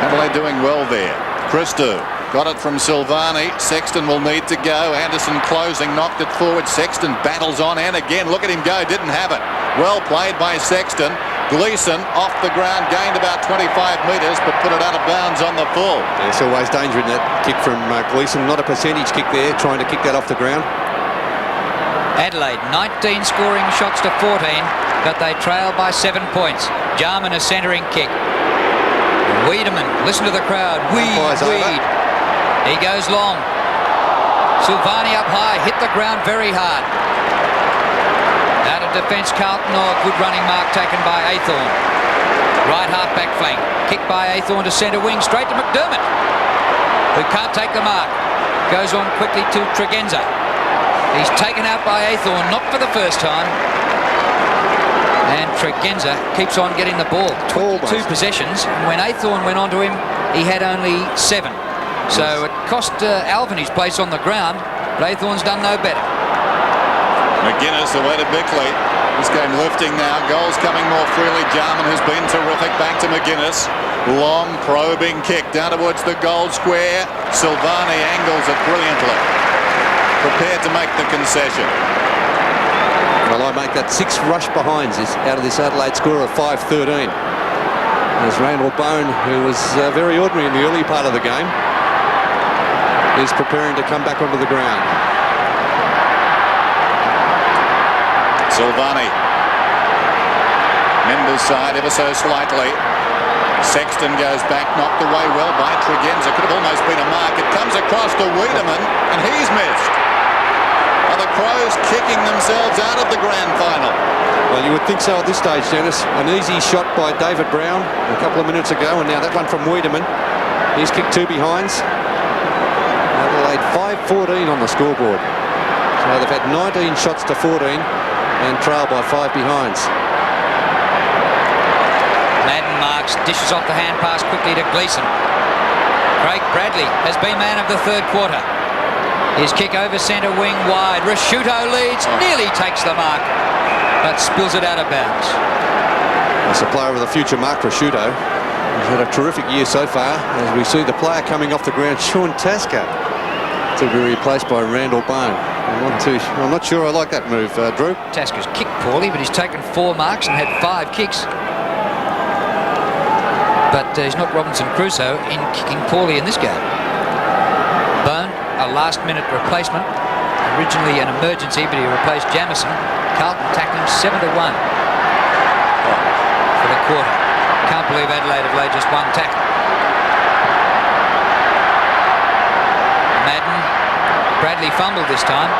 Adelaide doing well there. Christou got it from Silvani. Sexton will need to go. Anderson closing, knocked it forward. Sexton battles on and again. Look at him go. Didn't have it. Well played by Sexton. Gleeson off the ground, gained about 25 metres, but put it out of bounds on the full. There's always danger in that kick from Gleeson. Not a percentage kick there, trying to kick that off the ground. Adelaide, 19 scoring shots to 14, but they trail by 7 points. Jarman a centering kick. Wiedemann, listen to the crowd. Weed. He goes long. Silvani up high, hit the ground very hard. Out of defence, Carlton, good running mark taken by Aythorne. Right half back flank. Kick by Aythorne to centre wing, straight to McDermott, who can't take the mark. Goes on quickly to Tregenza. He's taken out by Aythorne, not for the first time. And Tregenza keeps on getting the ball. 22 possessions. And when Aythorne went on to him, he had only 7. So it cost Alvin his place on the ground, but Aythorne's done no better. McGuinness away to Bickley. This game lifting now. Goals coming more freely. Jarman has been terrific. Back to McGuinness. Long probing kick down towards the goal square. Silvani angles it brilliantly. Prepared to make the concession. Well, I make that 6 rush behinds out of this Adelaide score of 5-13. There's Randall Bone, who was very ordinary in the early part of the game, is preparing to come back onto the ground. Silvani. Members side ever so slightly. Sexton goes back, knocked away well by Tregenza. Could have almost been a mark. It comes across to Wiedemann, and he's missed. Are the Crows kicking themselves out of the grand final? Well, you would think so at this stage, Dennis. An easy shot by David Brown a couple of minutes ago, and now that one from Wiedemann. He's kicked 2 behinds. Adelaide 5-14 on the scoreboard. So they've had 19 shots to 14 and trail by 5 behinds. Madden marks, dishes off the hand pass quickly to Gleeson. Craig Bradley has been man of the third quarter. His kick over centre wing wide. Rasciuto leads, nearly takes the mark, but spills it out of bounds. That's a player of the future, Mark Rasciuto. He's had a terrific year so far, as we see the player coming off the ground, Sean Tasker, to be replaced by Randall Bone. I'm not sure I like that move, Drew. Tasker's kicked poorly, but he's taken 4 marks and had 5 kicks. But he's not Robinson Crusoe in kicking poorly in this game. Bone, a last-minute replacement. Originally an emergency, but he replaced Jamison. Carlton tackling 7-1 for the quarter. Can't believe Adelaide have laid just 1 tackle. Madden. Bradley fumbled this time.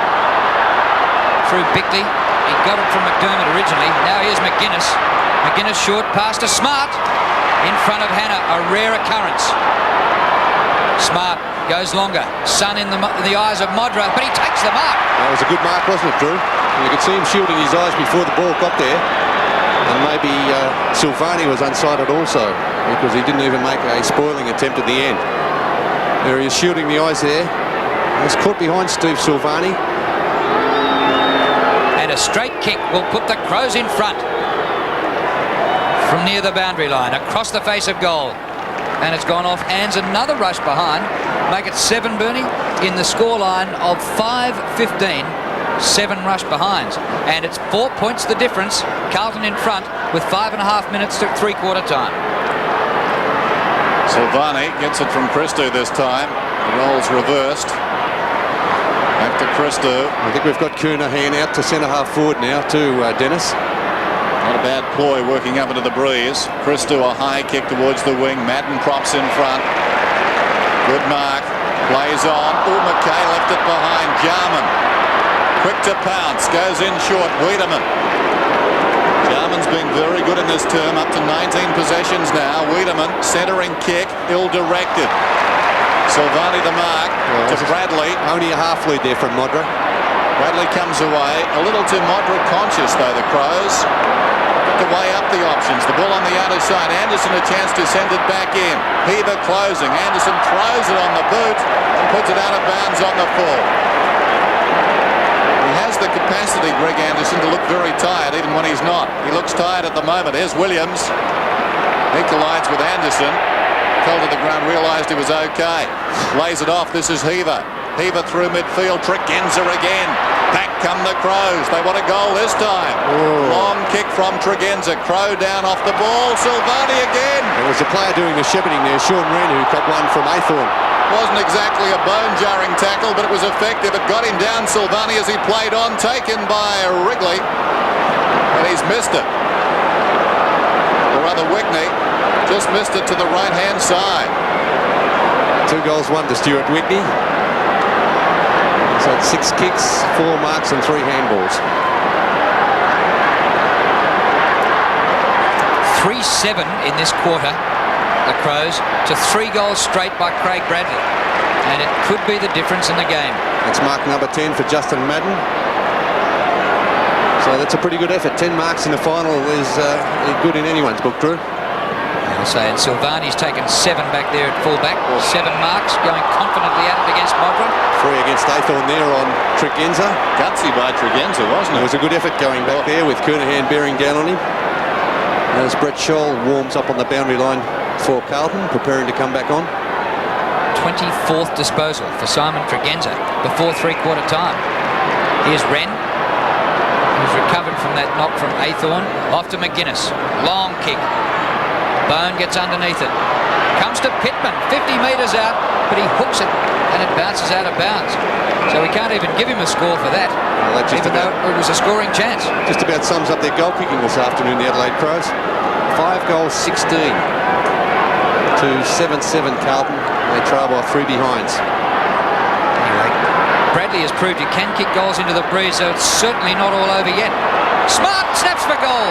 Through Bickley. He got it from McDermott originally. Now here's McGuinness. McGuinness short pass to Smart. In front of Hannah, a rare occurrence. Smart goes longer. Sun in the eyes of Modra, but he takes the mark. That was a good mark, wasn't it, Drew? You could see him shielding his eyes before the ball got there. And maybe Silvani was unsighted also, because he didn't even make a spoiling attempt at the end. There he is shielding the eyes there. It's caught behind Steve Silvani. And a straight kick will put the Crows in front. From near the boundary line, across the face of goal. and it's gone off hands. Another rush behind. Make it 7, Bernie, in the scoreline of 5-15. 7 rush behinds, and it's 4 points the difference. Carlton in front with 5.5 minutes to three-quarter time. Silvani gets it from Christou this time. The roll's reversed. Back to Christou. I think we've got Kernahan out to centre-half forward now too, Dennis. Not a bad ploy working up into the breeze. Christou a high kick towards the wing. Madden props in front. Good mark. Plays on. McKay left it behind. Jarman. Quick to pounce. Goes in short. Wiedemann. Jarman's been very good in this term. Up to 19 possessions now. Wiedemann centering kick. Ill-directed. Silvani the mark to Bradley. Only a half lead there from Modra. Bradley comes away. A little too Modra conscious though, the Crows. To weigh up the options. The ball on the outer side. Anderson a chance to send it back in. Heaver closing. Anderson throws it on the boot and puts it out of bounds on the full. He has the capacity, Greg Anderson, to look very tired even when he's not. He looks tired at the moment. Here's Williams. He collides with Anderson. Fell to the ground, realised he was okay. Lays it off. This is Heaver. Heaver through midfield. Tregenza again. Back come the Crows. They want a goal this time. Ooh. Long kick from Tregenza. Crow down off the ball. Silvani again. There was a player doing the shepherding there, Sean Wren, who got one from Aythorne. Wasn't exactly a bone-jarring tackle, but it was effective. It got him down, Silvani, as he played on. Taken by Wrigley. And he's missed it. Or rather, Wickney just missed it to the right-hand side. 2 goals, 1 to Stuart Wickney. He's had 6 kicks, 4 marks and 3 handballs. 3-7 in this quarter, the Crows, to 3 goals straight by Craig Bradley. And it could be the difference in the game. That's mark number 10 for Justin Madden. So that's a pretty good effort. 10 marks in the final is good in anyone's book, Drew. I'll say, and Silvani's taken 7 back there at full-back. 7 marks, going confidently at it against Modra. 3 against Aythorne there on Tregenza. Gutsy by Tregenza, wasn't it? It was a good effort going back there with Kernahan bearing down on him. As Brett Scholl warms up on the boundary line for Carlton, preparing to come back on. 24th disposal for Simon Tregenza before three-quarter time. Here's Wren, who's recovered from that knock from Aythorne. Off to McGuinness. Long kick. Bone gets underneath it. Comes to Pittman, 50 metres out, but he hooks it and it bounces out of bounds. So we can't even give him a score for that, even though it was a scoring chance. Just about sums up their goal kicking this afternoon, the Adelaide Crows. 5 goals, 16 to 7-7 Carlton. They trail by 3 behinds. Anyway, Bradley has proved he can kick goals into the breeze, so it's certainly not all over yet. Smart snaps for goal.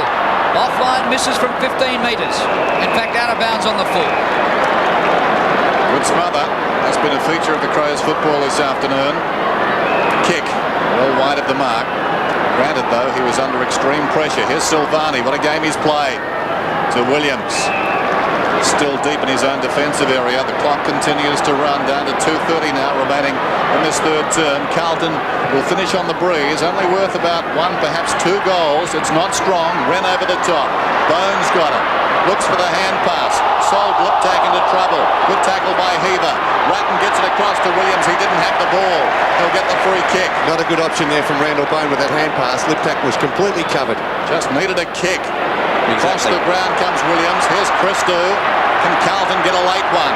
Offline misses from 15 metres. In fact, out of bounds on the full. Good smother. That's been a feature of the Crows football this afternoon. Kick. Well wide of the mark. Granted, though, he was under extreme pressure. Here's Silvani. What a game he's played. To Williams. Still deep in his own defensive area. The clock continues to run down to 2:30 now remaining in this third term. Carlton will finish on the breeze, only worth about 1, perhaps 2 goals. It's not strong. Wren over the top. Bones got it. Looks for the hand pass. Sold Liptak into trouble. Good tackle by Heaver. Ratton gets it across to Williams. He didn't have the ball. He'll get the free kick. Not a good option there from Randall Bone with that hand pass. Liptak was completely covered. Just needed a kick. Across the ground comes Williams. Here's Christou. Can Carlton get a late one?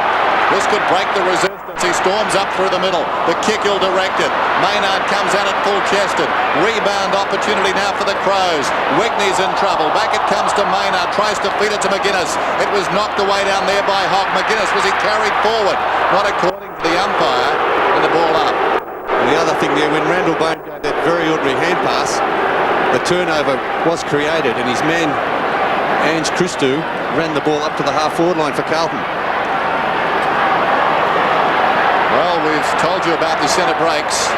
This could break the resistance. He storms up through the middle. The kick ill-directed. Maynard comes out at full-chested. Rebound opportunity now for the Crows. Wigney's in trouble. Back it comes to Maynard. Tries to feed it to McGuinness. It was knocked away down there by Hogg. McGuinness, was he carried forward? Not according to the umpire. And the ball up. And the other thing there, when Randall Bone gave that very ordinary hand pass, the turnover was created and his man Ange Christou ran the ball up to the half-forward line for Carlton. Well, we've told you about the centre breaks.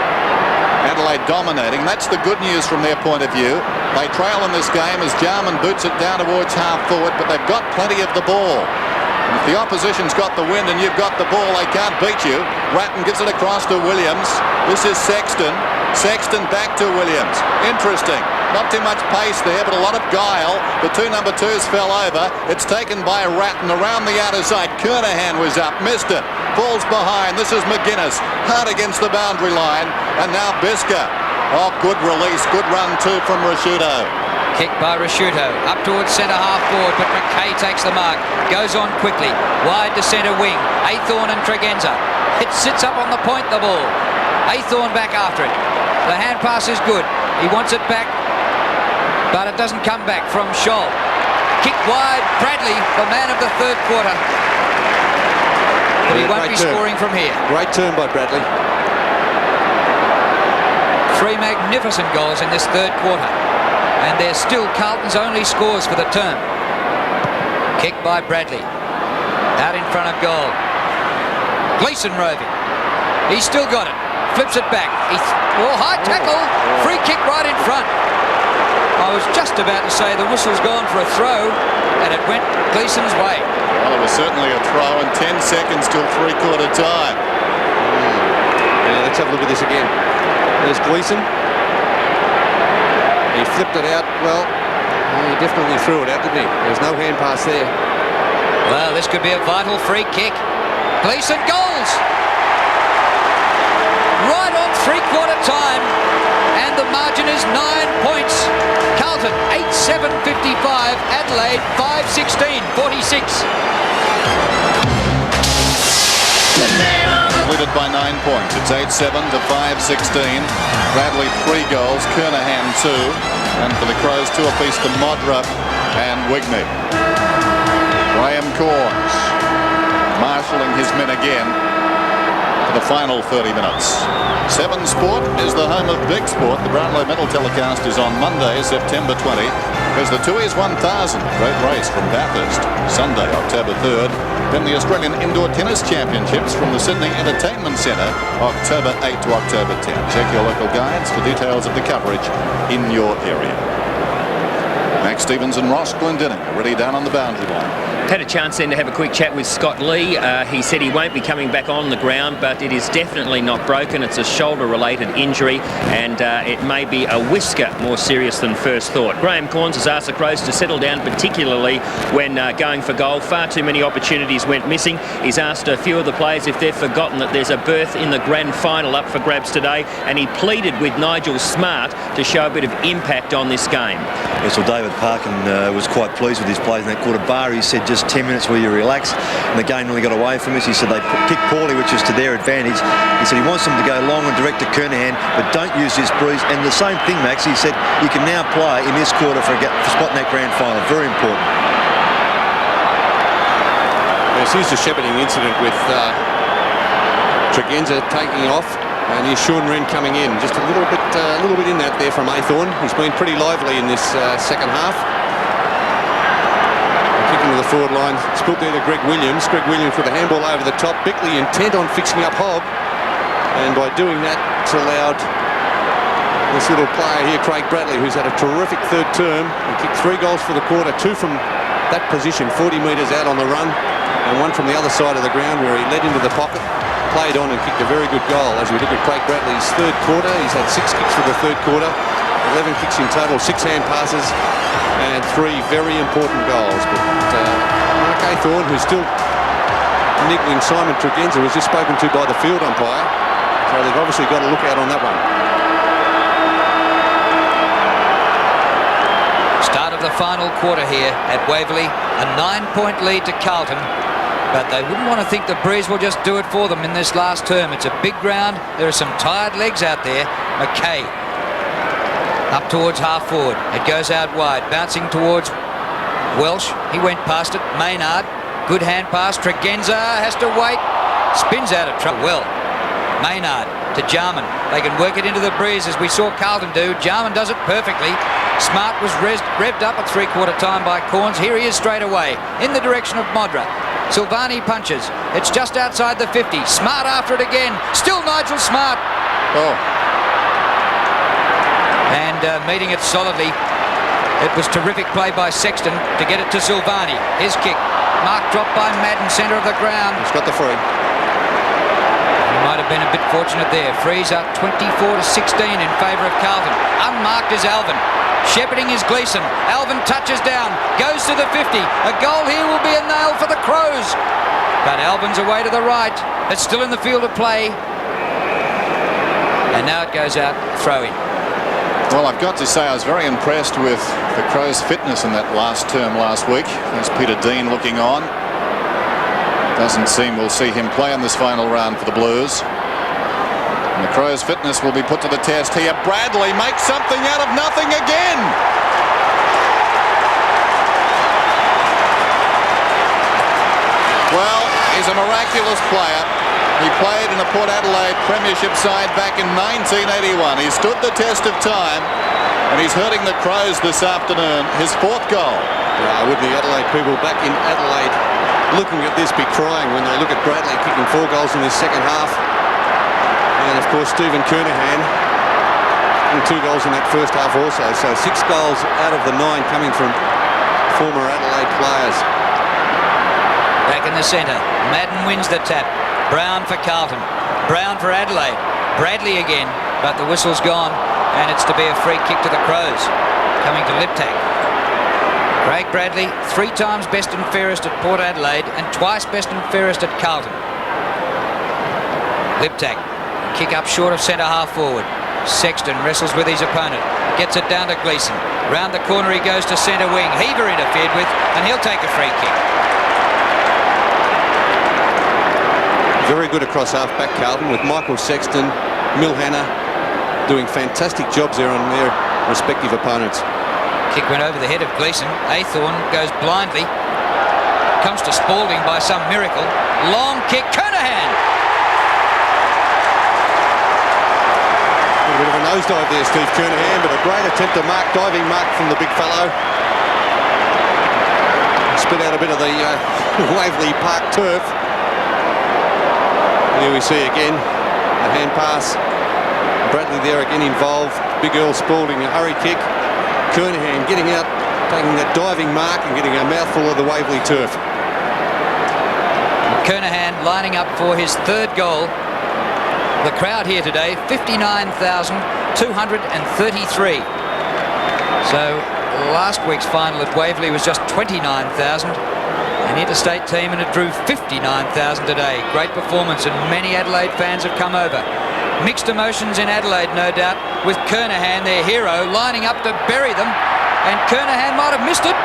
Adelaide dominating. That's the good news from their point of view. They trail in this game as Jarman boots it down towards half-forward, but they've got plenty of the ball. And if the opposition's got the wind and you've got the ball, they can't beat you. Ratton gets it across to Williams. This is Sexton. Sexton back to Williams. Interesting. Not too much pace there, but a lot of guile. The two number 2s fell over. It's taken by Ratton around the outer side. Kernahan was up, missed it. Falls behind. This is McGuinness. Hard against the boundary line. And now Bisker. Oh, good release. Good run too from Rashuto. Kick by Rashuto. Up towards centre half forward, but McKay takes the mark. Goes on quickly. Wide to centre wing. Aythorne and Tregenza. It sits up on the point, the ball. Aythorne back after it. The hand pass is good. He wants it back, but it doesn't come back from Scholl. Kick wide. Bradley, the man of the third quarter. But he won't be scoring from here. Great turn by Bradley. 3 magnificent goals in this third quarter. And they're still Carlton's only scores for the term. Kick by Bradley. Out in front of goal. Gleeson roving. He's still got it. Flips it back. High tackle. Free kick right in front. I was just about to say the whistle's gone for a throw, and it went Gleeson's way. Well, it was certainly a throw, and 10 seconds till three-quarter time. Yeah, let's have a look at this again. There's Gleeson. He flipped it out. Well, he definitely threw it out, didn't he? There's no hand pass there. Well, this could be a vital free kick. Gleeson goals! Right on three-quarter time, and the margin is 9 points. Carlton 8-7-55, Adelaide 5-16, 46. Completed by 9 points. It's 8-7 to 5-16. Bradley 3 goals, Kernahan 2, and for the Crows 2 apiece to Modra and Wigney. Graham Corns marshalling his men again for the final 30 minutes. 7 Sport is the home of Big Sport. The Brownlow Medal telecast is on Monday, September 20. There's the Tooheys 1000, great race from Bathurst, Sunday, October 3rd. Then the Australian Indoor Tennis Championships from the Sydney Entertainment Centre, October 8 to October 10. Check your local guides for details of the coverage in your area. Max Stevens and Ross Glendinning are ready down on the boundary line. Had a chance then to have a quick chat with Scott Lee. He said he won't be coming back on the ground, but it is definitely not broken. It's a shoulder-related injury, and it may be a whisker more serious than first thought. Graham Corns has asked the Crows to settle down, particularly when going for goal. Far too many opportunities went missing. He's asked a few of the players if they've forgotten that there's a berth in the grand final up for grabs today, and he pleaded with Nigel Smart to show a bit of impact on this game. Yes, well, David Parkin was quite pleased with his plays in that quarter. Bar, he said, just 10 minutes where you relax, and the game really got away from us. He said they kicked poorly, which is to their advantage. He said he wants them to go long and direct to Kernahan, but don't use this breeze. And the same thing, Max, he said you can now play in this quarter for spot in that grand final. Very important. Yes, here's the shepherding incident with Tregenza taking off, and here's Sean Wren coming in. Just a little bit in that there from Aythorne. He's been pretty lively in this second half. Kicking to the forward line. It's put there to Greg Williams. Greg Williams with a handball over the top. Bickley intent on fixing up Hogg, and by doing that, it's allowed this little player here, Craig Bradley, who's had a terrific third term. He kicked 3 goals for the quarter, 2 from that position, 40 metres out on the run, and 1 from the other side of the ground where he led into the pocket, played on and kicked a very good goal. As we look at Craig Bradley's third quarter, he's had 6 kicks for the third quarter, 11 kicks in total, 6 hand passes, and 3 very important goals. But Mark Aythorne, who's still niggling Simon Tregenza, was just spoken to by the field umpire, so they've obviously got to look out on that one. Start of the final quarter here at Waverley. A 9-point lead to Carlton, but they wouldn't want to think the breeze will just do it for them in this last term. It's a big ground. There are some tired legs out there. McKay up towards half forward. It goes out wide, bouncing towards Welsh. He went past it. Maynard, good hand pass. Tregenza has to wait. Spins out of trouble. Well, Maynard to Jarman. They can work it into the breeze as we saw Carlton do. Jarman does it perfectly. Smart was revved up at three-quarter time by Corns. Here he is straight away in the direction of Modra. Silvani punches. It's just outside the 50. Smart after it again. Still Nigel Smart. Oh. And meeting it solidly. It was terrific play by Sexton to get it to Silvani. His kick. Mark dropped by Madden, centre of the ground. He's got the free. He might have been a bit fortunate there. Frees up 24-16 in favour of Carlton. Unmarked is Alvin. Shepherding is Gleeson. Alvin touches down, goes to the 50. A goal here will be a nail for the Crows. But Alvin's away to the right. It's still in the field of play. And now it goes out, throw in. Well, I've got to say I was very impressed with the Crows' fitness in that last term last week. There's Peter Dean looking on. Doesn't seem we'll see him play in this final round for the Blues. And the Crows' fitness will be put to the test here. Bradley makes something out of nothing again. Well, he's a miraculous player. He played in the Port Adelaide Premiership side back in 1981. He stood the test of time, and he's hurting the Crows this afternoon. His 4th goal. Yeah, wouldn't the Adelaide people back in Adelaide looking at this be crying when they look at Bradley kicking 4 goals in this second half? And of course Stephen Kernahan and 2 goals in that first half also. So 6 goals out of the 9 coming from former Adelaide players. Back in the centre, Madden wins the tap. Brown for Carlton. Brown for Adelaide. Bradley again, but the whistle's gone, and it's to be a free kick to the Crows. Coming to Liptak. Craig Bradley, 3 times best and fairest at Port Adelaide and twice best and fairest at Carlton. Liptak, kick up short of centre half forward. Sexton wrestles with his opponent. Gets it down to Gleeson. Round the corner he goes to centre wing. Heaver interfered with, and he'll take a free kick. Very good across half-back Carlton with Michael Sexton, Milhana doing fantastic jobs there on their respective opponents. Kick went over the head of Gleeson. Aythorne goes blindly. Comes to Spalding by some miracle. Long kick. Kernahan! A bit of a nosedive there, Steve Kernahan, but a great attempt to mark, diving mark from the big fellow. Spit out a bit of the Waverley Park turf. Here we see again a hand pass. Bradley there again involved. Big Earl Spalding, a hurry kick. Kernahan getting out, taking that diving mark and getting a mouthful of the Waverley turf. Kernahan lining up for his 3rd goal. The crowd here today, 59,233. So last week's final at Waverley was just 29,000. An interstate team, and it drew 59,000 today. Great performance, and many Adelaide fans have come over. Mixed emotions in Adelaide, no doubt, with Kernahan, their hero, lining up to bury them, and Kernahan might have missed it.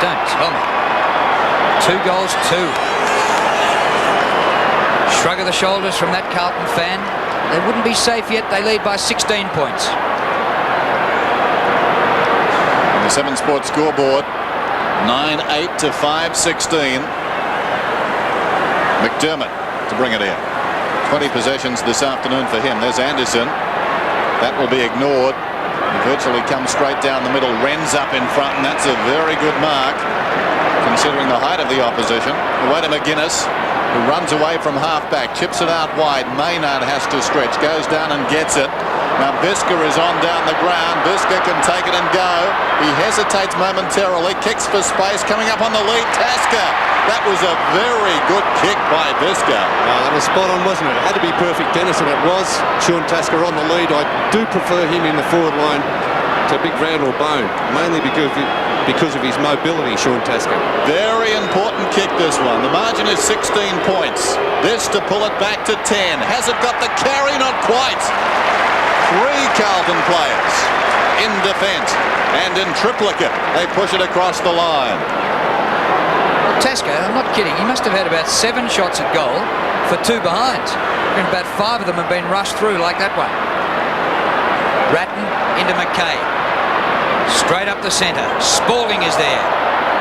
Don't tell me. 2 goals, 2. Shrug of the shoulders from that Carlton fan. They wouldn't be safe yet. They lead by 16 points. On the 7 Sports scoreboard, 9-8 to 5-16. McDermott to bring it in. 20 possessions this afternoon for him. There's Anderson. That will be ignored. He virtually comes straight down the middle. Wren's up in front, and that's a very good mark considering the height of the opposition. Away to McGuinness, who runs away from half-back. Chips it out wide. Maynard has to stretch. Goes down and gets it. Now Bisker is on down the ground. Bisker can take it and go. He hesitates momentarily, kicks for space, coming up on the lead. Tasker. That was a very good kick by Bisker. That was spot on, wasn't it? It had to be perfect, Dennis, and it was. Sean Tasker on the lead. I do prefer him in the forward line to Big Randall Bone, mainly because of his mobility, Sean Tasker. Very important kick, this one. The margin is 16 points. This to pull it back to 10. Has it got the carry? Not quite. 3 Carlton players in defence, and in triplicate they push it across the line. Tasker, I'm not kidding, he must have had about 7 shots at goal for 2 behinds, and about 5 of them have been rushed through like that one. Ratton into McKay, straight up the centre. Spalding is there.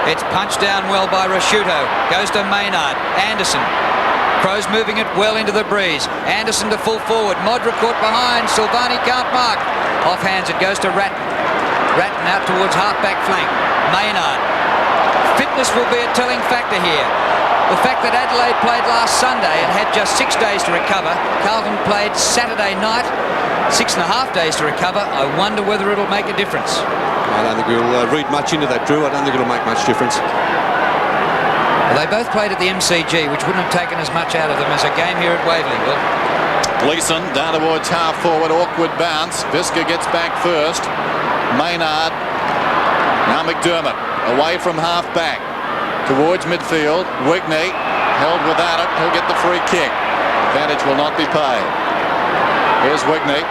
It's punched down well by Rasciuto. Goes to Maynard. Anderson. Crows moving it well into the breeze. Anderson to full forward. Modra caught behind. Silvani can't mark. Off hands it goes to Ratton. Ratton out towards half-back flank. Maynard. Fitness will be a telling factor here. The fact that Adelaide played last Sunday and had just 6 days to recover. Carlton played Saturday night. 6.5 days to recover. I wonder whether it'll make a difference. I don't think we'll read much into that, Drew. I don't think it'll make much difference. Well, they both played at the MCG, which wouldn't have taken as much out of them as a game here at Waverley will. Gleeson down towards half forward, awkward bounce. Visca gets back first. Maynard. Now McDermott away from half back towards midfield. Wigney held without it. He'll get the free kick. Advantage will not be paid. Here's Wigney.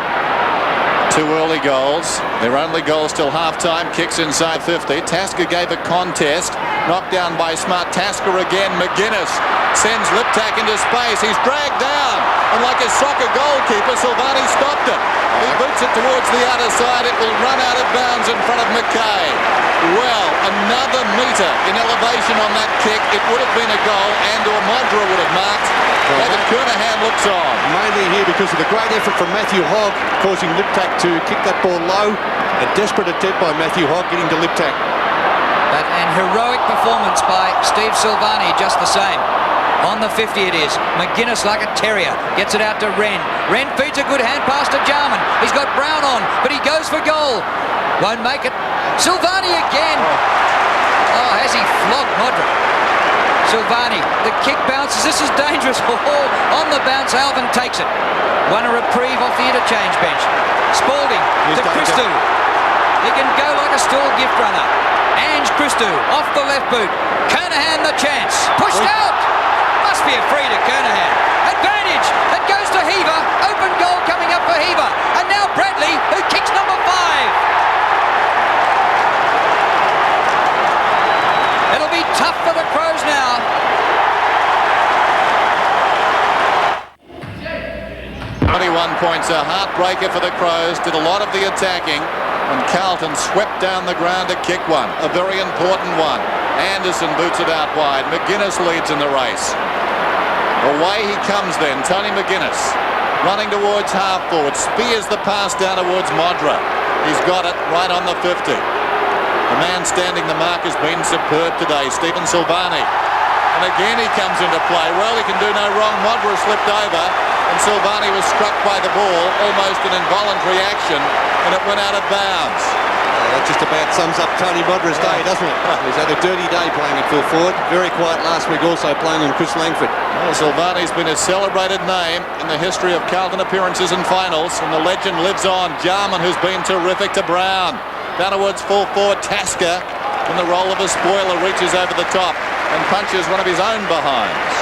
2 early goals. Their only goals till half-time. Kicks inside 50. Tasker gave a contest. Knocked down by Smart. Tasker again. McGuinness sends Liptak into space. He's dragged down. And like a soccer goalkeeper, Silvani stopped it. He boots it towards the outer side. It will run out of bounds in front of McKay. Well, another metre in elevation on that kick. It would have been a goal, and or Modra would have marked. David Kernahan looks on. Mainly here because of the great effort from Matthew Hogg, causing Liptak to kick that ball low. A desperate attempt by Matthew Hogg getting to Liptak. But an heroic performance by Steve Silvani, just the same. On the 50 it is. McGuinness like a terrier. Gets it out to Wren. Wren feeds a good hand pass to Jarman. He's got Brown on, but he goes for goal. Won't make it. Silvani again. Oh, has he flogged Modra? Silvani, the kick bounces. This is dangerous. On the bounce, Alvin takes it. Won a reprieve off the interchange bench. Spalding to Christou. He can go like a stall gift runner. Ange Christou off the left boot. Kernahan the chance. Pushed out. Must be a free to Kernahan. Advantage. It goes to Heaver. Open goal coming up for Heaver. And now Bradley, who kicks number 5. It'll be tough for the Crows now. Points, a heartbreaker for the Crows. Did a lot of the attacking, and Carlton swept down the ground to kick one, a very important one. Anderson boots it out wide. McGuinness leads in the race. Away he comes then. Tony McGuinness running towards half forward, spears the pass down towards Modra. He's got it right on the 50. The man standing the mark has been superb today, Stephen Silvani. And again he comes into play. Well, he can do no wrong. Modra slipped over, and Silvani was struck by the ball, almost an involuntary action, and it went out of bounds. That just about sums up Tony Modra's day, doesn't it? He's had a dirty day playing at full forward. Very quiet last week also playing on Chris Langford. Well, Silvani's been a celebrated name in the history of Carlton appearances and finals, and the legend lives on. Jarman, who's been terrific, to Brown. Down towards full forward, Tasker, in the role of a spoiler, reaches over the top and punches one of his own behinds.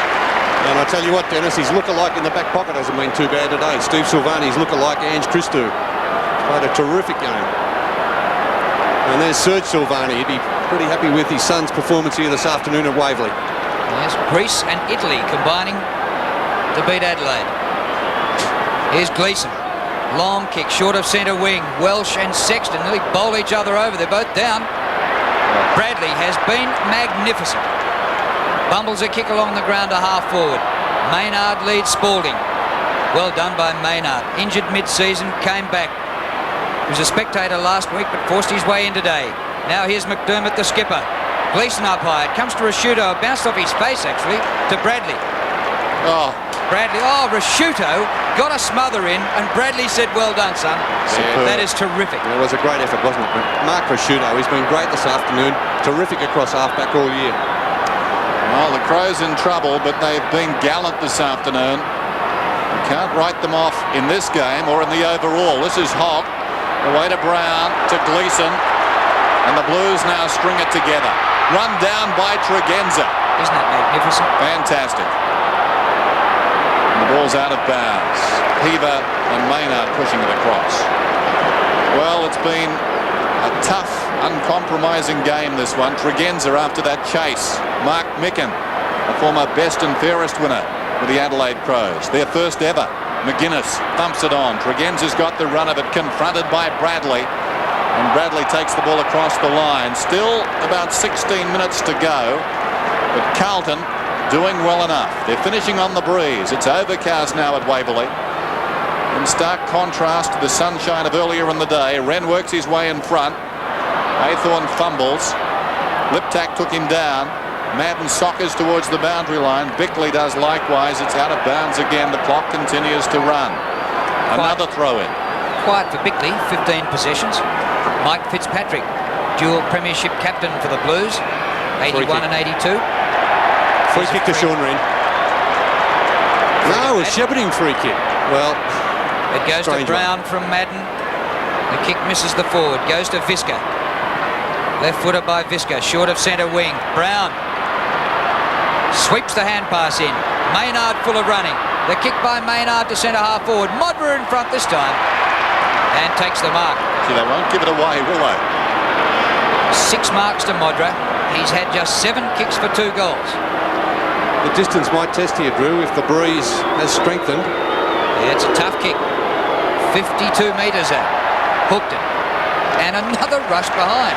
And I tell you what, Dennis, his look-alike in the back pocket hasn't been too bad today. Steve Silvani's look-alike, Ange Christou. Played a terrific game. And there's Serge Silvani. He'd be pretty happy with his son's performance here this afternoon at Waverley. Yes, Greece and Italy combining to beat Adelaide. Here's Gleeson. Long kick, short of centre wing. Welsh and Sexton nearly bowl each other over. They're both down. Bradley has been magnificent. Bumbles a kick along the ground to half forward. Maynard leads Spalding. Well done by Maynard. Injured mid-season, came back. He was a spectator last week, but forced his way in today. Now here's McDermott, the skipper. Gleeson up high. It comes to Rasciuto. Bounced off his face, actually, to Bradley. Bradley. Rasciuto got a smother in, and Bradley said, well done, son. That is terrific. It was a great effort, wasn't it? Mark Rasciuto, he's been great this afternoon. Terrific across half-back all year. Well, the Crows in trouble, but they've been gallant this afternoon. You can't write them off in this game or in the overall. This is Hogg. Away to Brown, to Gleeson. And the Blues now string it together. Run down by Tregenza. Isn't that magnificent? Fantastic. And the ball's out of bounds. Heaver and Maynard pushing it across. Well, it's been a tough, uncompromising game, this one. Tregenza after that chase. Mark Micken, a former best and fairest winner with the Adelaide Crows. Their first ever. McGuinness thumps it on. Tregenza's got the run of it, confronted by Bradley. And Bradley takes the ball across the line. Still about 16 minutes to go. But Carlton doing well enough. They're finishing on the breeze. It's overcast now at Waverley. In stark contrast to the sunshine of earlier in the day, Wren works his way in front. Aythorne fumbles. Liptak took him down. Madden soccers towards the boundary line. Bickley does likewise. It's out of bounds again. The clock continues to run. Another throw-in. Quiet for Bickley, 15 possessions. Mike Fitzpatrick, dual premiership captain for the Blues, 81 and 82. Free kick to Sean Wren. No, a shepherding free kick. Well, it goes to Brown from Madden. The kick misses the forward. Goes to Visca. Left footer by Visca. Short of centre wing. Brown sweeps the hand pass in. Maynard full of running. The kick by Maynard to centre half forward. Modra in front this time. And takes the mark. See, they won't give it away, will they? 6 marks to Modra. He's had just 7 kicks for 2 goals. The distance might test here, Drew, if the breeze has strengthened. Yeah, it's a tough kick. 52 metres out. Hooked it. And another rush behind.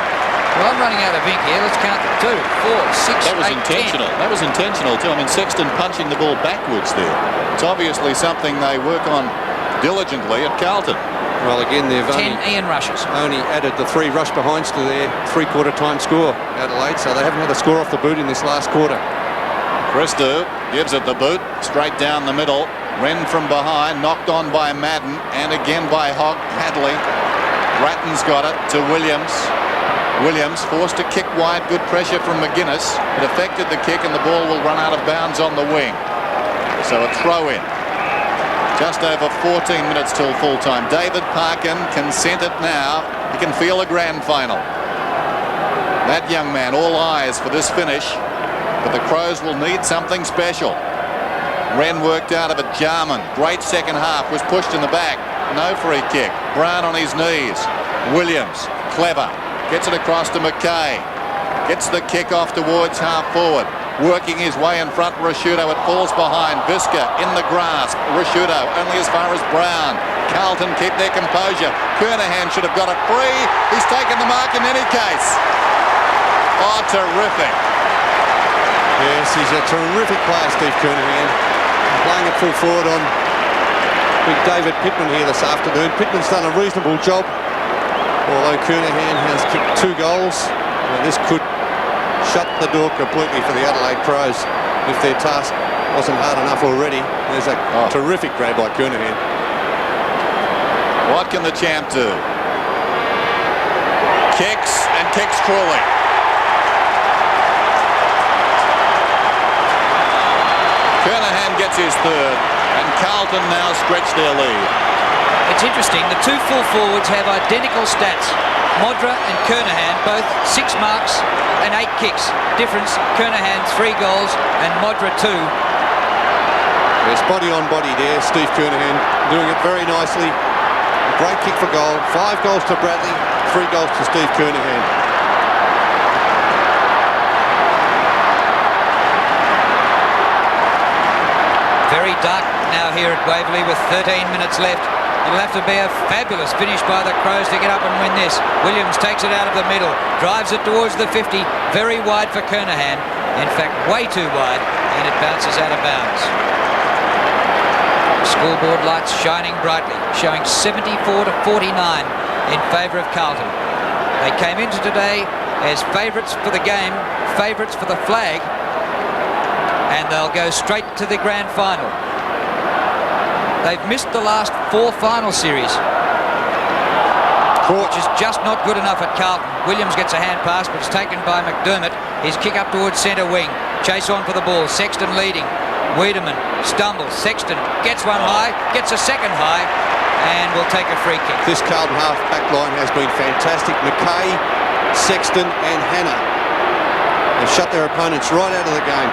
Well, I'm running out of ink here. Let's count them. 2, 4, 6, That was 8, intentional. 10. That was intentional too. I mean, Sexton punching the ball backwards there. It's obviously something they work on diligently at Carlton. Well, again, they've 10 Ian rushes. only added the 3 rush behinds to their 3/4 time score, Adelaide, so they haven't had a score off the boot in this last quarter. Christou gives it the boot, straight down the middle. Wren from behind, knocked on by Madden, and again by Hadley. Bratton's got it to Williams. Williams forced to kick wide, good pressure from McGuinness. It affected the kick and the ball will run out of bounds on the wing. So a throw in. Just over 14 minutes till full time. David Parkin can scent it now. He can feel a grand final. That young man, all eyes for this finish. But the Crows will need something special. Wren worked out of it. Jarman, great second half, was pushed in the back. No free kick. Brown on his knees. Williams, clever. Gets it across to McKay. Gets the kick off towards half forward. Working his way in front, Rashudo. It falls behind. Visca in the grasp. Rashudo only as far as Brown. Carlton keep their composure. Kernahan should have got it free. He's taken the mark in any case. Oh, terrific. Yes, he's a terrific player, Steve Kernahan. Playing it full forward on big David Pittman here this afternoon. Pittman's done a reasonable job, although Kernahan has kicked 2 goals. And this could shut the door completely for the Adelaide Crows if their task wasn't hard enough already. There's a terrific grab by Kernahan. What can the champ do? Kicks and kicks cruelly. Kernahan gets his 3rd, and Carlton now stretch their lead. It's interesting, the 2 full forwards have identical stats. Modra and Kernahan, both 6 marks and 8 kicks. Difference, Kernahan 3 goals and Modra 2. Yes, body on body there, Steve Kernahan doing it very nicely. A great kick for goal. 5 goals to Bradley, 3 goals to Steve Kernahan. Very dark now here at Waverley with 13 minutes left. It'll have to be a fabulous finish by the Crows to get up and win this. Williams takes it out of the middle, drives it towards the 50, very wide for Kernahan. In fact, way too wide, and it bounces out of bounds. Scoreboard lights shining brightly, showing 74 to 49 in favour of Carlton. They came into today as favourites for the game, favourites for the flag, and they'll go straight to the grand final. They've missed the last 4 final series, which is just not good enough at Carlton. Williams gets a hand pass, but it's taken by McDermott. His kick up towards centre wing. Chase on for the ball. Sexton leading. Wiedemann stumbles. Sexton gets one high, gets a second high, and will take a free kick. This Carlton half-back line has been fantastic. McKay, Sexton and Hannah have shut their opponents right out of the game.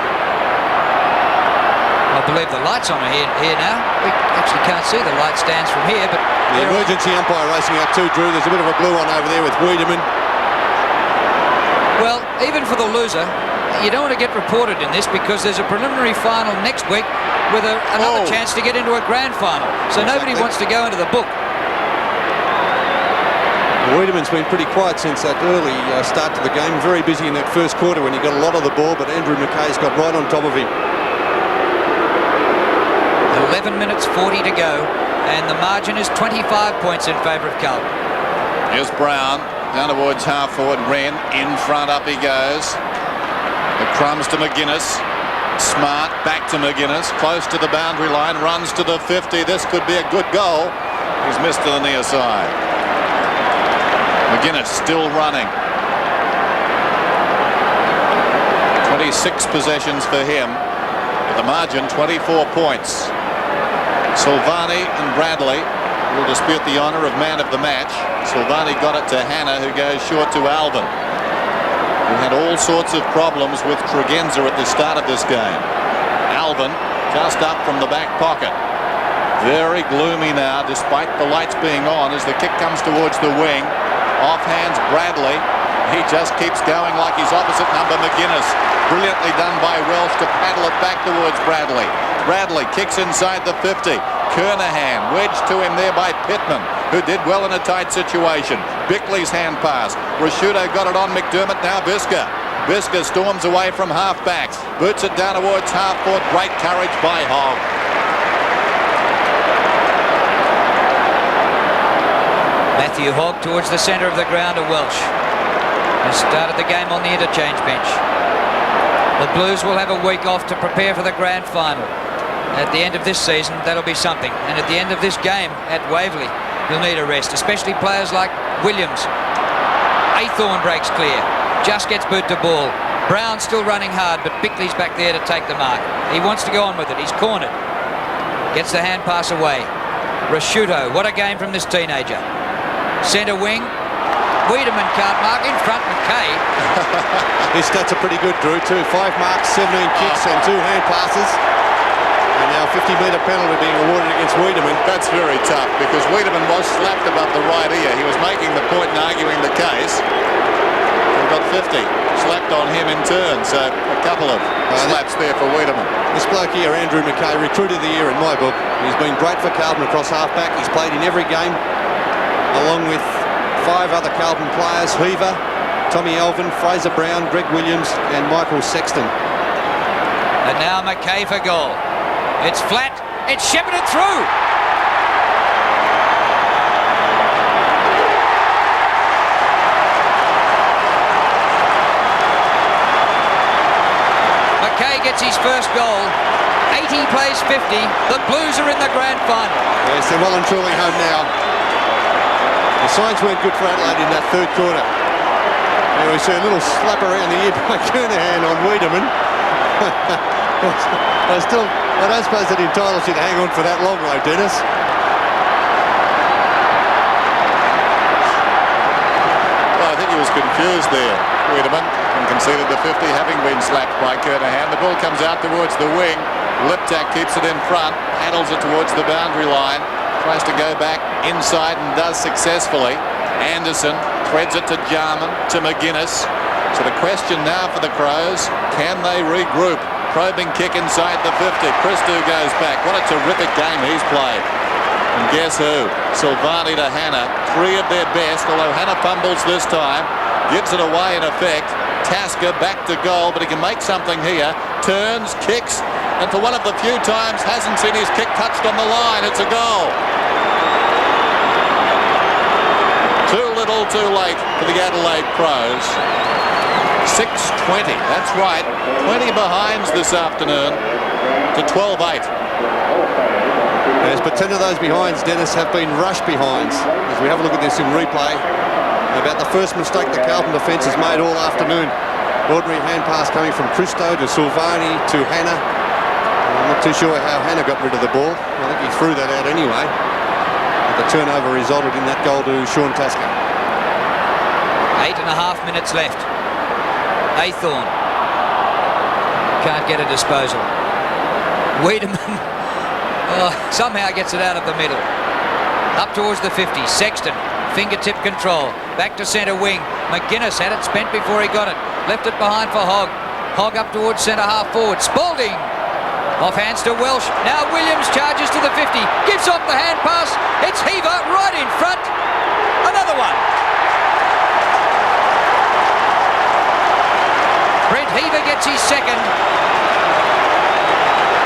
I believe the lights on are here now. We actually can't see the light stands from here, but the emergency umpire racing out too, Drew. There's a bit of a blue one over there with Wiedemann. Well, even for the loser, you don't want to get reported in this because there's a preliminary final next week with another chance to get into a grand final. So nobody wants to go into the book. Wiedemann's been pretty quiet since that early start to the game. Very busy in that first quarter when he got a lot of the ball, but Andrew McKay's got right on top of him. 11 minutes 40 to go, and the margin is 25 points in favour of Carlton. Here's Brown, down towards half forward. Wren, in front, up he goes. The crumbs to McGuinness. Smart, back to McGuinness, close to the boundary line, runs to the 50. This could be a good goal. He's missed to the near side. McGuinness still running. 26 possessions for him. At the margin, 24 points. Silvani and Bradley will dispute the honour of man of the match. Silvani got it to Hannah, who goes short to Alvin, who had all sorts of problems with Tregenza at the start of this game. Alvin just up from the back pocket. Very gloomy now, despite the lights being on, as the kick comes towards the wing. Offhands Bradley. He just keeps going like his opposite number, McGuinness. Brilliantly done by Welsh to paddle it back towards Bradley. Bradley kicks inside the 50. Kernahan wedged to him there by Pittman, who did well in a tight situation. Bickley's hand pass. Rashudo got it on McDermott, now Bisker. Bisker storms away from half-back. Boots it down towards half-forward. Great courage by Hogg. Matthew Hogg towards the centre of the ground to Welsh. Has started the game on the interchange bench. The Blues will have a week off to prepare for the grand final. At the end of this season, that'll be something. And at the end of this game at Waverley, you'll need a rest, especially players like Williams. Aythorne breaks clear. Just gets boot to ball. Brown still running hard, but Bickley's back there to take the mark. He wants to go on with it. He's cornered. Gets the hand pass away. Rashudo, what a game from this teenager. Centre wing. Wiedemann can't mark. In front, McKay. His stats are pretty good, Drew, too. 5 marks, 17 kicks and 2 hand passes. And now a 50-metre penalty being awarded against Wiedemann. That's very tough, because Wiedemann was slapped above the right ear. He was making the point and arguing the case. He got 50 slapped on him in turn, so a couple of slaps there for Wiedemann. This bloke here, Andrew McKay, recruit of the year in my book. He's been great for Carlton across half-back. He's played in every game, along with 5 other Carlton players: Heaver, Tommy Alvin, Fraser Brown, Greg Williams and Michael Sexton. And now McKay for goal. It's flat. It's shepherded through. McKay gets his first goal. 80 plays 50. The Blues are in the grand final. Yes, they're well and truly home now. The signs weren't good for Adelaide in that third quarter. There we see a little slap around the ear by Kernahan on Wiedemann. I don't suppose it entitles you to hang on for that long, though, Dennis. Well, I think he was confused there, Wiedemann, and conceded the 50, having been slapped by Kernahan. The ball comes out towards the wing. Liptak keeps it in front, paddles it towards the boundary line. Tries to go back inside and does successfully. Anderson threads it to Jarman, to McGuinness. So the question now for the Crows, can they regroup? Probing kick inside the 50. Christou goes back. What a terrific game he's played. And guess who? Silvani to Hannah. 3 of their best, although Hannah fumbles this time. Gives it away in effect. Tasker back to goal, but he can make something here. Turns, kicks, and for one of the few times hasn't seen his kick touched on the line. It's a goal. Too little, too late for the Adelaide Crows. 6:20, that's right. 20 behinds this afternoon to 12-8. Yes, but 10 of those behinds, Dennis, have been rush behinds. As we have a look at this in replay, about the first mistake the Carlton defence has made all afternoon. Ordinary hand pass coming from Christou to Silvani to Hannah. I'm not too sure how Hannah got rid of the ball. I think he threw that out anyway. But the turnover resulted in that goal to Sean Tasker. 8.5 minutes left. Aythorne can't get a disposal. Wiedemann somehow gets it out of the middle. Up towards the 50. Sexton, fingertip control. Back to centre wing. McGuinness had it spent before he got it. Left it behind for Hogg. Hogg up towards centre half forward. Spalding. Off hands to Welsh. Now Williams charges to the 50. Gives off the hand pass. It's Heaver right in front. Another one. Brent Heaver gets his second.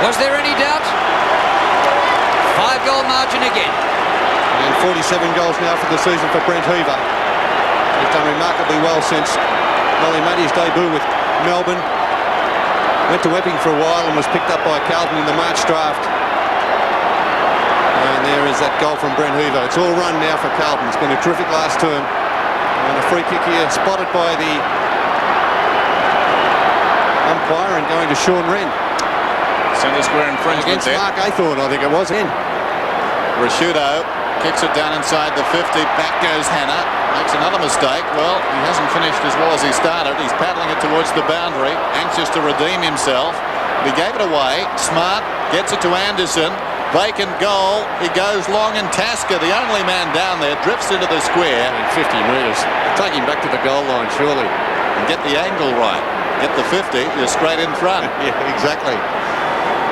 Was there any doubt? 5-goal margin again. And 47 goals now for the season for Brent Heaver. He's done remarkably well since he made his debut with Melbourne. Went to Epping for a while and was picked up by Carlton in the March draft. And there is that goal from Brent Heaver. It's all run now for Carlton. It's been a terrific last term. And a free kick here spotted by the umpire and going to Sean Wren. Centre square infringement against there. Mark Aythorne, I think it was. Rashudo kicks it down inside the 50. Back goes Hannah. Makes another mistake. Well, he hasn't finished as well as he started. He's paddling it towards the boundary, anxious to redeem himself. But he gave it away. Smart gets it to Anderson. Vacant goal. He goes long, and Tasker, the only man down there, drifts into the square. 50 metres. Take him back to the goal line, surely. And get the angle right. Get the 50, you're straight in front. Yeah, exactly.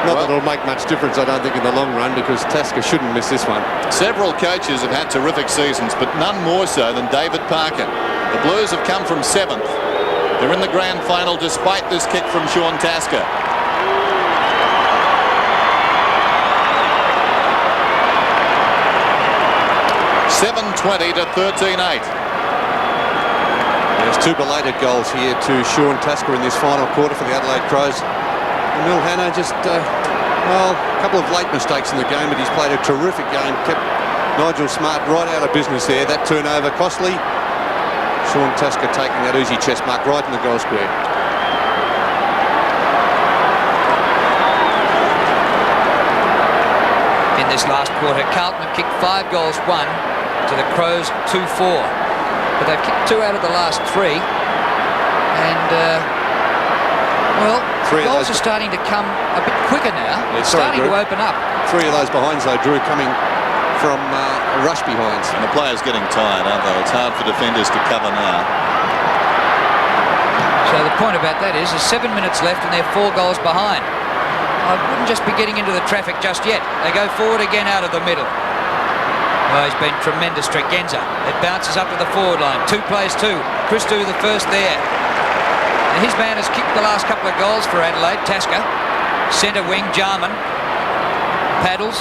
Not that it'll make much difference, I don't think, in the long run, because Tasker shouldn't miss this one. Several coaches have had terrific seasons, but none more so than David Parker. The Blues have come from 7th. They're in the grand final despite this kick from Sean Tasker. 7:20 to 13:8. There's 2 belated goals here to Sean Tasker in this final quarter for the Adelaide Crows. Emil Hannah just, well, a couple of late mistakes in the game, but he's played a terrific game. Kept Nigel Smart right out of business there. That turnover costly. Sean Tasker taking that easy chest mark right in the goal square. In this last quarter, Carlton have kicked 5 goals, 1 to the Crows, 2-4. But they've kicked 2 out of the last 3. And, well, goals are starting to come a bit quicker now. Yeah, it's starting to open up. 3 of those behinds, though, Drew, coming from rush behinds. And the players getting tired, aren't they? It's hard for defenders to cover now. So the point about that is there's 7 minutes left and they're 4 goals behind. I wouldn't just be getting into the traffic just yet. They go forward again out of the middle. Oh, he's been tremendous, Tregenza. It bounces up to the forward line. 2 plays 2. Christou the first there. And his man has kicked the last couple of goals for Adelaide, Tasker. Centre wing, Jarman. Paddles.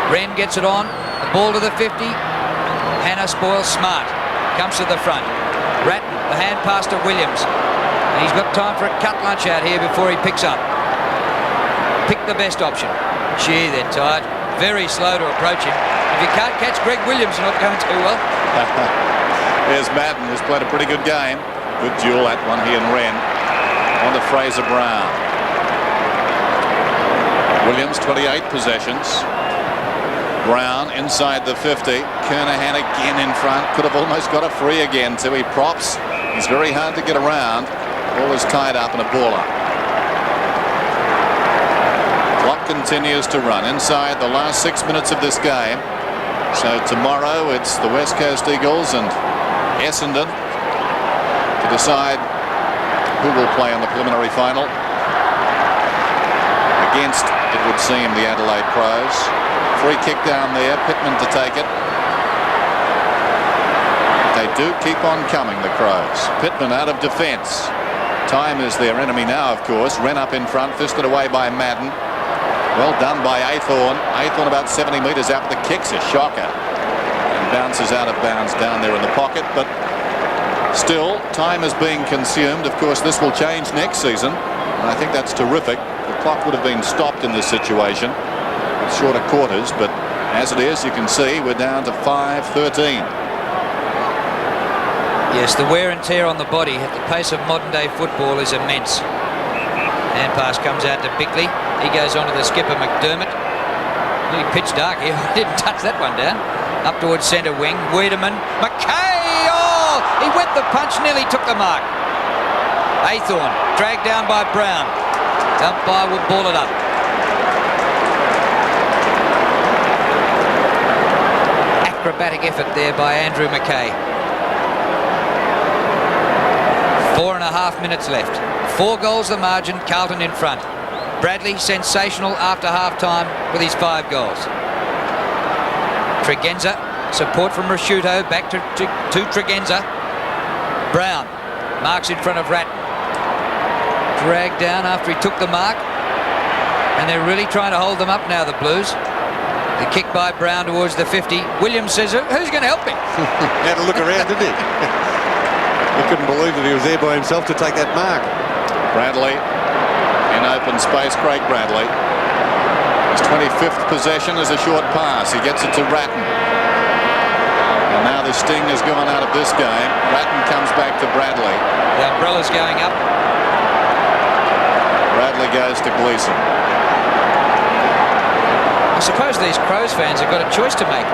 Wren gets it on. The ball to the 50. Hannah spoils Smart. Comes to the front. Ratton, the hand pass to Williams. And he's got time for a cut lunch out here before he picks up. Pick the best option. Gee, they're tired. Very slow to approach him. If you can't catch Greg Williams, you're not going too well. There's Madden, who's played a pretty good game. Good duel, that one, he and Wren. On to Fraser Brown. Williams, 28 possessions. Brown inside the 50. Kernahan again in front. Could have almost got a free again, too. He props. He's very hard to get around. Ball is tied up and a ball up. Clock continues to run inside the last 6 minutes of this game. So tomorrow it's the West Coast Eagles and Essendon to decide who will play in the preliminary final against, it would seem, the Adelaide Crows. Free kick down there, Pittman to take it. They do keep on coming, the Crows. Pittman out of defence. Time is their enemy now, of course. Wren up in front, fisted away by Madden. Well done by Aythorne. Aythorne about 70 metres out. The kick's a shocker. And bounces out of bounds down there in the pocket. But still, time is being consumed. Of course, this will change next season. And I think that's terrific. The clock would have been stopped in this situation with shorter quarters. But as it is, you can see we're down to 5:13. Yes, the wear and tear on the body at the pace of modern-day football is immense. Hand pass comes out to Bickley. He goes on to the skipper, McDermott. Really pitch dark here. Didn't touch that one down. Up towards centre wing. Wiedemann. McKay! Oh! He went the punch, nearly took the mark. Aythorne dragged down by Brown. Umpire will ball it up. Acrobatic effort there by Andrew McKay. 4.5 minutes left. 4 goals the margin, Carlton in front. Bradley sensational after half-time with his 5 goals. Tregenza, support from Rashudo, back to Tregenza. Brown marks in front of Ratton. Dragged down after he took the mark. And they're really trying to hold them up now, the Blues. The kick by Brown towards the 50. Williams says, who's going to help me? He had to look around, didn't he? He couldn't believe that he was there by himself to take that mark. Bradley in open space. Craig Bradley. His 25th possession is a short pass. He gets it to Ratton. And now the sting has gone out of this game. Ratton comes back to Bradley. The umbrella's going up. Bradley goes to Gleeson. I suppose these Crows fans have got a choice to make.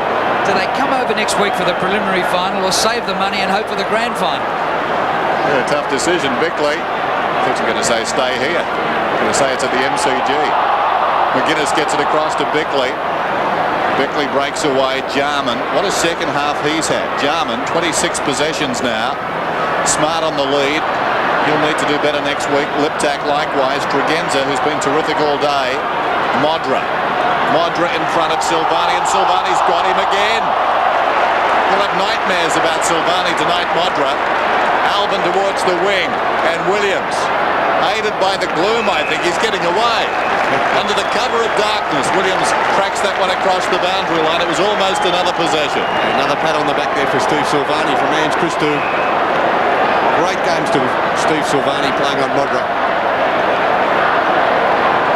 Do they come over next week for the preliminary final or save the money and hope for the grand final? Yeah, tough decision. Bickley. I thought you were going to say stay here. Going to say it's at the MCG. McGuinness gets it across to Bickley. Bickley breaks away. Jarman. What a second half he's had. Jarman, 26 possessions now. Smart on the lead. He'll need to do better next week. Liptak likewise. Tregenza, who's been terrific all day. Modra in front of Silvani, and Silvani's got him again. We'll have nightmares about Silvani tonight. Modra. Alvin towards the wing, and Williams, aided by the gloom, I think, he's getting away. Under the cover of darkness, Williams cracks that one across the boundary line. It was almost another possession. Another pat on the back there for Steve Silvani from Ange Christou. Great games to Steve Silvani playing on Modra.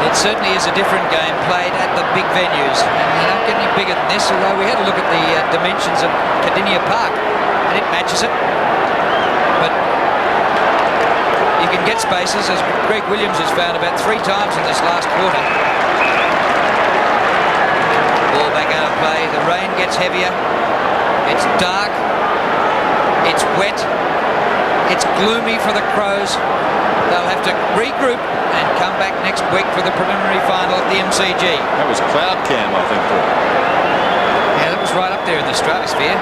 It certainly is a different game played at the big venues, and they don't get any bigger than this, although we had a look at the dimensions of Cardinia Park and it matches it. But you can get spaces, as Greg Williams has found about 3 times in this last quarter. Ball back out of play. The rain gets heavier. It's dark. It's wet. It's gloomy for the Crows. They'll have to regroup and come back next week for the preliminary final at the MCG. That was cloud cam, I think. Yeah, that was right up there in the stratosphere.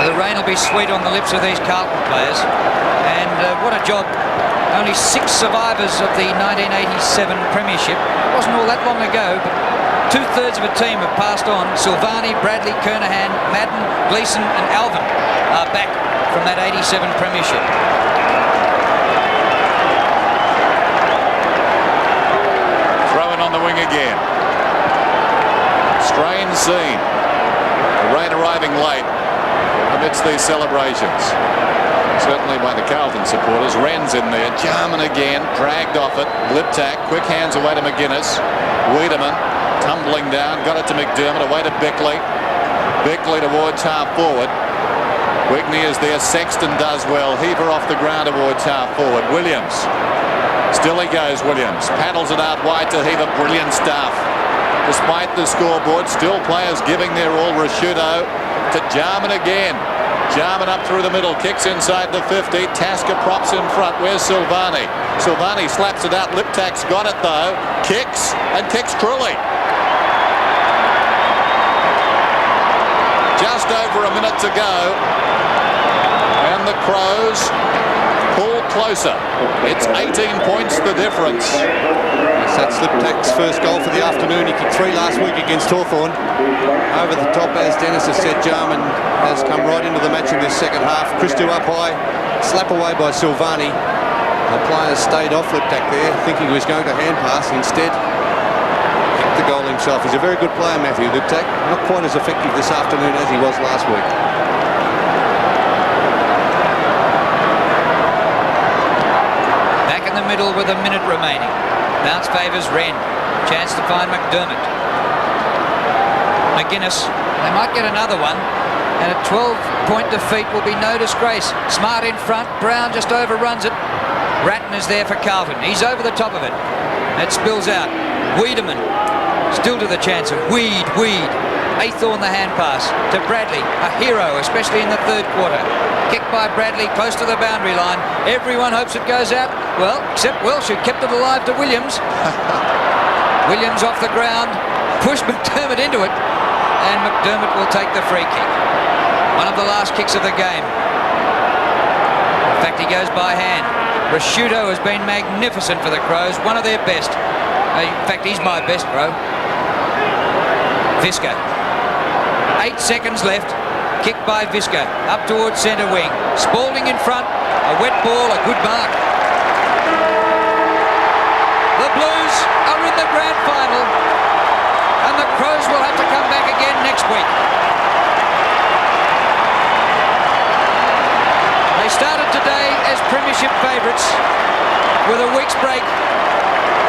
The rain will be sweet on the lips of these Carlton players. And what a job. Only 6 survivors of the 1987 Premiership. It wasn't all that long ago, but 2/3 of a team have passed on. Silvani, Bradley, Kernahan, Madden, Gleeson and Alvin are back from that 87 Premiership. Throw-in on the wing again. Strange scene. The rain arriving late amidst these celebrations. Certainly by the Carlton supporters. Wren's in there. Jarman again. Dragged off it. Liptak. Quick hands away to McGuinness. Wiedemann tumbling down. Got it to McDermott. Away to Bickley. Bickley towards half forward. Wigney is there. Sexton does well. Heaver off the ground towards half forward. Williams. Still he goes, Williams. Paddles it out wide to Heaver. Brilliant stuff. Despite the scoreboard, still players giving their all. Rashudo to Jarman again. Jarman up through the middle. Kicks inside the 50. Tasker props in front. Where's Silvani? Silvani slaps it out. Liptak's got it though. Kicks and kicks truly. Just over a minute to go. And the Crows pull closer. It's 18 points the difference. Yes, that's Liptak's first goal for the afternoon. He kicked 3 last week against Hawthorn. Over the top, as Dennis has said, Jarman has come right into the match in this second half. Christou up high, slap away by Silvani. The player stayed off Liptak there, thinking he was going to hand pass. Instead, kicked the goal himself. He's a very good player, Matthew Liptak. Not quite as effective this afternoon as he was last week. Back in the middle with a minute remaining. Bounce favours Wren. Chance to find McDermott. McGuinness. They might get another one. And a 12-point defeat will be no disgrace. Smart in front. Brown just overruns it. Ratton is there for Carlton. He's over the top of it. It spills out. Wiedemann. Still to the chance of Weed. Athorn the hand pass to Bradley. A hero, especially in the third quarter. Kicked by Bradley close to the boundary line. Everyone hopes it goes out. Well, except Welsh, who kept it alive to Williams. Williams off the ground. Pushed McDermott into it. And McDermott will take the free kick. One of the last kicks of the game. In fact, he goes by hand. Rashudo has been magnificent for the Crows. One of their best. In fact, he's my best, Crow. Visca. 8 seconds left. Kick by Visca. Up towards centre wing. Spalding in front. A wet ball, a good mark. The Blues are in the grand final. And the Crows will have to come back again next week. They started today as premiership favourites. With a week's break,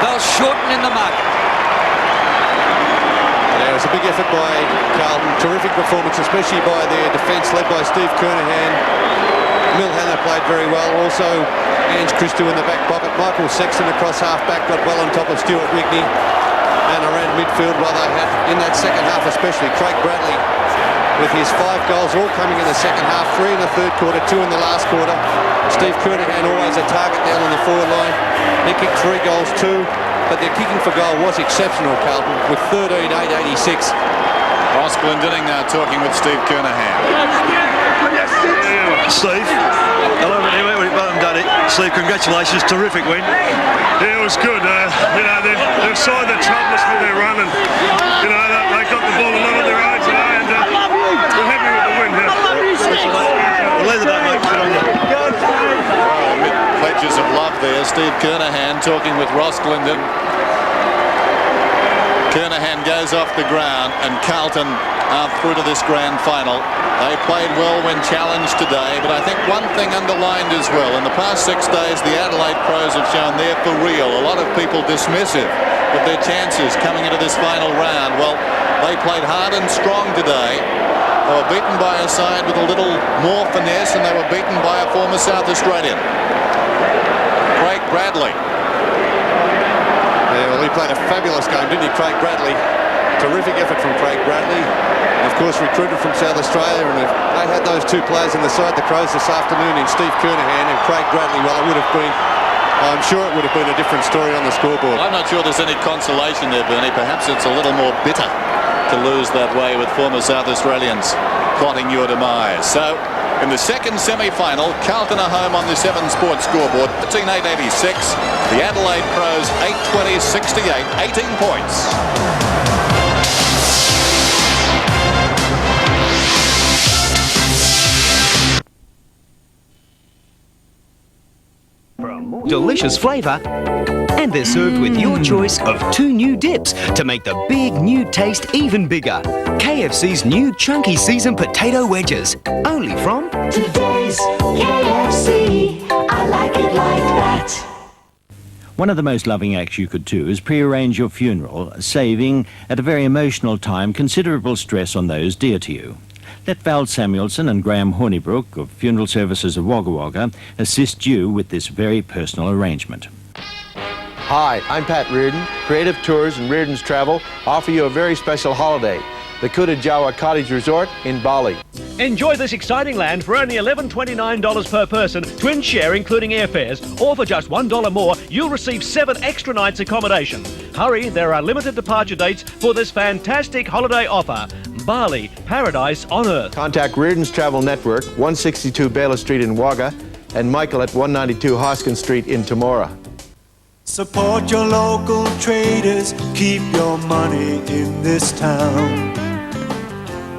they'll shorten in the mug. Yeah, it was a big effort by Carlton. Terrific performance, especially by their defence, led by Steve Kernahan. Milhana played very well. Also, Ange Christou in the back pocket. Michael Sexton across half-back got well on top of Stuart Wigney and around midfield while they had, in that second half especially, Craig Bradley with his 5 goals all coming in the second half, 3 in the third quarter, 2 in the last quarter. Steve Kernahan always a target down on the forward line. He kicked 3 goals too, but their kicking for goal was exceptional, Carlton, with 13-8-86. Ross Glendinning now talking with Steve Kernahan. Steve, hello, well done it. Steve, congratulations, terrific win. Yeah, it was good. They've signed the troublous with their run, and they got the ball a lot on their own today, and we're happy with the win here. We'll leave it at that, mate. Good on you. Well, amid pledges of love there, Steve Kernahan talking with Ross Glendon. Kernahan goes off the ground, and Carlton are through to this grand final. They played well when challenged today, but I think one thing underlined as well, in the past 6 days the Adelaide pros have shown they're for real. A lot of people dismissive of their chances coming into this final round. Well, they played hard and strong today. They were beaten by a side with a little more finesse, and they were beaten by a former South Australian, Craig Bradley. Yeah, well, he played a fabulous game, didn't he, Craig Bradley? Terrific effort from Craig Bradley. Of course, recruited from South Australia, and if they had those 2 players in the side, the Crows, this afternoon, in Steve Kernahan and Craig Bradley, well, I'm sure it would have been a different story on the scoreboard. I'm not sure there's any consolation there, Bernie. Perhaps it's a little more bitter to lose that way with former South Australians plotting your demise. So, in the second semi-final, Carlton are home on the 7 Sports scoreboard, 13-8-86. The Adelaide Pros, 8-20-68, 18 points. Delicious flavour, and they're served with your choice of 2 new dips to make the big new taste even bigger. KFC's new chunky seasoned potato wedges, only from Today's KFC. I like it like that. One of the most loving acts you could do is pre-arrange your funeral, saving, at a very emotional time, considerable stress on those dear to you. Let Val Samuelson and Graham Hornibrook of Funeral Services of Wagga Wagga assist you with this very personal arrangement. Hi, I'm Pat Reardon. Creative Tours and Reardon's Travel offer you a very special holiday, the Kuta Jawa Cottage Resort in Bali. Enjoy this exciting land for only $11.29 per person, twin share including airfares, or for just $1 more, you'll receive 7 extra nights accommodation. Hurry, there are limited departure dates for this fantastic holiday offer. Bali, paradise on earth. Contact Reardon's Travel Network, 162 Baylor Street in Wagga, and Michael at 192 Hoskin Street in Temora. Support your local traders, keep your money in this town.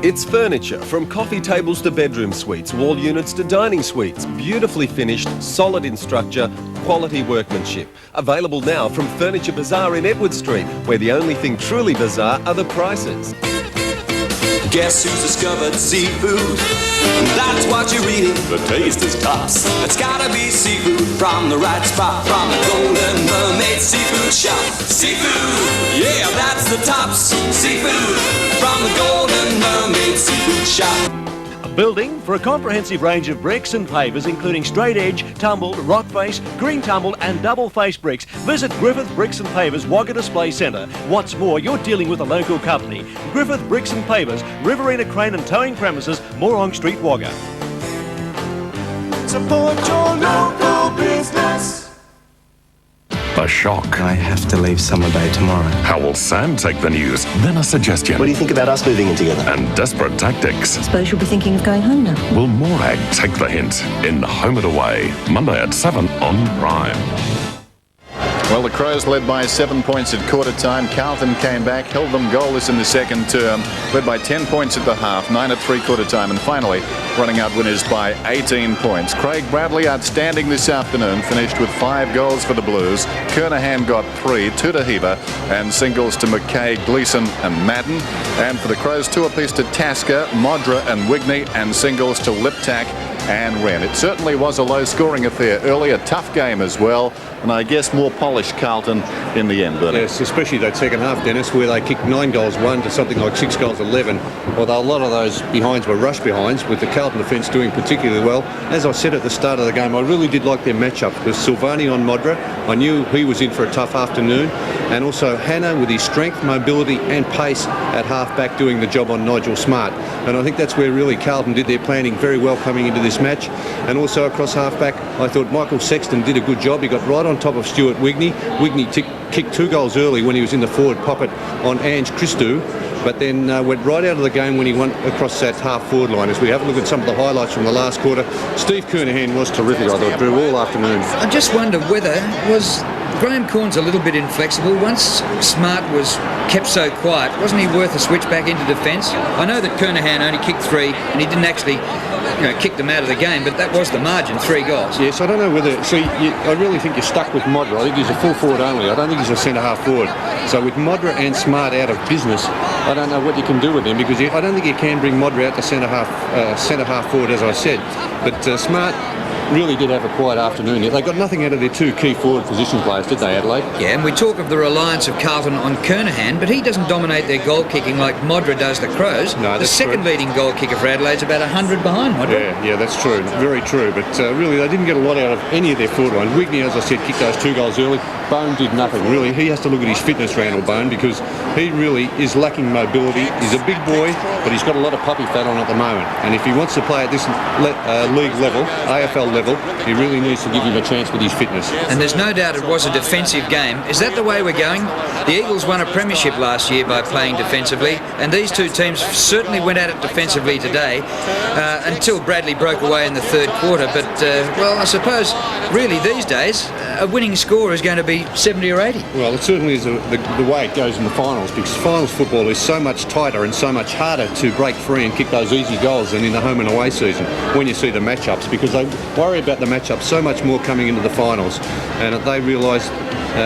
It's furniture, from coffee tables to bedroom suites, wall units to dining suites. Beautifully finished, solid in structure, quality workmanship. Available now from Furniture Bazaar in Edward Street, where the only thing truly bizarre are the prices. Guess who's discovered seafood? That's what you're eating. The taste is tops. It's gotta be seafood from the right spot, from the Golden Mermaid Seafood Shop. Seafood, yeah, that's the tops. Seafood from the Golden Mermaid Seafood Shop. A building for a comprehensive range of bricks and pavers, including straight edge, tumbled, rock face, green tumbled and double face bricks. Visit Griffith Bricks and Pavers Wagga Display Centre. What's more, you're dealing with a local company. Griffith Bricks and Pavers, Riverina Crane and Towing Premises, Morong Street, Wagga. Support your local business. A shock. I have to leave Summer Bay tomorrow. How will Sam take the news? Then a suggestion. What do you think about us moving in together? And desperate tactics. Suppose you'll be thinking of going home now. Will Morag take the hint in Home and Away, Monday at 7 on Prime? Well, the Crows led by 7 points at quarter time. Carlton came back, held them goalless in the second term, led by 10 points at the half, 9 at three-quarter time, and finally running out winners by 18 points. Craig Bradley outstanding this afternoon, finished with 5 goals for the Blues. Kernahan got 3, 2 to Heber, and singles to McKay, Gleeson and Madden. And for the Crows, 2 apiece to Tasker, Modra and Wigney, and singles to Liptak and Wren. It certainly was a low-scoring affair early, a tough game as well, and I guess more polished Carlton in the end, Bernie. Yes, especially that second half, Dennis, where they kicked 9 goals 1 to something like 6 goals 11. Although a lot of those behinds were rush behinds, with the Carlton defence doing particularly well. As I said at the start of the game, I really did like their matchup with Silvani on Modra. I knew he was in for a tough afternoon, and also Hannah with his strength, mobility and pace at half-back doing the job on Nigel Smart. And I think that's where really Carlton did their planning very well coming into this match. And also across half-back, I thought Michael Sexton did a good job. He got right on top of Stuart Wigney. Wigney kicked 2 goals early when he was in the forward pocket on Ange Christou, but then went right out of the game when he went across that half-forward line. As we have a look at some of the highlights from the last quarter, Steve Kernahan was terrific, I thought, Drew, all afternoon. I just wonder whether Graham Corn's a little bit inflexible. Once Smart was kept so quiet, wasn't he worth a switch back into defence? I know that Kernahan only kicked 3 and he didn't actually kick them out of the game, but that was the margin, 3 goals. Yes, I don't know whether... See, I really think you're stuck with Modra. I think he's a full forward only. I don't think he's a centre-half forward. So with Modra and Smart out of business, I don't know what you can do with him, because I don't think you can bring Modra out to centre-half forward, as I said. But Smart really did have a quiet afternoon. They got nothing out of their 2 key forward position players, did they, Adelaide? Yeah, and we talk of the reliance of Carlton on Kernahan, but he doesn't dominate their goal kicking like Modra does the Crows. No, the second leading goal kicker for Adelaide's about 100 behind Modra. Yeah, that's true. Very true. But really, they didn't get a lot out of any of their forward line. Wigney, as I said, kicked those 2 goals early. Bone did nothing, really. He has to look at his fitness, Randall Bone, because he really is lacking mobility. He's a big boy, but he's got a lot of puppy fat on at the moment. And if he wants to play at this league level, AFL level, he really needs to give him a chance with his fitness. And there's no doubt it was a defensive game. Is that the way we're going? The Eagles won a premiership last year by playing defensively, and these 2 teams certainly went at it defensively today until Bradley broke away in the 3rd quarter. But, well, I suppose really these days a winning score is going to be 70 or 80. Well, it certainly is the way it goes in the finals, because finals football is so much tighter and so much harder to break free and kick those easy goals than in the home and away season when you see the matchups, because they worry about the matchups so much more coming into the finals. And they realised,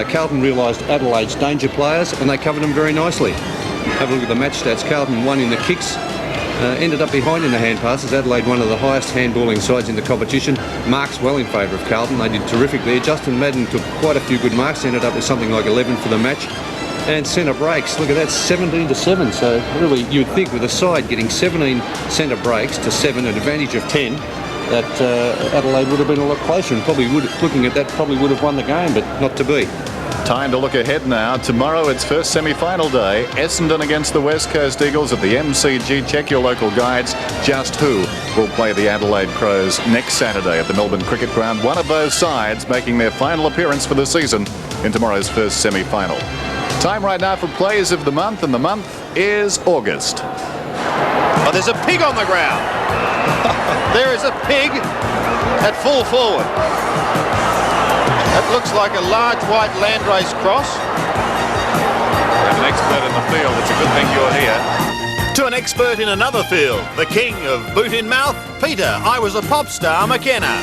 Carlton realised Adelaide's danger players, and they covered them very nicely. Have a look at the match stats. Carlton won in the kicks, ended up behind in the hand passes. Adelaide, one of the highest handballing sides in the competition. Marks well in favour of Carlton. They did terrific there. Justin Madden took quite a few good marks, ended up with something like 11 for the match. And centre breaks, look at that, 17-7. So really, you'd think with a side getting 17 centre breaks to 7, an advantage of 10, that Adelaide would have been a lot closer, and probably looking at that, probably would have won the game, but not to be. Time to look ahead now. Tomorrow, it's first semi-final day. Essendon against the West Coast Eagles at the MCG. Check your local guides. Just who will play the Adelaide Crows next Saturday at the Melbourne Cricket Ground? One of those sides making their final appearance for the season in tomorrow's first semi-final. Time right now for Plays of the Month, and the month is August. Oh, there's a pig on the ground. There is a pig at full forward. That looks like a large white landrace cross. And an expert in the field, it's a good thing you're here. To an expert in another field, the king of boot in mouth, Peter, I was a pop star, McKenna.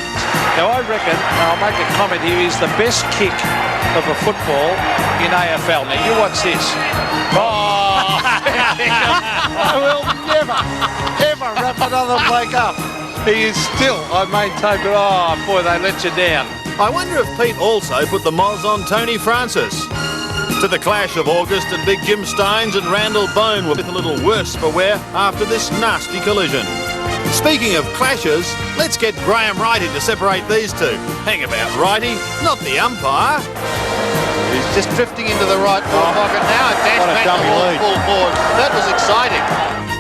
Now I reckon, I'll make a comment here, he's the best kick of a football in AFL. Now you watch this. Oh! I will never, ever wrap another bloke up. He is still, I maintain, but oh boy, they let you down. I wonder if Pete also put the moz on Tony Francis. To the clash of August, and Big Jim Steins and Randall Bone were a little worse for wear after this nasty collision. Speaking of clashes, let's get Graham Wrighty to separate these 2. Hang about, Wrighty, not the umpire. He's just drifting into the right pocket now and dash back the full forward. That was exciting.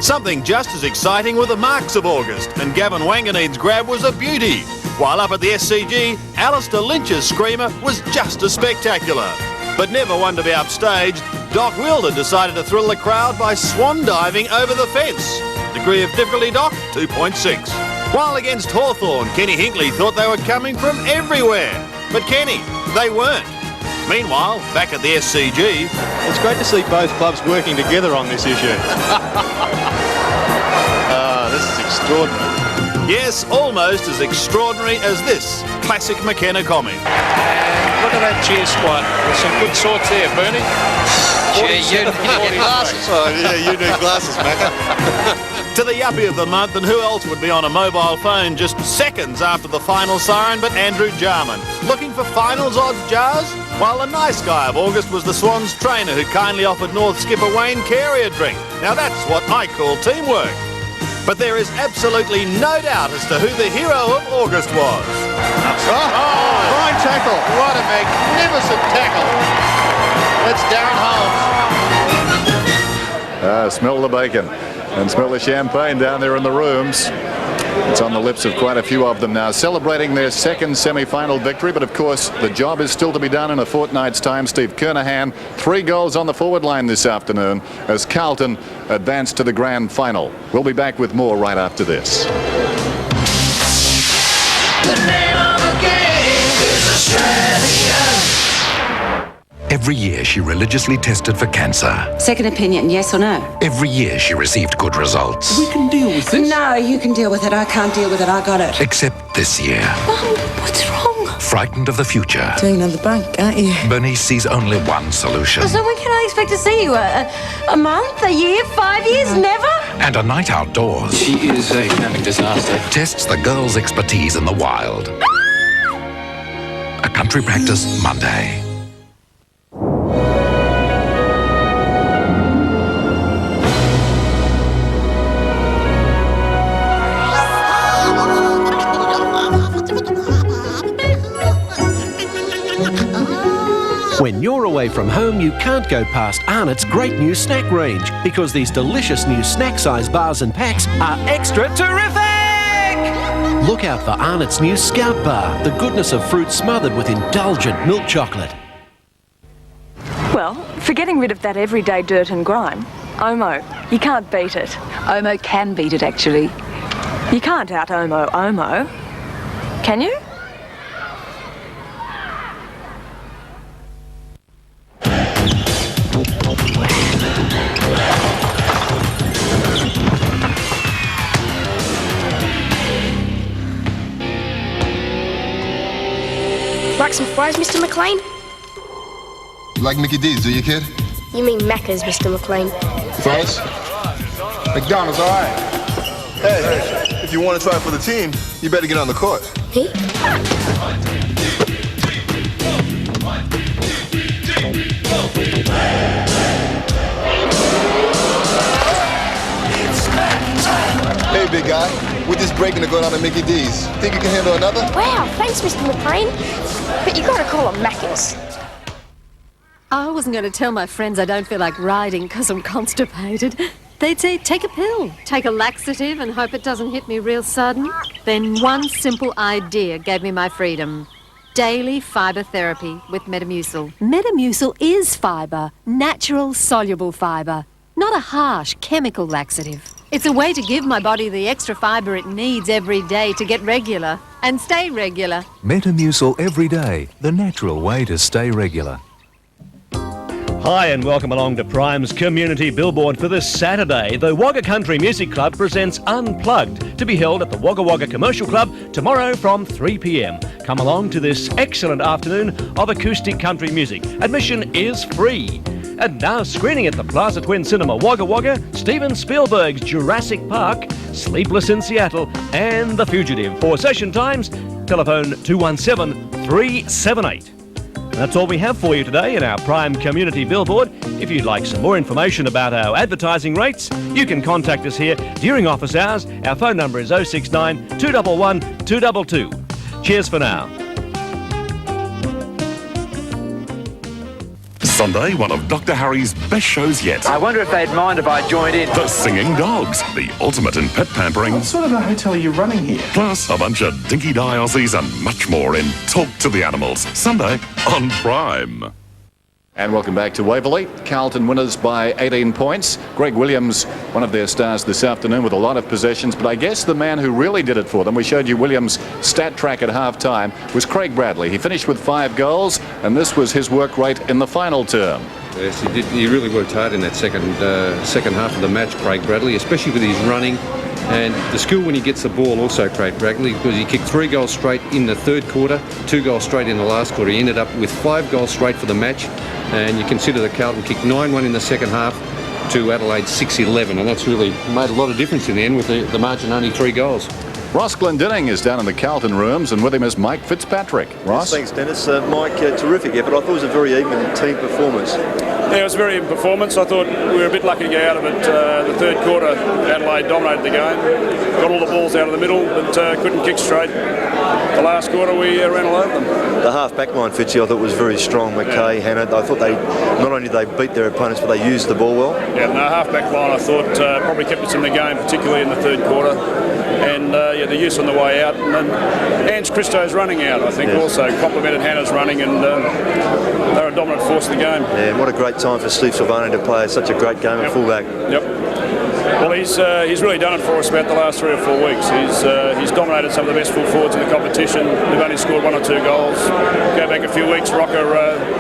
Something just as exciting were the marks of August, and Gavin Wanganeen's grab was a beauty. While up at the SCG, Alistair Lynch's screamer was just as spectacular. But never one to be upstaged, Doc Wilder decided to thrill the crowd by swan diving over the fence. Degree of difficulty, Doc, 2.6. While against Hawthorn, Kenny Hinkley thought they were coming from everywhere. But Kenny, they weren't. Meanwhile, back at the SCG... It's great to see both clubs working together on this issue. This is extraordinary. Yes, almost as extraordinary as this classic McKenna comment. And look at that cheer squad. There's some good sorts there, Bernie. Gee, you need glasses. Oh, yeah, you need glasses, Macca. To the yuppie of the month, and who else would be on a mobile phone just seconds after the final siren but Andrew Jarman. Looking for finals odds, Jars? While the nice guy of August was the Swans trainer who kindly offered North skipper Wayne Carey a drink. Now that's what I call teamwork. But there is absolutely no doubt as to who the hero of August was. Fine tackle. What a magnificent tackle. That's Darren Holmes. Smell the bacon and smell the champagne down there in the rooms. It's on the lips of quite a few of them now, celebrating their second semi-final victory. But of course, the job is still to be done in a fortnight's time. Steve Kernahan, 3 goals on the forward line this afternoon as Carlton advance to the grand final. We'll be back with more right after this. The name of the game is Australia. Every year she religiously tested for cancer. Second opinion, yes or no? Every year she received good results. We can deal with this. No, you can deal with it. I can't deal with it. I got it. Except this year. Mum, what's wrong? Frightened of the future, Doing another bank, aren't you? Bernice sees only one solution. So when can I expect to see you? A month? A year? 5 years? Never? And a night outdoors. She is a economic disaster. Tests the girl's expertise in the wild. A country practice Monday. When you're away from home, you can't go past Arnott's great new snack range because these delicious new snack-sized bars and packs are extra terrific! Look out for Arnott's new Scout Bar, the goodness of fruit smothered with indulgent milk chocolate. Well, for getting rid of that everyday dirt and grime, Omo, you can't beat it. Omo can beat it, actually. You can't out-Omo Omo, can you? Like some fries, Mr. McLean? Like Mickey D's, do you, kid? You mean Macca's, Mr. McLean. Fries? McDonald's, all right. Hey, if you want to try for the team, you better get on the court. Me? Hey, big guy. With this breaking to go down to Mickey D's, think you can handle another? Wow, thanks, Mr. McLean. But you gotta call them Macca's. I wasn't going to tell my friends I don't feel like riding because I'm constipated. They'd say, take a pill, take a laxative and hope it doesn't hit me real sudden. Then one simple idea gave me my freedom. Daily fibre therapy with Metamucil. Metamucil is fibre, natural soluble fibre, not a harsh chemical laxative. It's a way to give my body the extra fibre it needs every day to get regular and stay regular. Metamucil every day, the natural way to stay regular. Hi and welcome along to Prime's Community Billboard for this Saturday. The Wagga Country Music Club presents Unplugged, to be held at the Wagga Wagga Commercial Club tomorrow from 3 p.m. Come along to this excellent afternoon of acoustic country music. Admission is free. And now screening at the Plaza Twin Cinema Wagga Wagga, Steven Spielberg's Jurassic Park, Sleepless in Seattle and The Fugitive. For session times, telephone 217-378. That's all we have for you today in our Prime Community Billboard. If you'd like some more information about our advertising rates, you can contact us here during office hours. Our phone number is 069 211 222. Cheers for now. Sunday, one of Dr. Harry's best shows yet. I wonder if they'd mind if I joined in. The Singing Dogs, the ultimate in pet pampering. What sort of a hotel are you running here? Plus a bunch of dinky-die Aussies and much more in Talk to the Animals. Sunday on Prime. And welcome back to Waverley. Carlton winners by 18 points. Greg Williams, one of their stars this afternoon with a lot of possessions, but I guess the man who really did it for them, we showed you Williams' stat track at half-time, was Craig Bradley. He finished with 5 goals, and this was his work rate in the final term. Yes, he did. He really worked hard in that second half of the match, Craig Bradley, especially with his running. And the skill when he gets the ball also, Craig Bradley, because he kicked 3 goals straight in the third quarter, 2 goals straight in the last quarter. He ended up with 5 goals straight for the match. And you consider that Carlton kicked 9-1 in the second half. to Adelaide 6-11, and that's really made a lot of difference in the end with the margin only 3 goals. Ross Glendinning is down in the Carlton rooms, and with him is Mike Fitzpatrick. Ross? Yes, thanks, Dennis. Mike, terrific effort. I thought it was a very even team performance. Yeah, it was a very even performance. I thought we were a bit lucky to get out of it. The third quarter, Adelaide dominated the game. Got all the balls out of the middle, but couldn't kick straight. The last quarter, we ran all over them. The half-back line, Fitzy, I thought was very strong. McKay, Hannah, I thought they not only did they beat their opponents, but they used the ball well. Yeah, no, half-back line, I thought probably kept us in the game, particularly in the third quarter. And the use on the way out, and then Ange Christo's running out, I think, also complemented Hannah's running, and they're a dominant force of the game. Yeah, what a great time for Steve Silvani to play such a great game at fullback. Yep. Well, he's really done it for us about the last 3 or 4 weeks. He's dominated some of the best full forwards in the competition. They've only scored 1 or 2 goals. Go back a few weeks, Rocker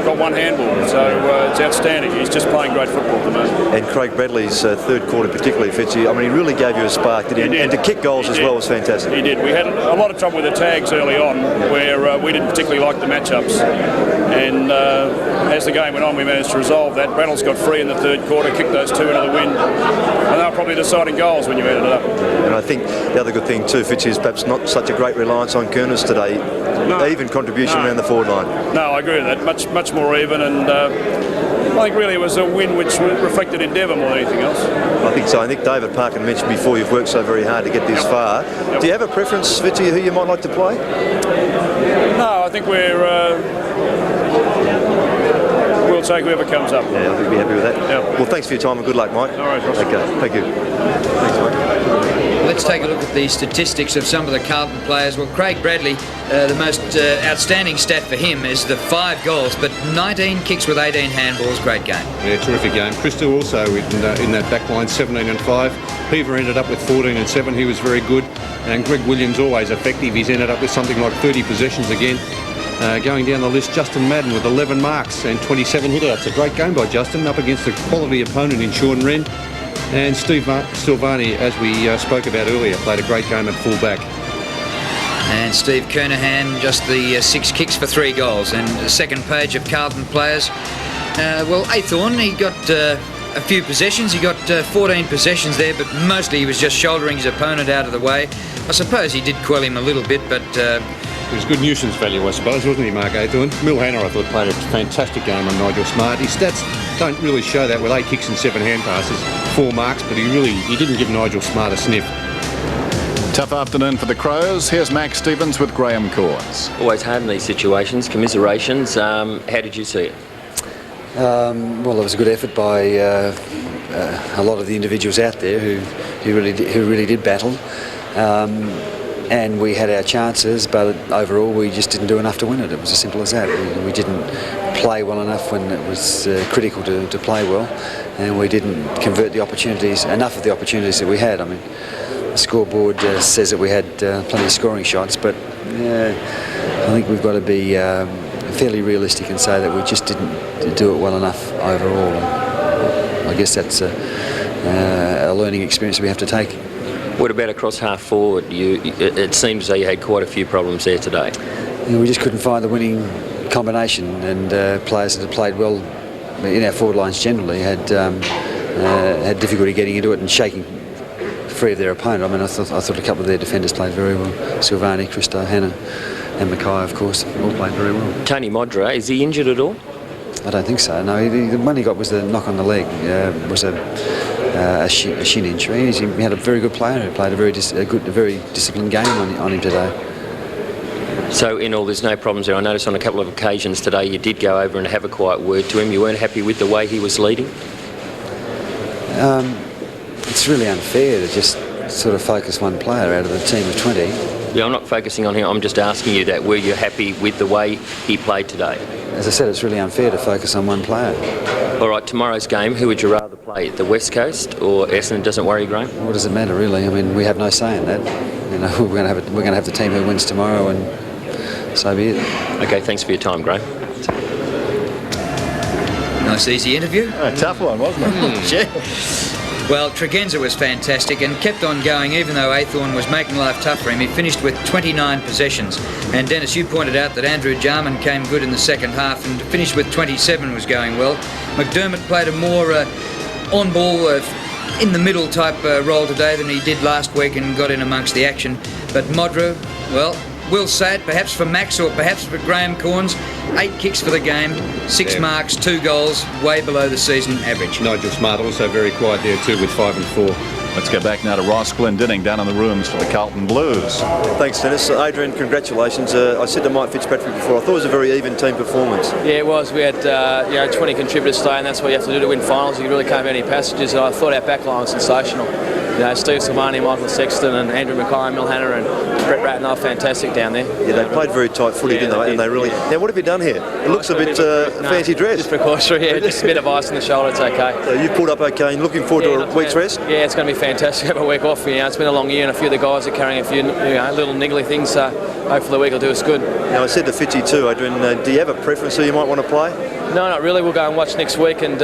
got 1 handball, so it's outstanding. He's just playing great football at the moment. And Craig Bradley's third quarter particularly, Fitzy, I mean, he really gave you a spark, didn't he? And to kick goals as well was fantastic. He did. We had a lot of trouble with the tags early on, where we didn't particularly like the matchups. And as the game went on, we managed to resolve that. Bradley's got free in the third quarter, kicked those 2 into the wind, and they were probably deciding goals when you added it up. And I think the other good thing too, Fitzy, is perhaps not such a great reliance on Kerners today. No. Even contribution around the forward line. No, I agree with that. Much more even, and I think really it was a win which reflected endeavour more than anything else. I think so. I think David Parkin mentioned before you've worked so very hard to get this far. Do you have a preference, Fitzy, who you might like to play? No, I think we'll take whoever comes up. Yeah, I think we'll be happy with that. Yeah. Well, thanks for your time and good luck, Mike. All right, Ross. Okay, thank you. Thanks, Mike. Let's take a look at the statistics of some of the Carlton players. Well, Craig Bradley, the most outstanding stat for him is the 5 goals, but 19 kicks with 18 handballs. Great game. Yeah, terrific game. Christo also in that back line, 17 and 5. Peaver ended up with 14 and 7. He was very good. And Greg Williams always effective. He's ended up with something like 30 possessions again. Going down the list, Justin Madden with 11 marks and 27 hitouts. A great game by Justin, up against a quality opponent in Sean Wren. And Steve Silvani, as we spoke about earlier, played a great game at full-back. And Steve Kernahan, just the 6 kicks for 3 goals. And the second page of Carlton players. Well, Athorn, he got a few possessions. He got 14 possessions there, but mostly he was just shouldering his opponent out of the way. I suppose he did quell him a little bit, but... it was good nuisance value, I suppose, wasn't he, Mark Athorn? Mill Hanna, I thought, played a fantastic game on Nigel Smart. His stats don't really show that with 8 kicks and 7 hand passes, 4 marks, but he didn't give Nigel Smart a sniff. Tough afternoon for the Crows. Here's Max Stevens with Graham Corns. Always hard in these situations. Commiserations. How did you see it? Well, it was a good effort by a lot of the individuals out there who really did battle. And we had our chances, but overall we just didn't do enough to win it. It was as simple as that. We didn't play well enough when it was critical to play well, and we didn't convert enough of the opportunities that we had. I mean, the scoreboard says that we had plenty of scoring shots, but I think we've got to be fairly realistic and say that we just didn't do it well enough overall. And I guess that's a learning experience we have to take. What about across half forward? It seems as though you had quite a few problems there today. We just couldn't find the winning combination, and players that had played well in our forward lines generally had difficulty getting into it and shaking free of their opponent. I mean, I thought a couple of their defenders played very well. Silvani, Christo, Hannah and Mackay, of course, all played very well. Tony Modra, is he injured at all? I don't think so, no. The one he got was the knock on the leg, was a shin injury. He had a very good player who played a very disciplined game on him today. So in all, there's no problems there. I noticed on a couple of occasions today you did go over and have a quiet word to him. You weren't happy with the way he was leading? It's really unfair to just sort of focus one player out of the team of 20. Yeah, I'm not focusing on him. I'm just asking you that. Were you happy with the way he played today? As I said, it's really unfair to focus on one player. All right, tomorrow's game, who would you rather play, the West Coast or Essendon? Doesn't worry, Graham? What does it matter, really? I mean, we have no say in that. You know, we're going to have the team who wins tomorrow, and so be it. Okay, thanks for your time, Graham. Nice, easy interview. A tough one, wasn't it? Well, Tregenza was fantastic and kept on going even though Athorn was making life tough for him. He finished with 29 possessions. And Dennis, you pointed out that Andrew Jarman came good in the second half and finished with 27 was going well. McDermott played a more on ball in the middle type role today than he did last week and got in amongst the action. But Modra, well, we'll say it, perhaps for Max or perhaps for Graham Corns, 8 kicks for the game, 6 marks, 2 goals, way below the season average. Nigel Smart also very quiet there too with 5 and 4. Let's go back now to Ross Glendinning down in the rooms for the Carlton Blues. Thanks, Dennis. Adrian, congratulations. I said to Mike Fitzpatrick before, I thought it was a very even team performance. Yeah, it was. We had 20 contributors today, and that's what you have to do to win finals. You really can't have any passages. And I thought our backline was sensational. Steve Silvani, Michael Sexton, and Andrew Mackay, Mil Hanna, and Brett Ratner, fantastic down there. Yeah, they played very tight footy, didn't they? And they really. Now, what have you done here? It looks a bit fancy dress. Just precautionary, yeah. Just a bit of ice in the shoulder. It's okay. So you pulled up okay, and looking forward to a week's rest. Yeah, it's going to be fantastic. Have a week off. It's been a long year, and a few of the guys are carrying a few little niggly things. So hopefully the week will do us good. Now, I said to Fitzy too, Adrian, do you have a preference who you might want to play? No, not really. We'll go and watch next week, and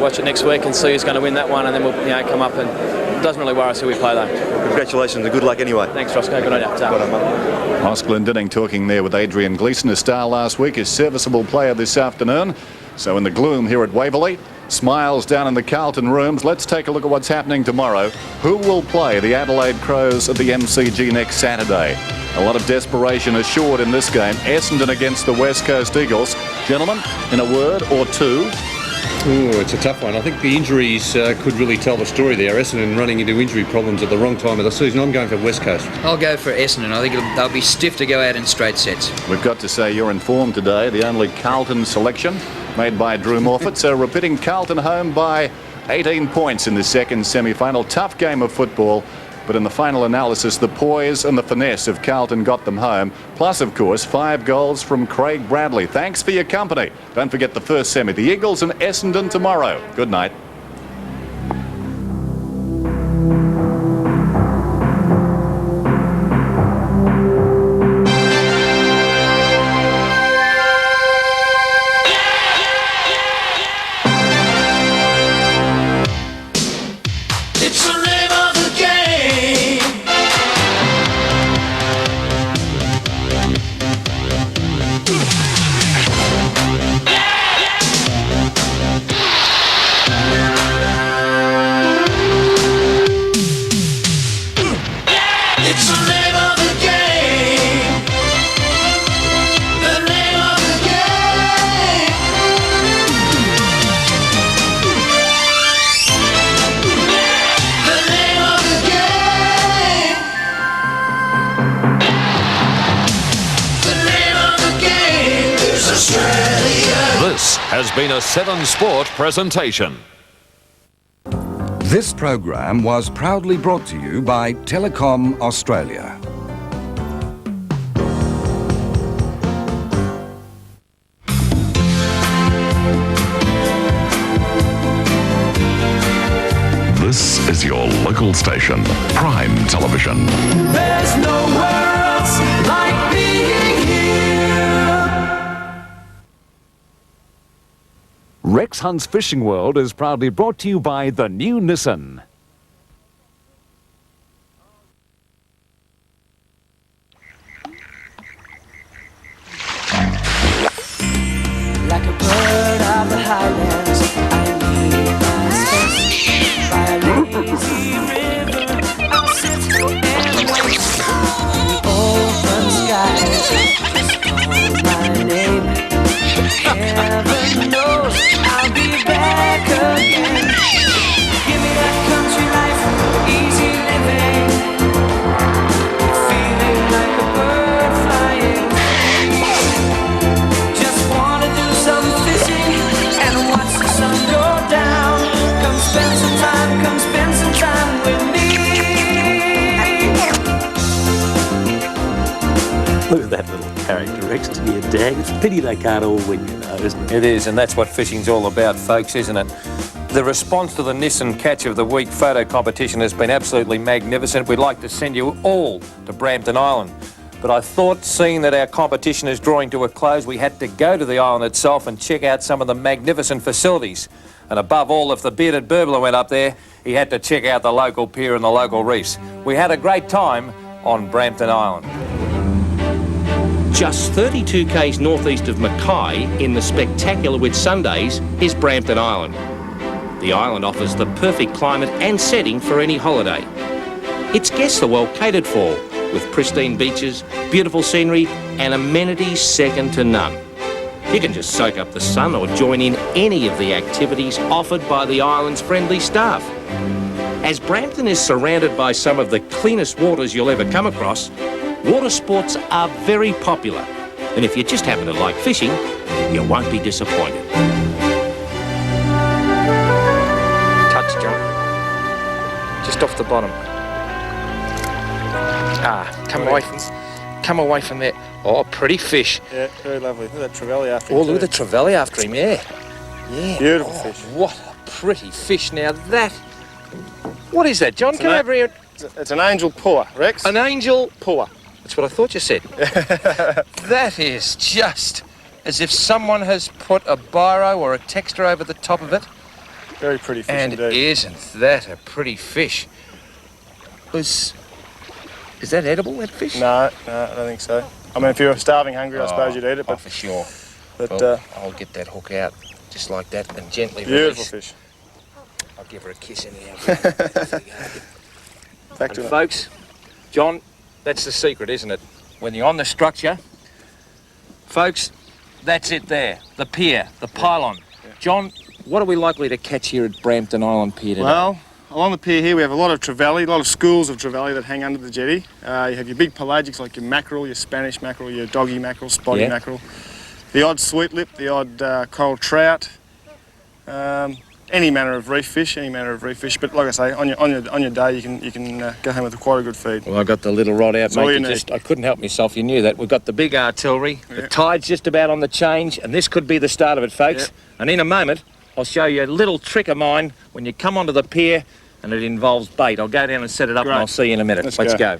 watch it next week and see who's going to win that one, and then we'll come up. And it doesn't really worry us who we play though. Congratulations and good luck anyway. Thanks, Roscoe. Good night. Ross Glendinning talking there with Adrian Gleeson, a star last week, a serviceable player this afternoon. So in the gloom here at Waverley, smiles down in the Carlton rooms. Let's take a look at what's happening tomorrow. Who will play the Adelaide Crows at the MCG next Saturday? A lot of desperation assured in this game. Essendon against the West Coast Eagles. Gentlemen, in a word or two. Oh, it's a tough one. I think the injuries could really tell the story there. Essendon running into injury problems at the wrong time of the season. I'm going for West Coast. I'll go for Essendon. I think they'll be stiff to go out in straight sets. We've got to say you're informed today. The only Carlton selection made by Drew Morfitt. So repeating Carlton home by 18 points in the second semi-final. Tough game of football. But in the final analysis, the poise and the finesse of Carlton got them home. Plus, of course, 5 goals from Craig Bradley. Thanks for your company. Don't forget the first semi, the Eagles and Essendon tomorrow. Good night. This has been a 7 Sport presentation. This program was proudly brought to you by Telecom Australia. This is your local station, Prime Television. There's nowhere else like being here. Rex Hunt's Fishing World is proudly brought to you by the new Nissan. Like a bird of the highlands, I need my space. By a lazy river, I'll sit and wait. Open skies, just call my name. Heaven knows I'll be back again. Give me that country life, easy living. Feeling like a bird flying. Just wanna do some fishing and watch the sun go down. Come spend some time with me. Look at that little character, Rex, to be a dag. It's a pity they can't all win, you know, isn't it? It is, and that's what fishing's all about, folks, isn't it? The response to the Nissan Catch of the Week photo competition has been absolutely magnificent. We'd like to send you all to Brampton Island. But I thought, seeing that our competition is drawing to a close, we had to go to the island itself and check out some of the magnificent facilities. And above all, if the bearded burbler went up there, he had to check out the local pier and the local reefs. We had a great time on Brampton Island. Just 32 k's northeast of Mackay in the spectacular Whitsundays is Brampton Island. The island offers the perfect climate and setting for any holiday. Its guests are well catered for, with pristine beaches, beautiful scenery and amenities second to none. You can just soak up the sun or join in any of the activities offered by the island's friendly staff. As Brampton is surrounded by some of the cleanest waters you'll ever come across, water sports are very popular. And if you just happen to like fishing, you won't be disappointed. Touch, John. Just off the bottom. Come away from there. Oh, pretty fish. Yeah, very lovely. Look at that trevally after him. Oh, look at the trevally after him, yeah. Yeah. Beautiful fish. What a pretty fish. Now that... What is that, John? Come over here. It's an angel puller, Rex. An angel puller. That's what I thought you said. That is just as if someone has put a biro or a texture over the top of it. Very pretty fish and indeed. Isn't that a pretty fish? Is that edible, that fish? No, I don't think so. I mean, if you were starving hungry, I suppose you'd eat it. But for sure. But well, I'll get that hook out just like that and gently beautiful release. Fish. I'll give her a kiss anyhow. Back to folks, John, that's the secret, isn't it? When you're on the structure, folks, that's it there. The pier, the pylon. Yeah. John, what are we likely to catch here at Brampton Island Pier today? Well, along the pier here we have a lot of trevally, a lot of schools of trevally that hang under the jetty. You have your big pelagics like your mackerel, your Spanish mackerel, your doggy mackerel, spotty mackerel, the odd sweet lip, the odd coral trout, any manner of reef fish, But like I say, on your day you can go home with quite a good feed. Well, I got the little rod out, mate. I couldn't help myself. You knew that. We've got the big artillery. Yeah. The tide's just about on the change, and this could be the start of it, folks. Yeah. And in a moment, I'll show you a little trick of mine when you come onto the pier, and it involves bait. I'll go down and set it up, and I'll see you in a minute. Let's go.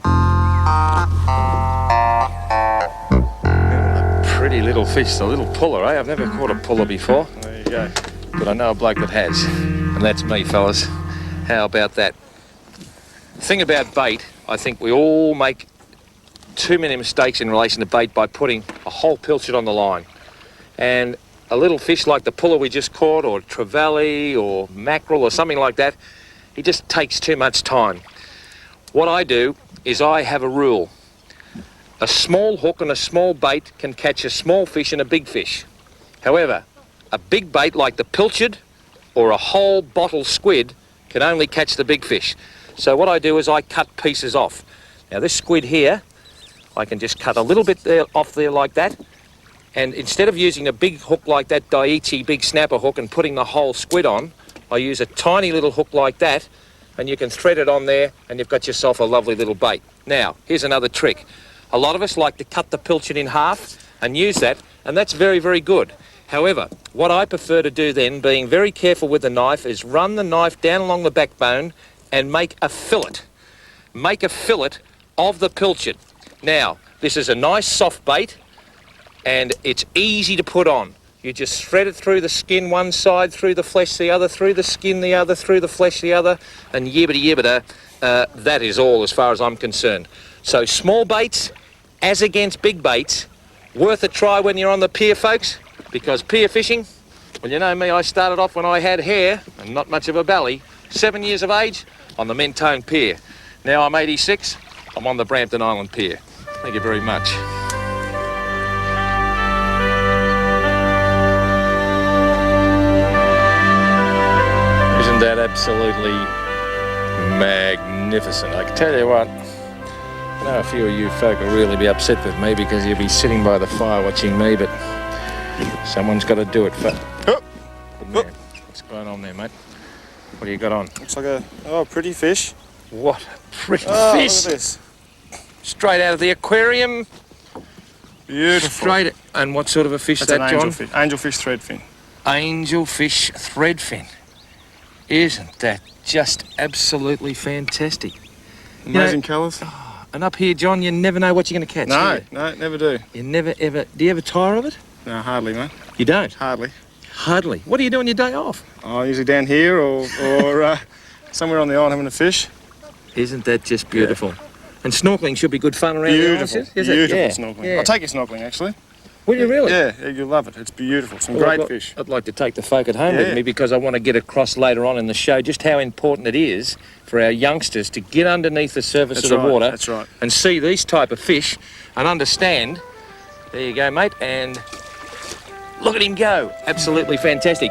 Pretty little fish, a little puller, eh? I've never caught a puller before. There you go. But I know a bloke that has, and that's me, fellas. How about that? The thing about bait, I think we all make too many mistakes in relation to bait by putting a whole pilchard on the line. And a little fish like the puller we just caught, or trevally, or mackerel, or something like that, it just takes too much time. What I do is I have a rule. A small hook and a small bait can catch a small fish and a big fish. However, a big bait like the pilchard or a whole bottle squid can only catch the big fish. So what I do is I cut pieces off. Now this squid here, I can just cut a little bit off there like that, and instead of using a big hook like that Daiichi big snapper hook and putting the whole squid on, I use a tiny little hook like that, and you can thread it on there and you've got yourself a lovely little bait. Now, here's another trick. A lot of us like to cut the pilchard in half and use that, and that's very, very good. However, what I prefer to do then, being very careful with the knife, is run the knife down along the backbone and make a fillet. Make a fillet of the pilchard. Now, this is a nice soft bait and it's easy to put on. You just thread it through the skin one side, through the flesh the other, through the skin the other, through the flesh the other, and yibbity-yibbita, that is all as far as I'm concerned. So small baits, as against big baits, worth a try when you're on the pier, folks. Because pier fishing, well, you know me, I started off when I had hair and not much of a belly, 7 years of age, on the Mentone Pier. Now I'm 86, I'm on the Brampton Island Pier. Thank you very much. Isn't that absolutely magnificent? I can tell you what, I know a few of you folk will really be upset with me because you'll be sitting by the fire watching me, but someone's got to do it. What's going on there, mate? What do you got on? Looks like a pretty fish. What a pretty fish! Look at this. Straight out of the aquarium. Beautiful. Straight. And what sort of a fish is that, John? Angelfish threadfin. Angelfish threadfin. Isn't that just absolutely fantastic? Amazing colours. And up here, John, you never know what you're going to catch. No, never do. You never ever. Do you ever tire of it? No, hardly, mate. You don't? Hardly. Hardly. What do you do on your day off? Oh, usually down here or somewhere on the island having a fish. Isn't that just beautiful? Yeah. And snorkelling should be good fun around here. Beautiful snorkelling. Yeah. I'll take you snorkelling, actually. Will you really? Yeah, you'll love it. It's beautiful. Some Well, great fish. I'd like to take the folk at home with me because I want to get across later on in the show just how important it is for our youngsters to get underneath the surface of the water That's right. and see these type of fish and understand. There you go, mate, and look at him go. Absolutely fantastic.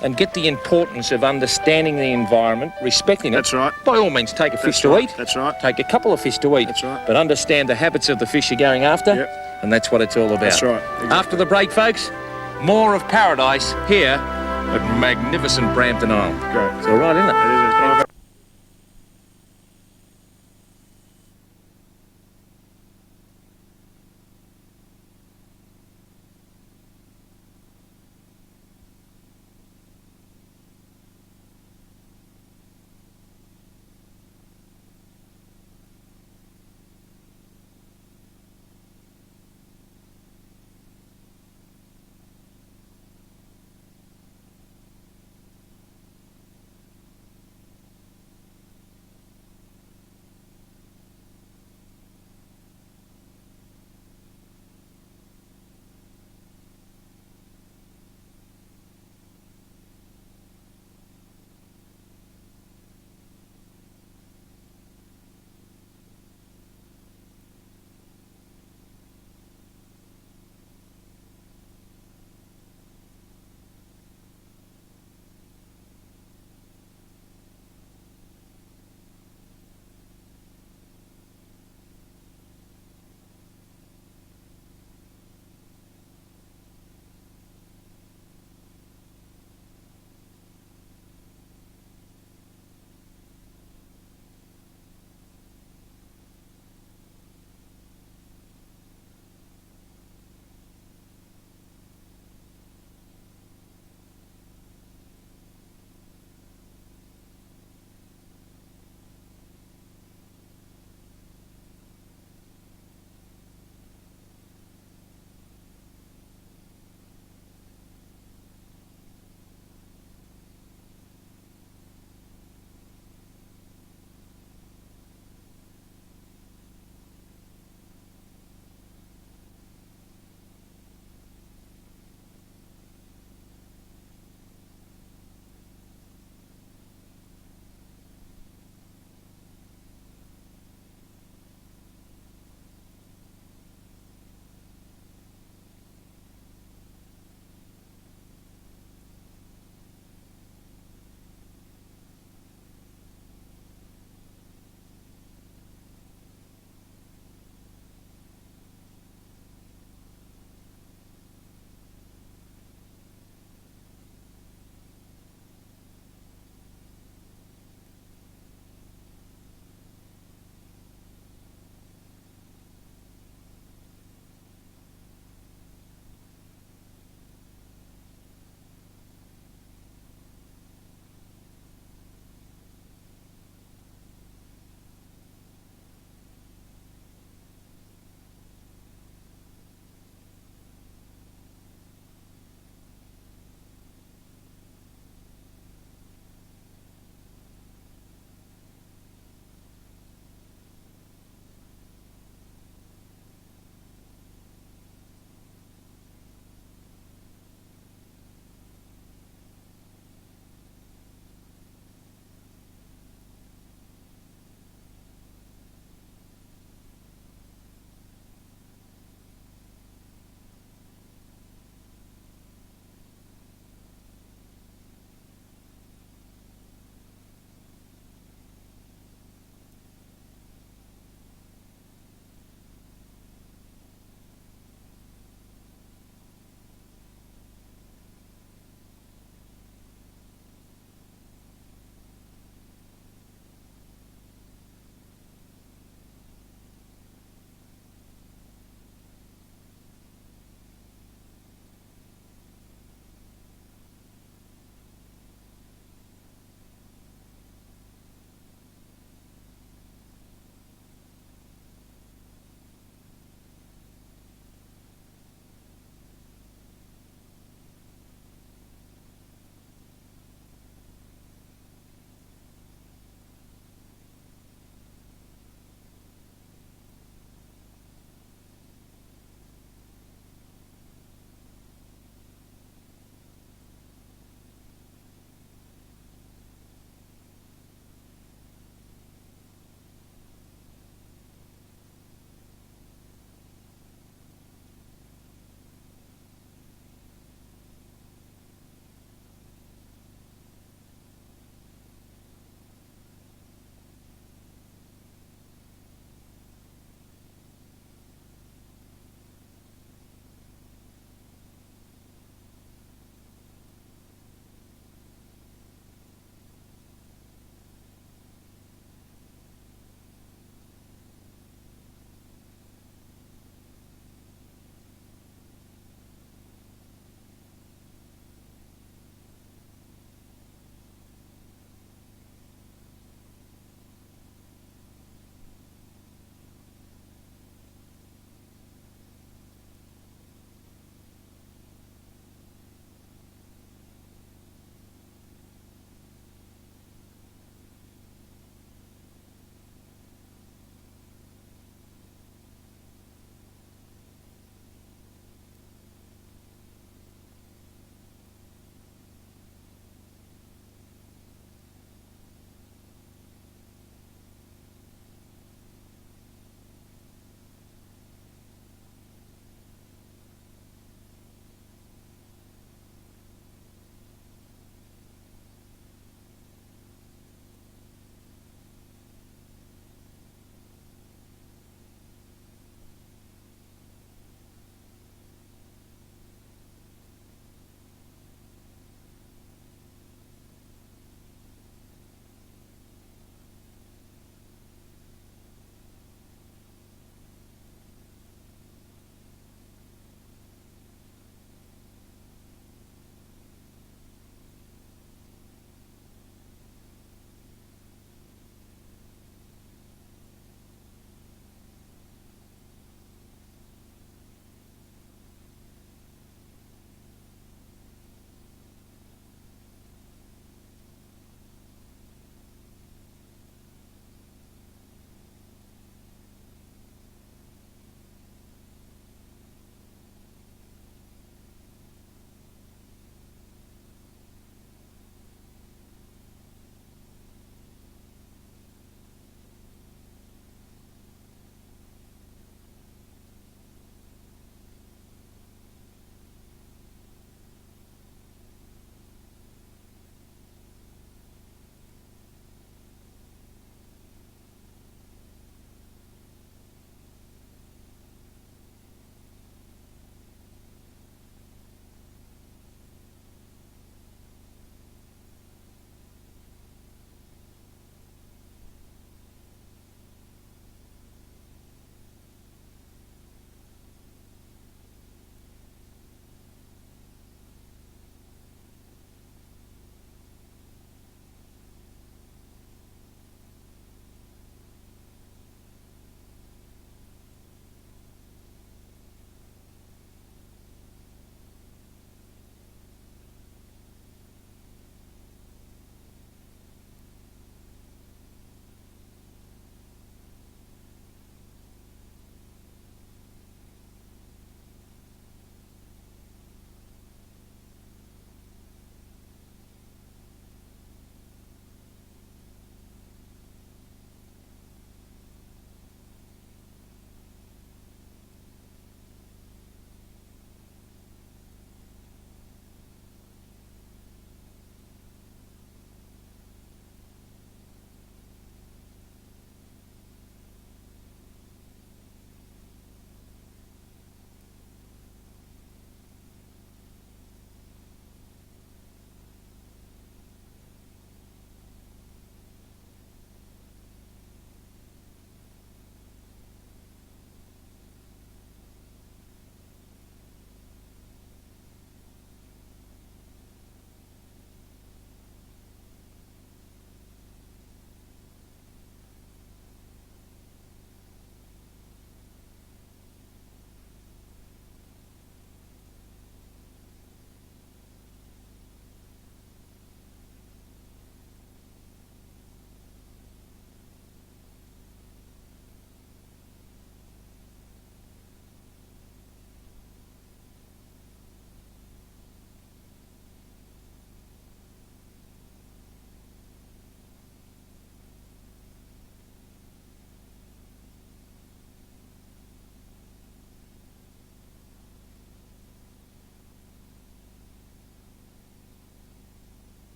And get the importance of understanding the environment, respecting it. That's right. By all means, take a fish to eat. That's right. Take a couple of fish to eat. That's right. But understand the habits of the fish you're going after. Yep. And that's what it's all about. That's right. Exactly. After the break, folks, more of paradise here at magnificent Brampton Island. Great. It's all right, isn't it? It is.